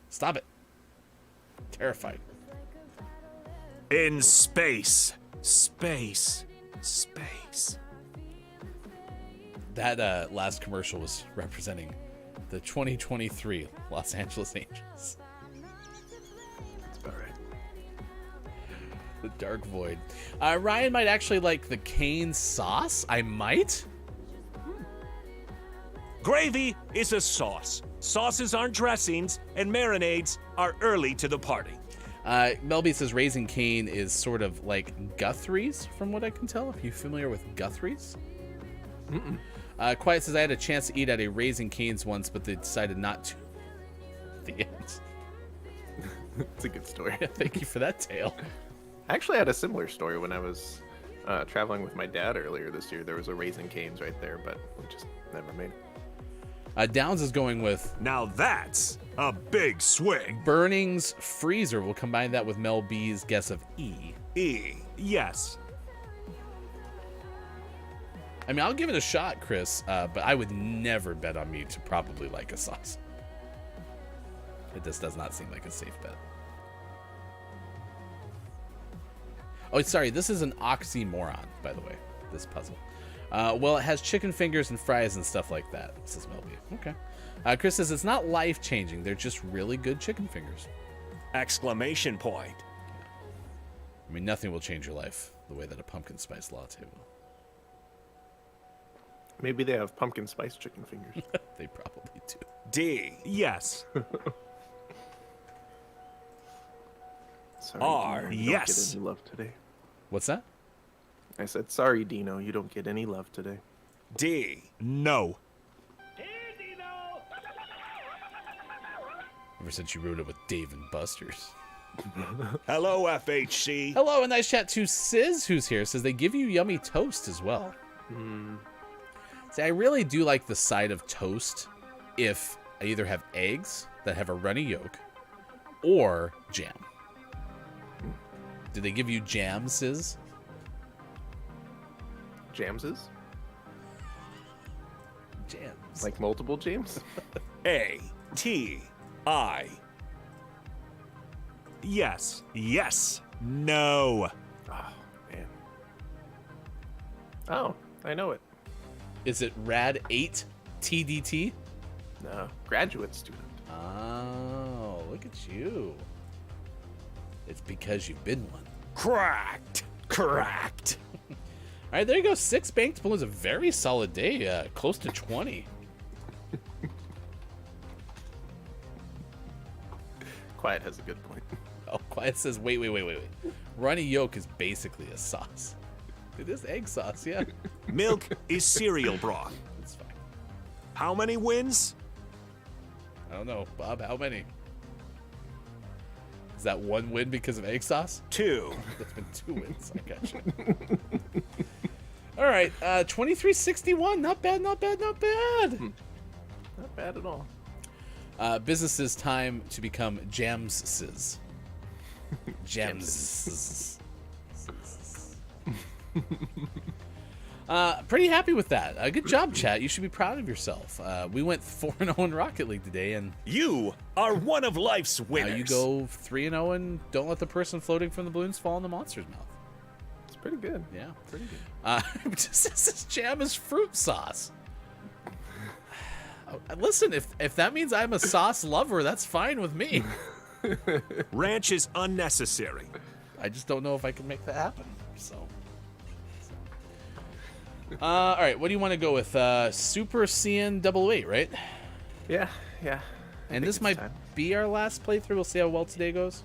Stop it. Terrified. In space. Space. Space. That last commercial was representing the 2023 Los Angeles Angels. That's about right. The dark void. Ryan might actually like the cane sauce. I might. Gravy is a sauce. Sauces aren't dressings, and marinades are early to the party. Melby says Raising Cane is sort of like Guthrie's, from what I can tell. Are you familiar with Guthrie's? Quiet says, I had a chance to eat at a Raising Cane's once, but they decided not to. The end. It's a good story. Thank you for that tale. I actually had a similar story when I was traveling with my dad earlier this year. There was a Raising Cane's right there, but we just never made it. Downs is going with Now that's a big swing. Burning's Freezer. We'll combine that with Mel B's guess of E. E. Yes. I mean, I'll give it a shot, Chris, but I would never bet on me to probably like a sauce. It just does not seem like a safe bet. Oh, sorry, this is an oxymoron, by the way, this puzzle. Well, it has chicken fingers and fries and stuff like that, says Melby. Okay. Chris says it's not life-changing. They're just really good chicken fingers. Exclamation point. I mean, nothing will change your life the way that a pumpkin spice latte will. Maybe they have pumpkin spice chicken fingers. They probably do. D. Yes. Sorry, R, Dino, you yes. don't get any love today. What's that? I said, sorry, Dino, you don't get any love today. D. No. Ever since you wrote it with Dave and Buster's. Hello, FHC. Hello, a nice chat to Sizz, who's here. Says they give you yummy toast as well. See, I really do like the side of toast if I either have eggs that have a runny yolk or jam. Do they give you jam, Sizz? Jamses? Jams. Like multiple James? A. T. I. Yes. Yes. No. Oh, man. Oh, I know it. Is it Rad 8 TDT? No, graduate student. Oh, look at you. It's because you've been one. Cracked. Cracked. All right, there you go. 6 banked balloons. A very solid day. Close to 20. Quiet has a good point. Oh, Quiet says, wait. Runny yolk is basically a sauce. It is egg sauce, yeah. Milk is cereal broth. It's fine. How many wins? I don't know. Bob, how many? Is that 1 win because of egg sauce? 2. That's been 2 wins. I got you. All right, 2361. Not bad. Not bad at all. Businesses time to become Jamses. Jams. Pretty happy with that. Good job, chat. You should be proud of yourself. We went 4-0 in Rocket League today, and You are one of life's now winners. you go 3-0 and don't let the person floating from the balloons fall in the monster's mouth. It's pretty good. Yeah, pretty good. This jam is fruit sauce. Listen, if that means I'm a sauce lover, that's fine with me. Ranch is unnecessary. I just don't know if I can make that happen. So. All right, what do you want to go with? Super Saiyan 88, right? Yeah. And this might be our last playthrough. We'll see how well today goes.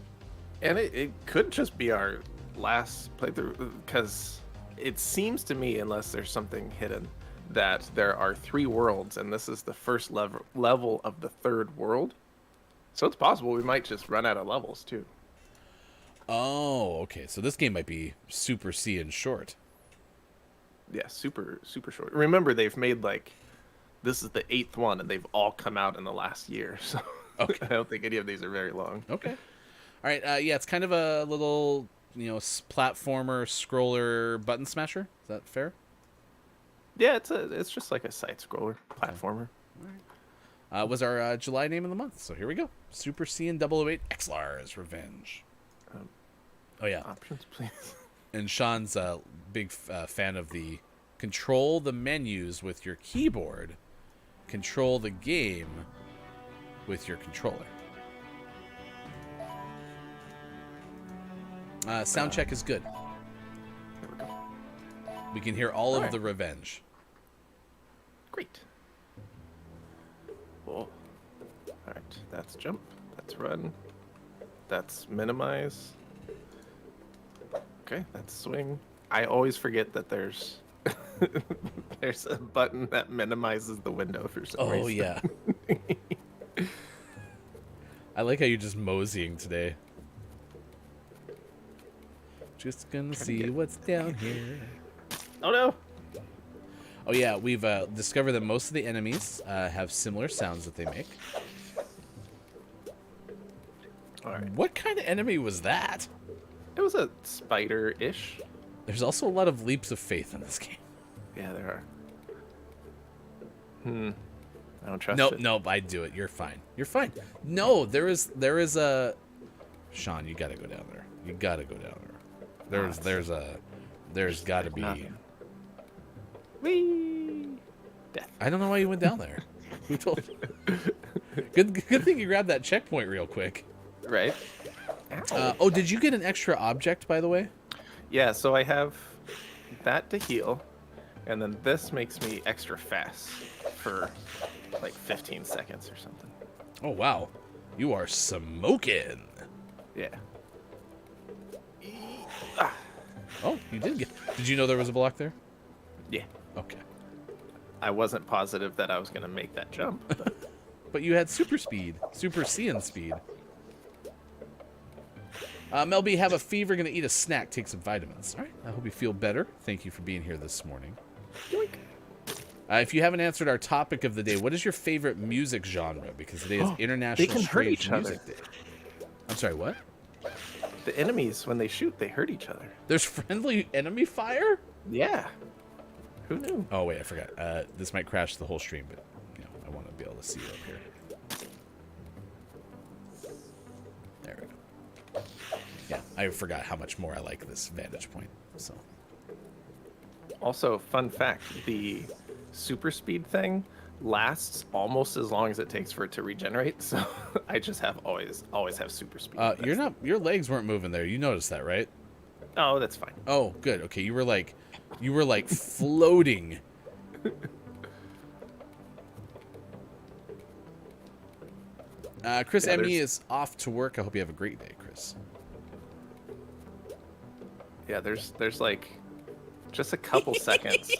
And it could just be our last playthrough, because it seems to me, unless there's something hidden, that there are 3 worlds, and this is the first level of the 3rd world. So it's possible we might just run out of levels too. Oh, okay. So this game might be Super Saiyan short. Yeah, super short. Remember, they've made this is the 8th one, and they've all come out in the last year. So Okay. I don't think any of these are very long. Okay. All right. Yeah, it's kind of a little, platformer, scroller, button smasher. Is that fair? Yeah, it's just like a side scroller platformer. Was our July name of the month. So here we go. Super Saiyan 008 X-Lars Revenge. Oh, yeah. Options, please. And Sean's a big fan of the control the menus with your keyboard, control the game with your controller. Sound check is good. There we go. We can hear all of Alright. the revenge. Great. Cool. Alright, that's jump. That's run. That's minimize. Okay, that's swing. I always forget that there's there's a button that minimizes the window for some reason. Oh, yeah. I like how you're just moseying today. Just gonna see get- what's down here. Oh no! Oh, yeah, we've discovered that most of the enemies have similar sounds that they make. Alright. What kind of enemy was that? It was a spider-ish. There's also a lot of leaps of faith in this game. Yeah, there are. I don't trust Nope, it. nope, I'd do it. You're fine. You're fine. No, there is a... Sean, you gotta go down there. You gotta go down there. There's gotta be... Nothing. Whee! Death. I don't know why you went down there. Who told you? Good thing you grabbed that checkpoint real quick. Right? Oh, did you get an extra object, by the way? Yeah, so I have that to heal, and then this makes me extra fast for like 15 seconds or something. Oh, wow. You are smoking. Yeah. Oh, you did get... Did you know there was a block there? Yeah. Okay. I wasn't positive that I was going to make that jump. But But you had super speed. Super Saiyan speed. Mel B, have a fever, gonna eat a snack, take some vitamins. All right, I hope you feel better. Thank you for being here this morning. If you haven't answered our topic of the day, what is your favorite music genre? Because today is International can hurt Strange each other. Music Day. I'm sorry, what? the enemies, when they shoot, they hurt each other. There's friendly enemy fire? Yeah. Who knew? Oh, wait, I forgot. This might crash the whole stream, but I want to be able to see it up here. There we go. Yeah, I forgot how much more I like this vantage point. So. Also, fun fact: the super speed thing lasts almost as long as it takes for it to regenerate. So I just have always have super speed. Your legs weren't moving there. You noticed that, right? Oh, that's fine. Oh, good. Okay, you were like floating. Chris Emmy is off to work. I hope you have a great day, Chris. Yeah, there's like just a couple seconds.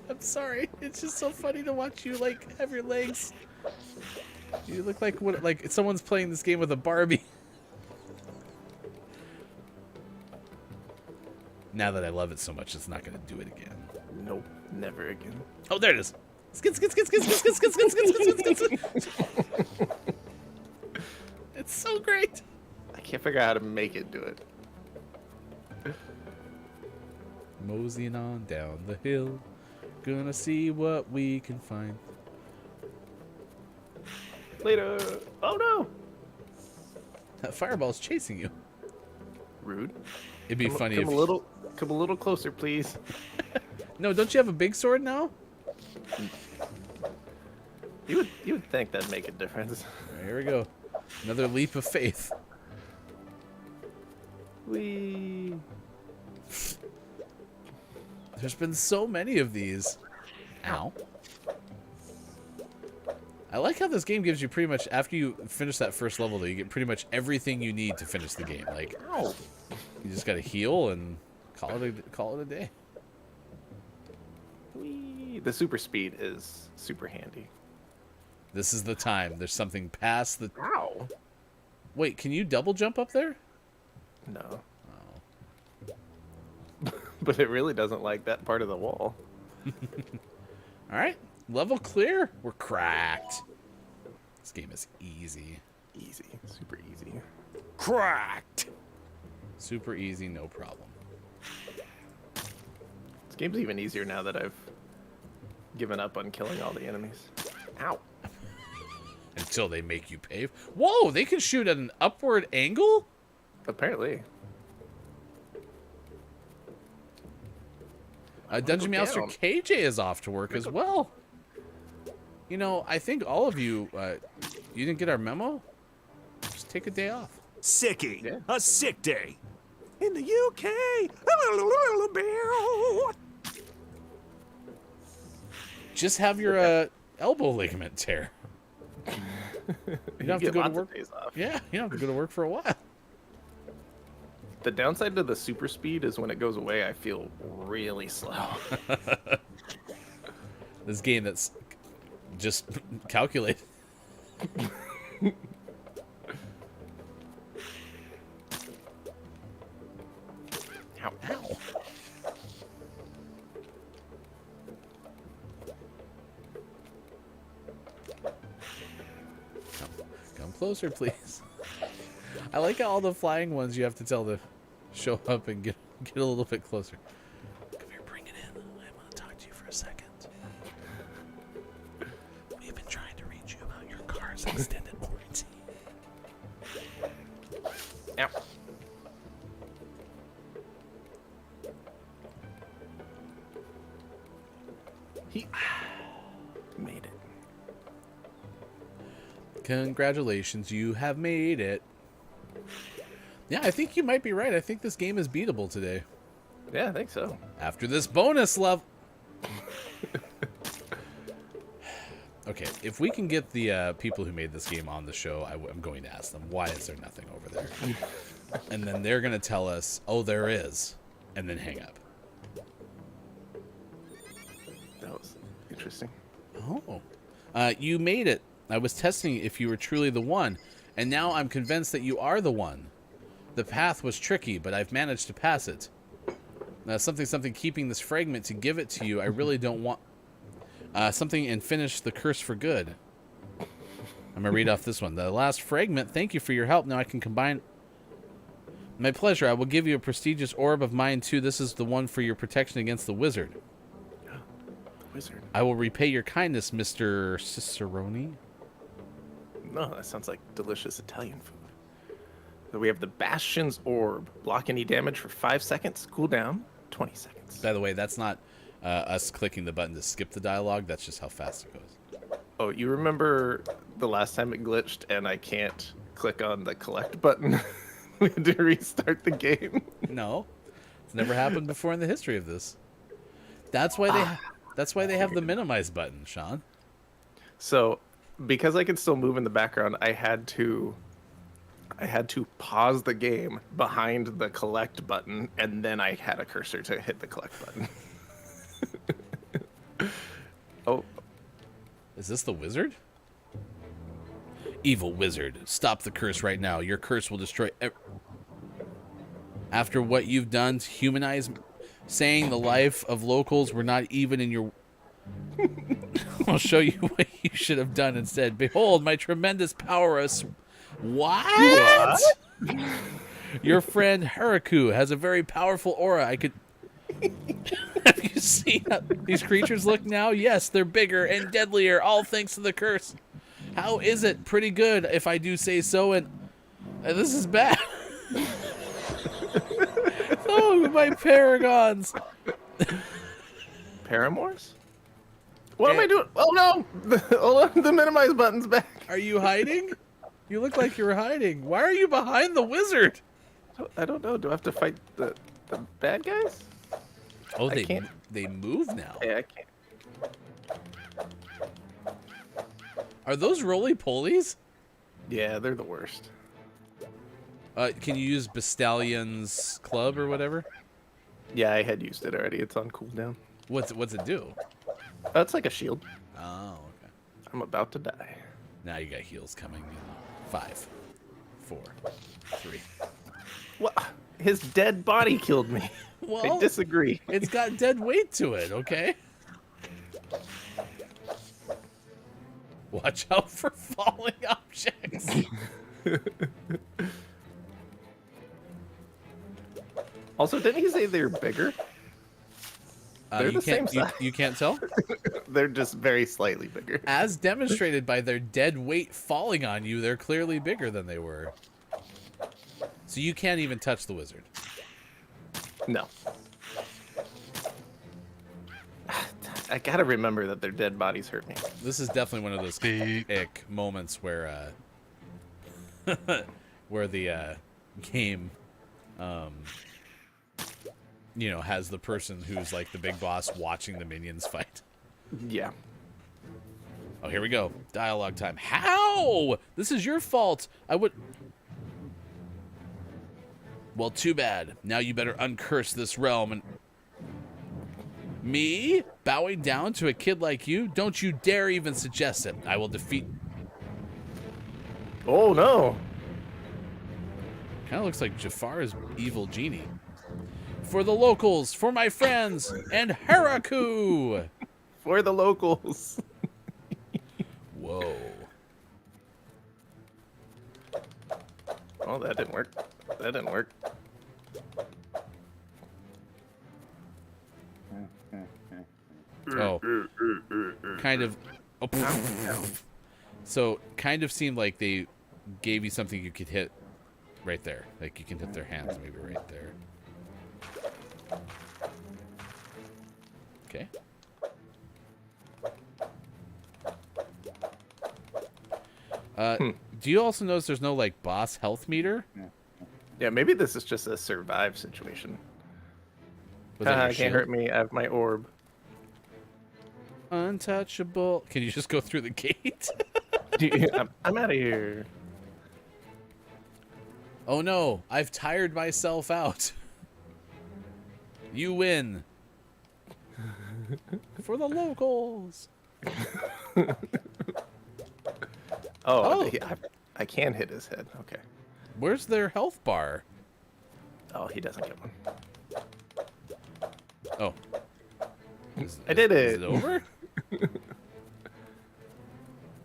I'm sorry. It's just so funny to watch you like have your legs. You look like someone's playing this game with a Barbie. Now that I love it so much, it's not going to do it again. Nope, never again. Oh, there it is. Skid, skid, skid, skid, skid, skid, skid, skid, skid, skid, skid, skid. It's so great. I can't figure out how to make it do it. Moseying on down the hill, gonna see what we can find. Later. Oh no. That fireball's chasing you. Rude. It'd be funny come if a little closer, please. No, don't you have a big sword now? You would think that'd make a difference. Here we go. Another leap of faith. Wee. There's been so many of these. Ow. I like how this game gives you pretty much, after you finish that first level, though, you get pretty much everything you need to finish the game. Like, Ow. you just gotta heal and call it a day. Wee. The super speed is super handy. This is the time. There's something past the... Ow. Wait, can you double jump up there? No. Oh. But it really doesn't like that part of the wall. Alright. Level clear. We're cracked. This game is easy. Easy. Super easy. Cracked. Super easy, no problem. This game's even easier now that I've given up on killing all the enemies. Ow. Until they make you pay. Whoa, they can shoot at an upward angle? Apparently. Dungeon go Master down. KJ is off to work as well. You know, I think all of you, you didn't get our memo? Just take a day off. Sickie. Yeah. A sick day. In the UK. Just have your elbow ligament tear. You don't have to get go to lots of work. days off. Yeah, you don't have to go to work for a while. The downside to the super speed is when it goes away, I feel really slow. This game that's just calculated. Ow. Ow. Come closer, please. I like how all the flying ones you have to tell to show up and get a little bit closer. Come here, bring it in. I want to talk to you for a second. We've been trying to reach you about your car's extended warranty. Ow. He made it. Congratulations, you have made it. Yeah, I think you might be right. I think this game is beatable today. Yeah, I think so. After this bonus level. Okay, if we can get the people who made this game on the show, I'm going to ask them, why is there nothing over there? And then they're going to tell us, oh, there is, and then hang up. That was interesting. Oh. You made it. I was testing if you were truly the one, and now I'm convinced that you are the one. The path was tricky, but I've managed to pass it. Something keeping this fragment to give it to you. I really don't want... something and finish the curse for good. I'm going to read off this one. The last fragment, thank you for your help. Now I can combine... My pleasure. I will give you a prestigious orb of mine, too. This is the one for your protection against the wizard. Wizard. I will repay your kindness, Mr. Cicerone. No, that sounds like delicious Italian food. So we have the Bastion's Orb. Block any damage for 5 seconds. Cooldown 20 seconds. By the way, that's not us clicking the button to skip the dialogue. That's just how fast it goes. Oh, you remember the last time it glitched and I can't click on the collect button? We had to restart the game. No, it's never happened before in the history of this. That's why they have the minimize button, Sean. So, because I could still move in the background, I had to pause the game behind the collect button, and then I had a cursor to hit the collect button. Oh, Is this the wizard? Evil wizard, stop the curse right now. Your curse will destroy after what you've done to humanize, saying the life of locals were not even in your... I'll show you what you should have done instead. Behold, my tremendous power. What? Your friend Haraku has a very powerful aura. I could... Have you seen how these creatures look now? Yes, they're bigger and deadlier, all thanks to the curse. How is it? Pretty good, if I do say so, and this is bad. Oh, my paragons. Paramours? What am I doing? Oh no! Hold on, the minimize button's back. Are you hiding? You look like you're hiding. Why are you behind the wizard? I don't know. Do I have to fight the bad guys? Oh, I can't. they move now. Yeah, I can't. Are those roly-polies? Yeah, they're the worst. Can you use Bastillion's club or whatever? Yeah, I had used it already. It's on cooldown. What's it do? It's like a shield. Oh, okay. I'm about to die. Now you got heals coming. 5, 4, 3. What? His dead body killed me. Well, I disagree. It's got dead weight to it, okay? Watch out for falling objects. Also, didn't he say they're bigger? They're you the same can't, size. you can't tell? They're just very slightly bigger. As demonstrated by their dead weight falling on you, they're clearly bigger than they were. So you can't even touch the wizard. No. I gotta remember that their dead bodies hurt me. This is definitely one of those ick moments where where the game you know, has the person who's like the big boss watching the minions fight. Yeah. Oh, here we go. Dialogue time. How? This is your fault. I would... Well, too bad. Now you better uncurse this realm and... Me? Bowing down to a kid like you? Don't you dare even suggest it. I will defeat... Oh, no. Kind of looks like Jafar's evil genie. For the locals, for my friends, and Haraku! For the locals. Whoa. Oh, that didn't work. That didn't work. Oh. Kind of... Oh, so, kind of seemed like they gave you something you could hit right there. Like, you can hit their hands maybe right there. Okay. Do you also notice there's no, like, boss health meter? Yeah, maybe this is just a survive situation. Was that your Can't shield? hurt me. I have my orb. Untouchable. Can you just go through the gate? I'm out of here. Oh no, I've tired myself out. You win. For the locals. Oh, Oh. I can hit his head. Okay. Where's their health bar? Oh, he doesn't get one. Oh. I did Is it. it over? Did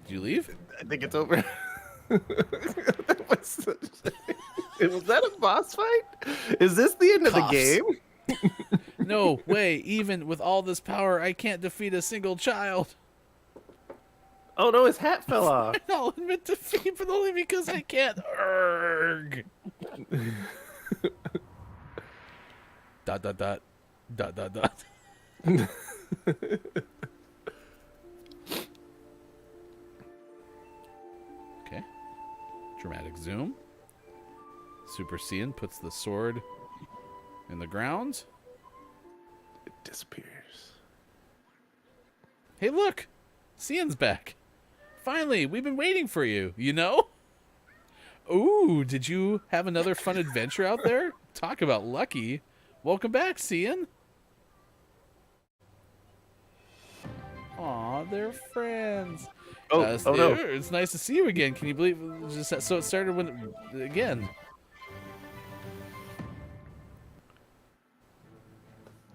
you leave? I think it's over. was that a boss fight? Is this the end of the Coughs. game? No way. Even with all this power, I can't defeat a single child. Oh no, his hat fell off. I'll admit defeat, but only because I can't. Urgh. Dot dot dot dot dot dot. Okay. Dramatic zoom. Super Saiyan puts the sword in the ground. It disappears. Hey, look! Saiyan's back. Finally, we've been waiting for you, you know? Ooh, did you have another fun adventure out there? Talk about lucky. Welcome back, Saiyan. Aw, they're friends. Oh, no. It's nice to see you again. Can you believe so it started again.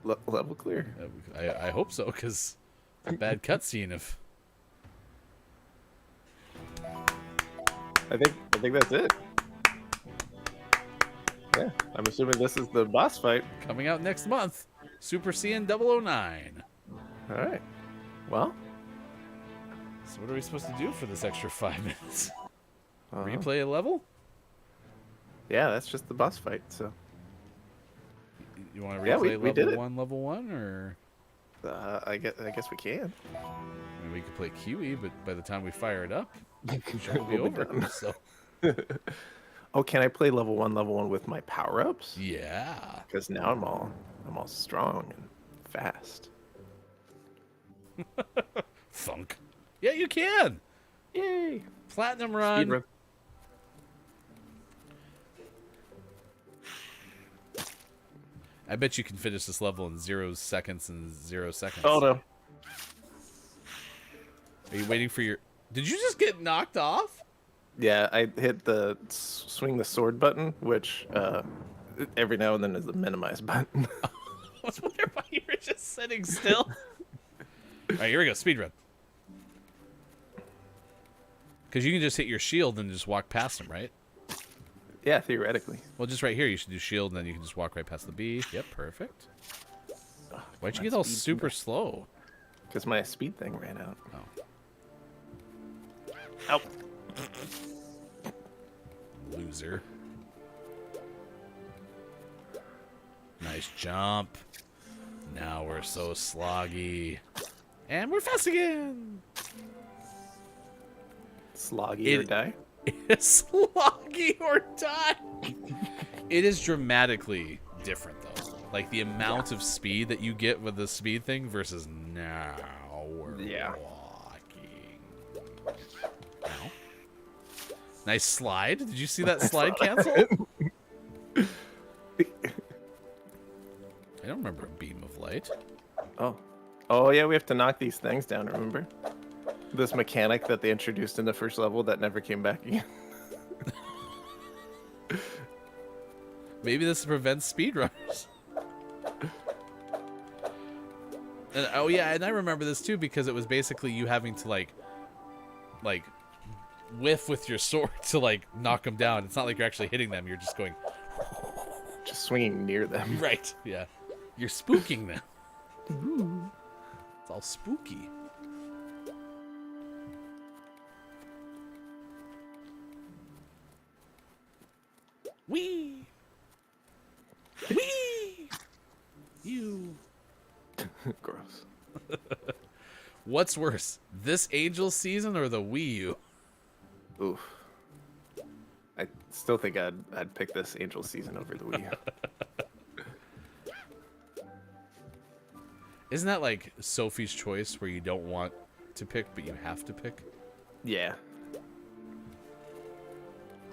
Level clear. I hope so, because a bad cutscene if I think that's it. Yeah, I'm assuming this is the boss fight. coming out next month. Super Saiyan 009. All right. Well, So what are we supposed to do for this extra 5 minutes? uh, Replay a level? yeah, that's just the boss fight. So You want to Yeah, replay we did it. level one, or I guess we can. I mean, we could play QE, but by the time we fire it up, it will be We'll be over. done. So Oh, can I play level one with my power ups? yeah, Because now I'm all strong and fast. thunk. Yeah, you can. Yay! Platinum run. Speedrun. I bet you can finish this level in 0 seconds and 0 seconds. Oh no! Are you waiting for your? Did you just get knocked off? Yeah, I hit the swing the sword button, which every now and then is the minimize button. I was wondering why you were just sitting still. All right, here we go. Speedrun. Because you can just hit your shield and just walk past them, right? Yeah, theoretically. Well, just right here, you should do shield, and then you can just walk right past the bee. Yep, perfect. Why'd you get all super slow? Because my speed thing ran out. Oh. Ow. Loser. Nice jump. Now we're so sloggy. And we're fast again. Sloggy or die? It's sloggy or die. It is dramatically different, though. Like, the amount of speed that you get with the speed thing versus now we're walking. Ow. Nice slide. Did you see that slide cancel? I don't remember a beam of light. Oh yeah, we have to knock these things down, remember? This mechanic that they introduced in the first level that never came back again. Maybe this prevents speedrunners. And oh yeah, and I remember this too because it was basically you having to like whiff with your sword to like knock them down. It's not like you're actually hitting them. You're just going Just swinging near them. right. Yeah, you're spooking them. It's all spooky. Wee! Wee! You. Gross. What's worse, this Angel season or the Wii U? Oof. I still think I'd pick this Angel season over the Wii U. Isn't that like Sophie's Choice where you don't want to pick, but you have to pick? Yeah.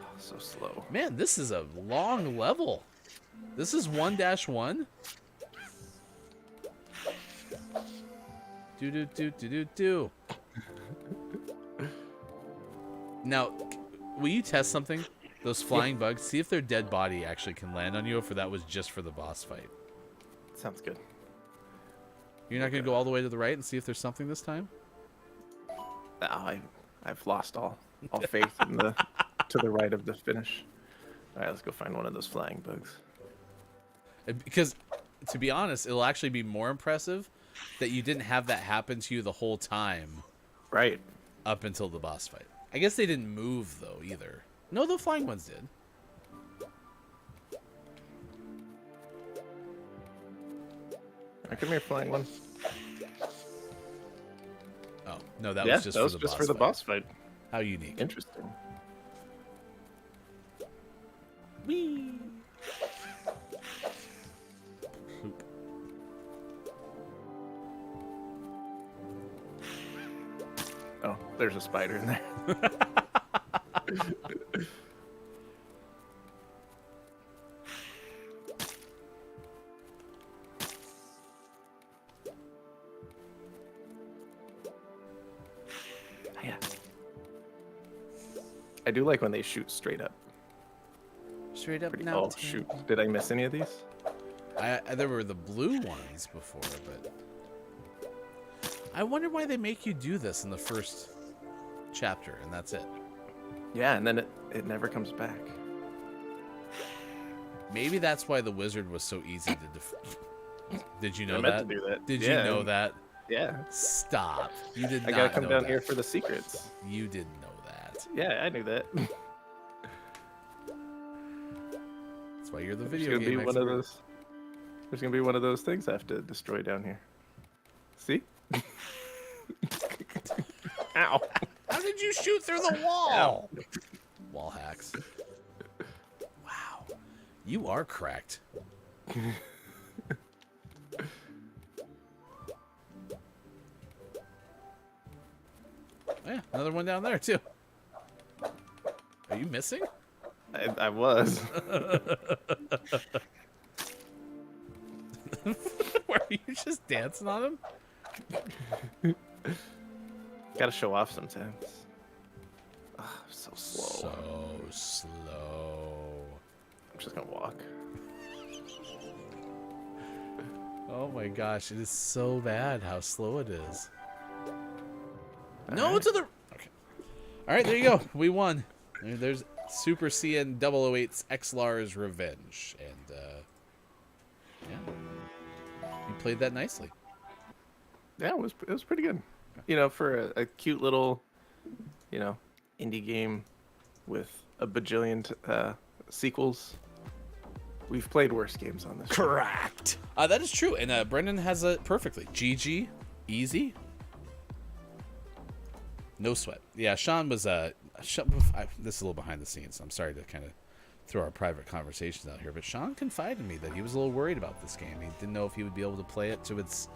Oh, so slow. Man, this is a long level. This is 1-1. Do. Now, will you test something? Those flying bugs, see if their dead body actually can land on you, or if that was just for the boss fight. Sounds good. You're not going to go all the way to the right and see if there's something this time? Oh, I've lost all faith in the to the right of the finish. All right, let's go find one of those flying bugs. Because, to be honest, it'll actually be more impressive that you didn't have that happen to you the whole time Right. up until the boss fight. I guess they didn't move, though, either. No, the flying ones did. Come here, flying one. Oh, no, that Yeah, was just that was for the just boss for the fight. boss fight. How unique. Interesting. Whee! Poop. Oh, there's a spider in there. Yeah. I do like when they shoot straight up. Straight up Pretty, now. oh, shoot. Did I miss any of these? There were the blue ones before, but I wonder why they make you do this in the first chapter, and that's it. Yeah, and then it never comes back. Maybe that's why the wizard was so easy to Did you know I meant that? to do that. Did Yeah. you know that? Yeah. Stop. You did I not gotta come know down that. here for the secrets. You didn't know that. Yeah, I knew that. That's why you're the There's video gonna be game one of expert. those. There's gonna be one of those things I have to destroy down here. See? Ow! How did you shoot through the wall? Wall hacks. Wow. You are cracked. Oh, yeah, another one down there too. Are you missing? I was. Were you just dancing on him? Gotta show off sometimes. Ah, so slow. So slow. I'm just gonna walk. Oh my gosh, it is so bad how slow it is. No, Alright. to the... Okay. Alright, there you go. We won. There's Super CN 008's XLAR's Revenge. And, yeah. You played that nicely. Yeah, it was pretty good. You know, for a cute little, you know, indie game with a bajillion sequels. We've played worse games on this. Correct. That is true. And Brendan has it perfectly. GG. Easy. No sweat. Yeah, Sean was... this is a little behind the scenes. I'm sorry to kind of throw our private conversations out here, but Sean confided in me that he was a little worried about this game. He didn't know if he would be able to play it to its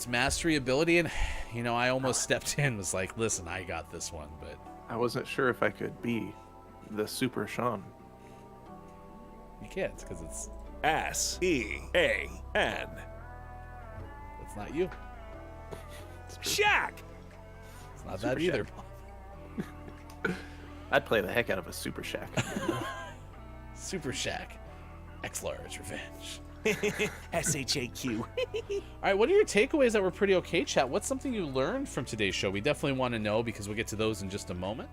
mastery ability, and you know, I almost stepped in, was like, listen, I got this one, but I wasn't sure if I could be the Super Sean. you can't because it's S-E-A-N. not you. Shaq. It's not Super that either. I'd play the heck out of a Super Shack. Super Shack. XLAR's Revenge. S-H-A-Q. All right, what are your takeaways that were pretty okay, chat? What's something you learned from today's show? We definitely want to know because we'll get to those in just a moment.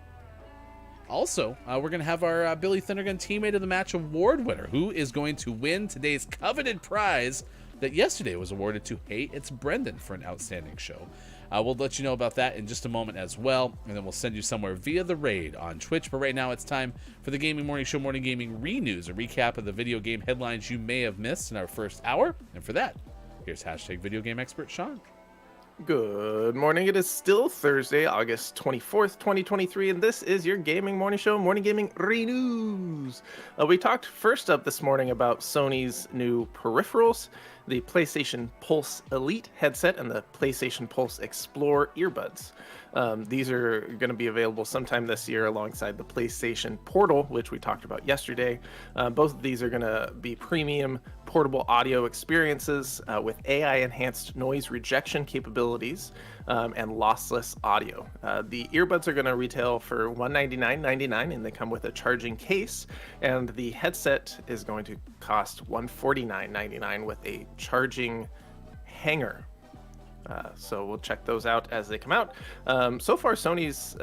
Also, we're going to have our Billy Thundergun Teammate of the Match award winner, who is going to win today's coveted prize that yesterday was awarded to Hey, It's Brendan for an outstanding show. We'll let you know about that in just a moment as well, and then we'll send you somewhere via the raid on Twitch. But right now, it's time for the Gaming Morning Show Morning Gaming Re-News, a recap of the video game headlines you may have missed in our first hour. And for that, here's hashtag video game expert Sean. Good morning. It is still Thursday, August 24th, 2023, and this is your Gaming Morning Show, Morning Gaming Re-News. We talked first up this morning about Sony's new peripherals, the PlayStation Pulse Elite headset and the PlayStation Pulse Explore earbuds. These are going to be available sometime this year alongside the PlayStation Portal, which we talked about yesterday. Both of these are going to be premium portable audio experiences with AI-enhanced noise rejection capabilities and lossless audio. The earbuds are going to retail for $199.99, and they come with a charging case, and the headset is going to cost $149.99 with a charging hanger. So we'll check those out as they come out. So far, Sony's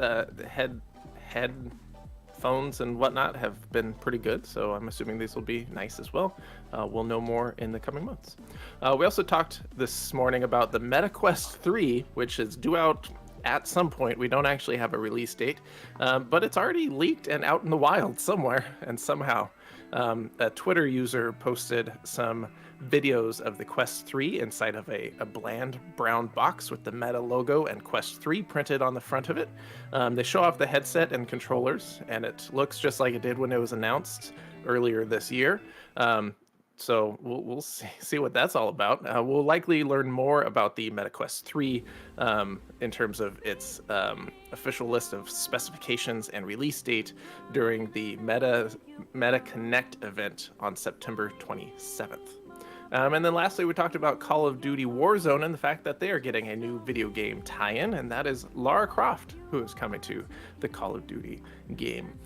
headphones and whatnot have been pretty good, so I'm assuming these will be nice as well. We'll know more in the coming months. We also talked this morning about the MetaQuest 3, which is due out at some point. We don't actually have a release date, but it's already leaked and out in the wild somewhere and somehow. A Twitter user posted some videos of the Quest 3 inside of a bland brown box with the Meta logo and Quest 3 printed on the front of it. They show off the headset and controllers, and it looks just like it did when it was announced earlier this year. So we'll see what that's all about. We'll likely learn more about the MetaQuest 3 in terms of its official list of specifications and release date during the Meta Connect event on September 27th. And then lastly, we talked about Call of Duty Warzone and the fact that they are getting a new video game tie-in, and that is Lara Croft, who is coming to the Call of Duty game.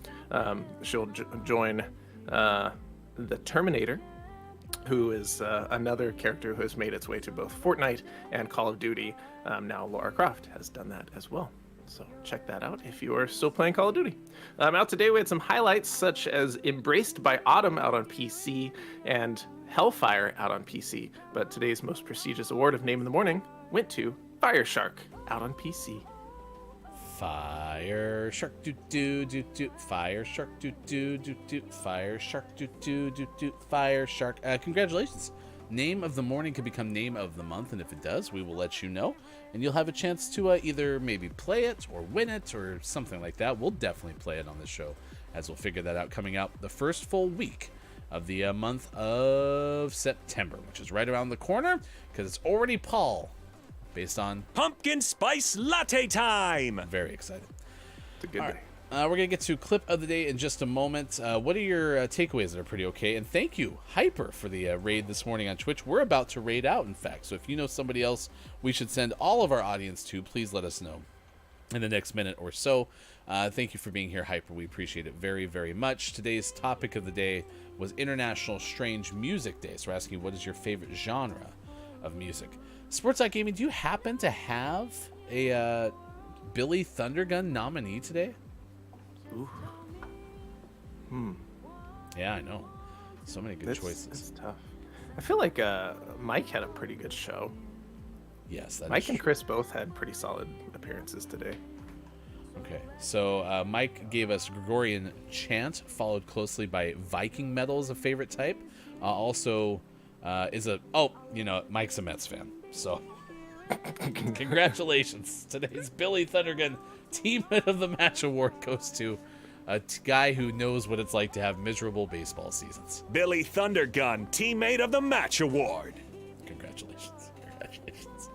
She'll join the Terminator, who is another character who has made its way to both Fortnite and Call of Duty. Now Lara Croft has done that as well. So check that out if you are still playing Call of Duty. Out today we had some highlights such as Embraced by Autumn out on PC and Hellfire out on PC. But today's most prestigious award of Name in the Morning went to Fire Shark out on PC. Fire shark do do do do. Fire shark do do do do. Fire shark do do do do. Fire shark. Congratulations. Name of the morning could become name of the month, and if it does, we will let you know, and you'll have a chance to either maybe play it or win it or something like that. We'll definitely play it on the show, as we'll figure that out coming out the first full week of the month of September, which is right around the corner because it's already Paul. Based on Pumpkin Spice Latte time! Very excited. It's a good day. We're going to get to clip of the day in just a moment. What are your takeaways that are pretty okay? And thank you, Hyper, for the raid this morning on Twitch. We're about to raid out, in fact. So if you know somebody else we should send all of our audience to, please let us know in the next minute or so. Thank you for being here, Hyper. We appreciate it very, very much. Today's topic of the day was International Strange Music Day. So we're asking, what is your favorite genre of music? Sports.Gaming, do you happen to have a Billy Thundergun nominee today? Ooh. Yeah, I know. So many good choices. That's tough. I feel like Mike had a pretty good show. Yes, that Mike is and true. Chris both had pretty solid appearances today. Okay, so Mike gave us Gregorian chant, followed closely by Viking metal as a favorite type. Also, Mike's a Mets fan, so congratulations. Today's Billy Thundergun Teammate of the Match award goes to a guy who knows what it's like to have miserable baseball seasons. Billy Thundergun, Teammate of the Match award. Congratulations. Congratulations.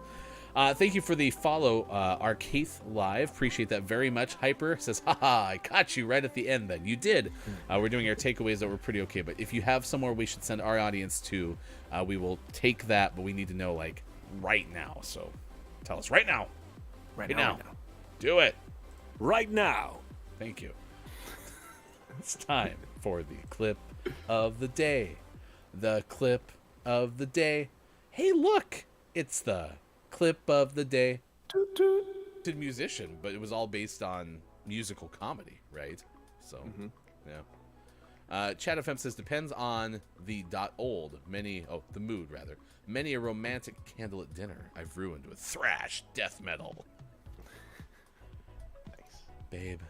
Thank you for the follow, Arcaith Live. Appreciate that very much. Hyper says, haha, I caught you right at the end then. You did. We're doing our takeaways that were pretty okay, but if you have somewhere we should send our audience to, we will take that, but we need to know, like, right now. So tell us right now. Right now. Do it. Right now. Thank you. It's time for the clip of the day. The clip of the day. Hey, look. It's the clip of the day. Did musician, but it was all based on musical comedy, right? So, yeah. Chat FM says depends on the the mood rather. Many a romantic candlelit dinner I've ruined with thrash death metal. Nice. Babe,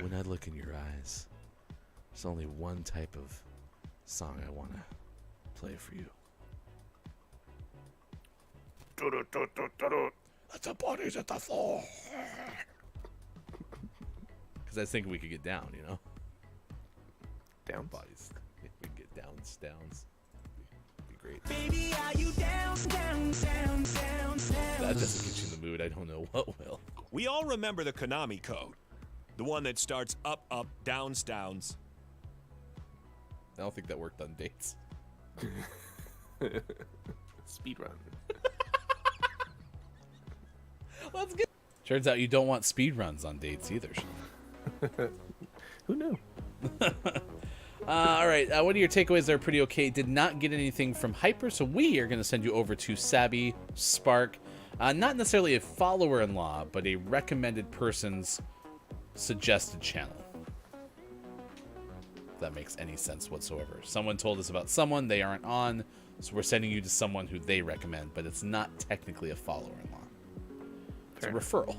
when I look in your eyes, there's only one type of song I want to play for you. Let the bodies at the floor. Because I was thinking we could get down, you know? Down. Bodies. We can get downs. Be great. Baby, are you down, down, down, down, down? That doesn't get you in the mood. I don't know what will. We all remember the Konami code. The one that starts up, up, downs, downs. I don't think that worked on dates. Speedrun. Let's get. Turns out you don't want speed runs on dates either, Sean. Who knew? All right, what are your takeaways that are pretty okay? Did not get anything from Hyper, so we are going to send you over to Sabby Spark. Not necessarily a follower-in-law, but a recommended person's suggested channel. If that makes any sense whatsoever. Someone told us about someone, they aren't on, so we're sending you to someone who they recommend, but it's not technically a follower-in-law. It's a referral.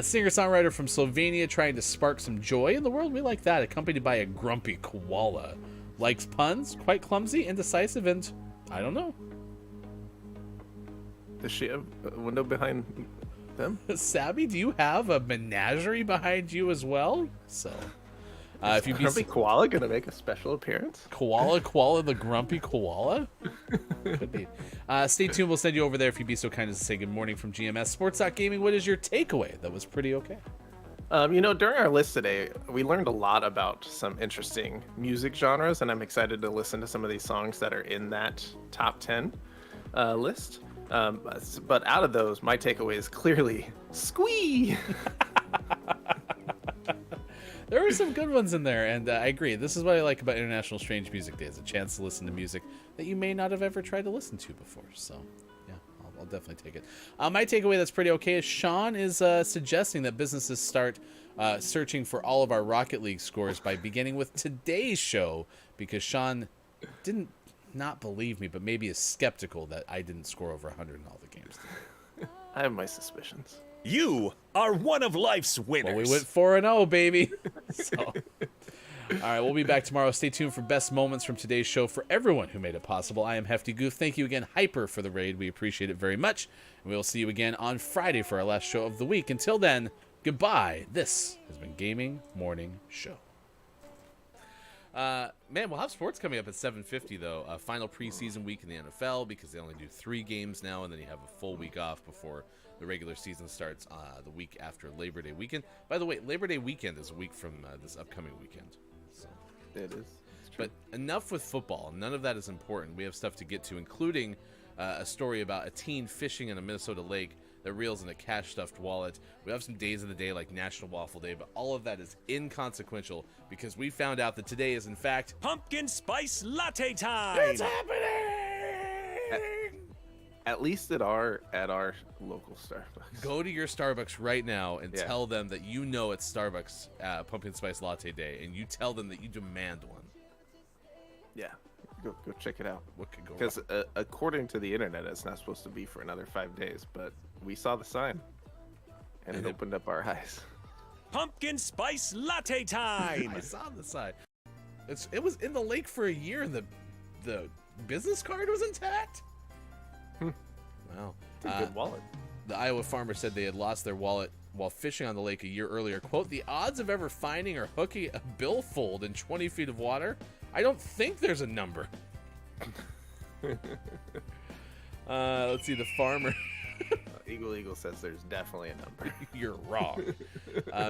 Singer-songwriter from Slovenia trying to spark some joy in the world. We like that. Accompanied by a grumpy koala. Likes puns, quite clumsy, indecisive, and I don't know. Does she have a window behind them? Sabby, do you have a menagerie behind you as well? So, if you Grumpy Koala gonna make a special appearance? Koala the grumpy koala? Could be. Stay tuned. We'll send you over there if you'd be so kind as to say good morning from GMS Sports.Gaming. What is your takeaway? That was pretty okay. During our list today, we learned a lot about some interesting music genres, and I'm excited to listen to some of these songs that are in that top 10 list. But out of those, my takeaway is clearly Squee! There were some good ones in there, and I agree. This is what I like about International Strange Music Day. It's a chance to listen to music that you may not have ever tried to listen to before. So, yeah, I'll definitely take it. My takeaway that's pretty okay is Sean is suggesting that businesses start searching for all of our Rocket League scores by beginning with today's show, because Sean didn't not believe me, but maybe is skeptical that I didn't score over 100 in all the games. I have my suspicions. You are one of life's winners. Well, we went 4-0, baby. So, all right, we'll be back tomorrow. Stay tuned for best moments from today's show for everyone who made it possible. I am Hefty Goof. Thank you again, Hyper, for the raid. We appreciate it very much. And we will see you again on Friday for our last show of the week. Until then, goodbye. This has been Gaming Morning Show. Man, we'll have sports coming up at 7:50 though. Final preseason week in the NFL, because they only do 3 games now, and then you have a full week off before the regular season starts the week after Labor Day weekend. By the way, Labor Day weekend is a week from this upcoming weekend. So. It is. It's true. But enough with football. None of that is important. We have stuff to get to, including a story about a teen fishing in a Minnesota lake that reels in a cash-stuffed wallet. We have some days of the day like National Waffle Day, but all of that is inconsequential because we found out that today is, in fact, Pumpkin Spice Latte time. it's happening! At least at our local Starbucks. Go to your Starbucks right now and Yeah. tell them that you know it's Starbucks Pumpkin Spice Latte Day, and you tell them that you demand one. Yeah, go check it out. What could go wrong? Because according to the internet, it's not supposed to be for another 5 days, but we saw the sign, and it opened up our eyes. Pumpkin Spice Latte time. I saw the sign. It was in the lake for a year, and the business card was intact. Wow. It's a good wallet. The Iowa farmer said they had lost their wallet while fishing on the lake a year earlier. Quote, the odds of ever finding or hooking a billfold in 20 feet of water? I don't think there's a number. Let's see, the farmer. Eagle says there's definitely a number. You're wrong.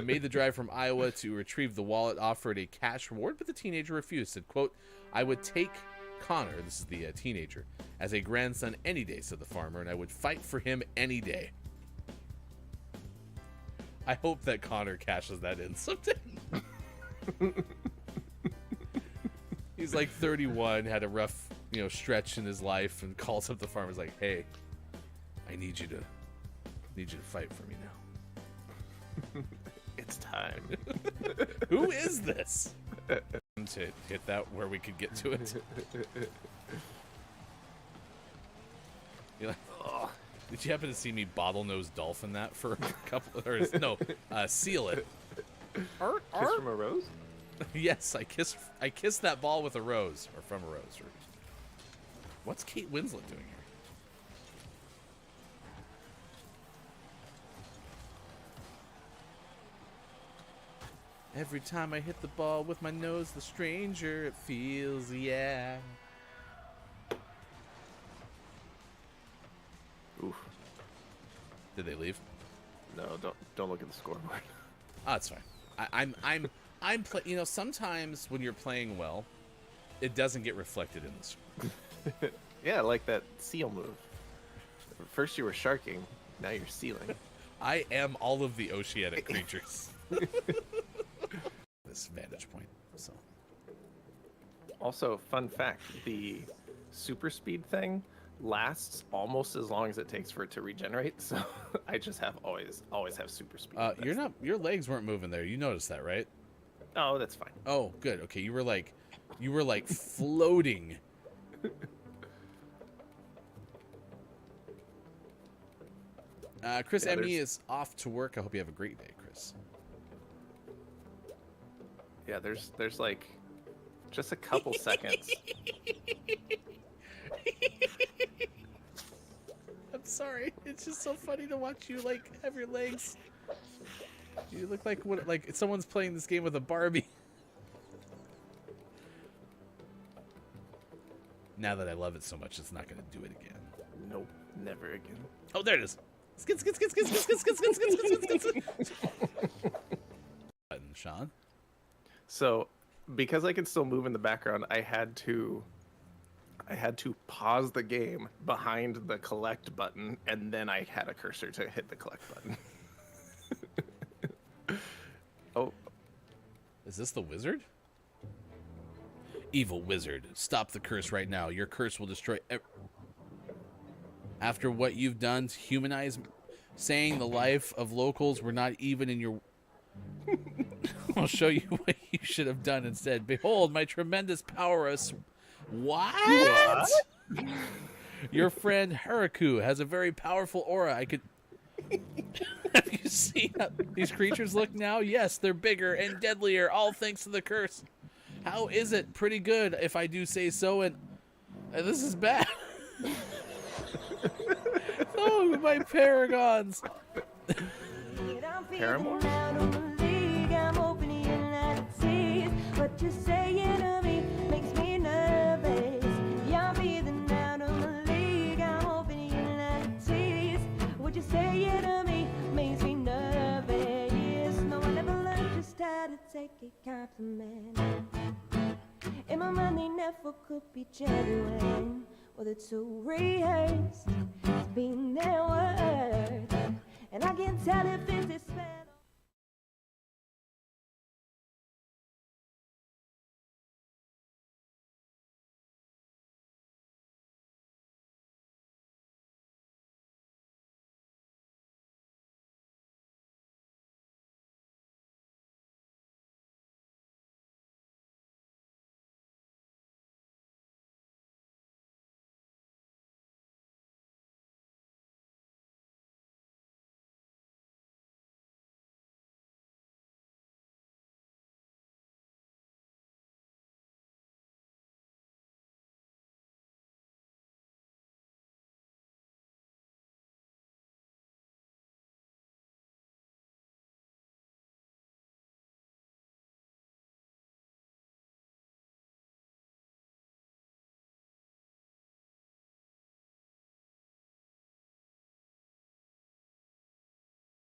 Made the drive from Iowa to retrieve the wallet, offered a cash reward, but the teenager refused. Said, quote, I would take Connor, this is the teenager, as a grandson any day, said the farmer, and I would fight for him any day. I hope that Connor cashes that in someday. He's like 31, had a rough, stretch in his life, and calls up the farmer. He's like, "Hey, I need you to fight for me now." It's time. Who is this? To hit that where we could get to it. You're like, oh, did you happen to see me bottlenose dolphin that for a couple? Or no, seal it. Kiss from a rose? Yes, I kissed that ball with a rose, or from a rose. Or what's Kate Winslet doing here? Every time I hit the ball with my nose, the stranger it feels, yeah. Oof. Did they leave? No, don't look at the scoreboard. Oh, it's fine. I'm sometimes when you're playing well, it doesn't get reflected in the score. Yeah, like that seal move. First you were sharking, now you're sealing. I am all of the oceanic creatures. This vantage point. So. Also, fun fact, the super speed thing lasts almost as long as it takes for it to regenerate, so I just have always have super speed. Your legs weren't moving there. You noticed that, right? Oh, that's fine. Oh, good. Okay, you were like floating. Chris Emmy is off to work. I hope you have a great day, Chris. Yeah, there's like Just a couple seconds. I'm sorry. It's just so funny to watch you like have your legs. You look like someone's playing this game with a Barbie. Now that I love it so much, it's not going to do it again. Nope, never again. Oh, there it is. Skid, skid, skid, skid, skid, skid, skid, skid, skid, skid, skid, skid. Button, Sean. So, because I can still move in the background, I had to pause the game behind the collect button, and then I had a cursor to hit the collect button. Oh, Is this the wizard? Evil wizard, stop the curse right now. Your curse will destroy After what you've done to humanize, saying the life of locals were not even in your... I'll show you what you should have done instead. Behold, my tremendous power. What? Your friend Haraku has a very powerful aura. I could... Have you seen how these creatures look now? Yes, they're bigger and deadlier, all thanks to the curse. How is it? Pretty good, if I do say so, and this is bad. Oh, my paragons. Paramore? What you're saying to me makes me nervous. You're breathing out of my league. I'm hoping you're not teased. What you're saying to me makes me nervous. No one ever learned just how to take a compliment. In my mind they never could be genuine. Well, they're too rehearsed to be their worth. And I can't tell if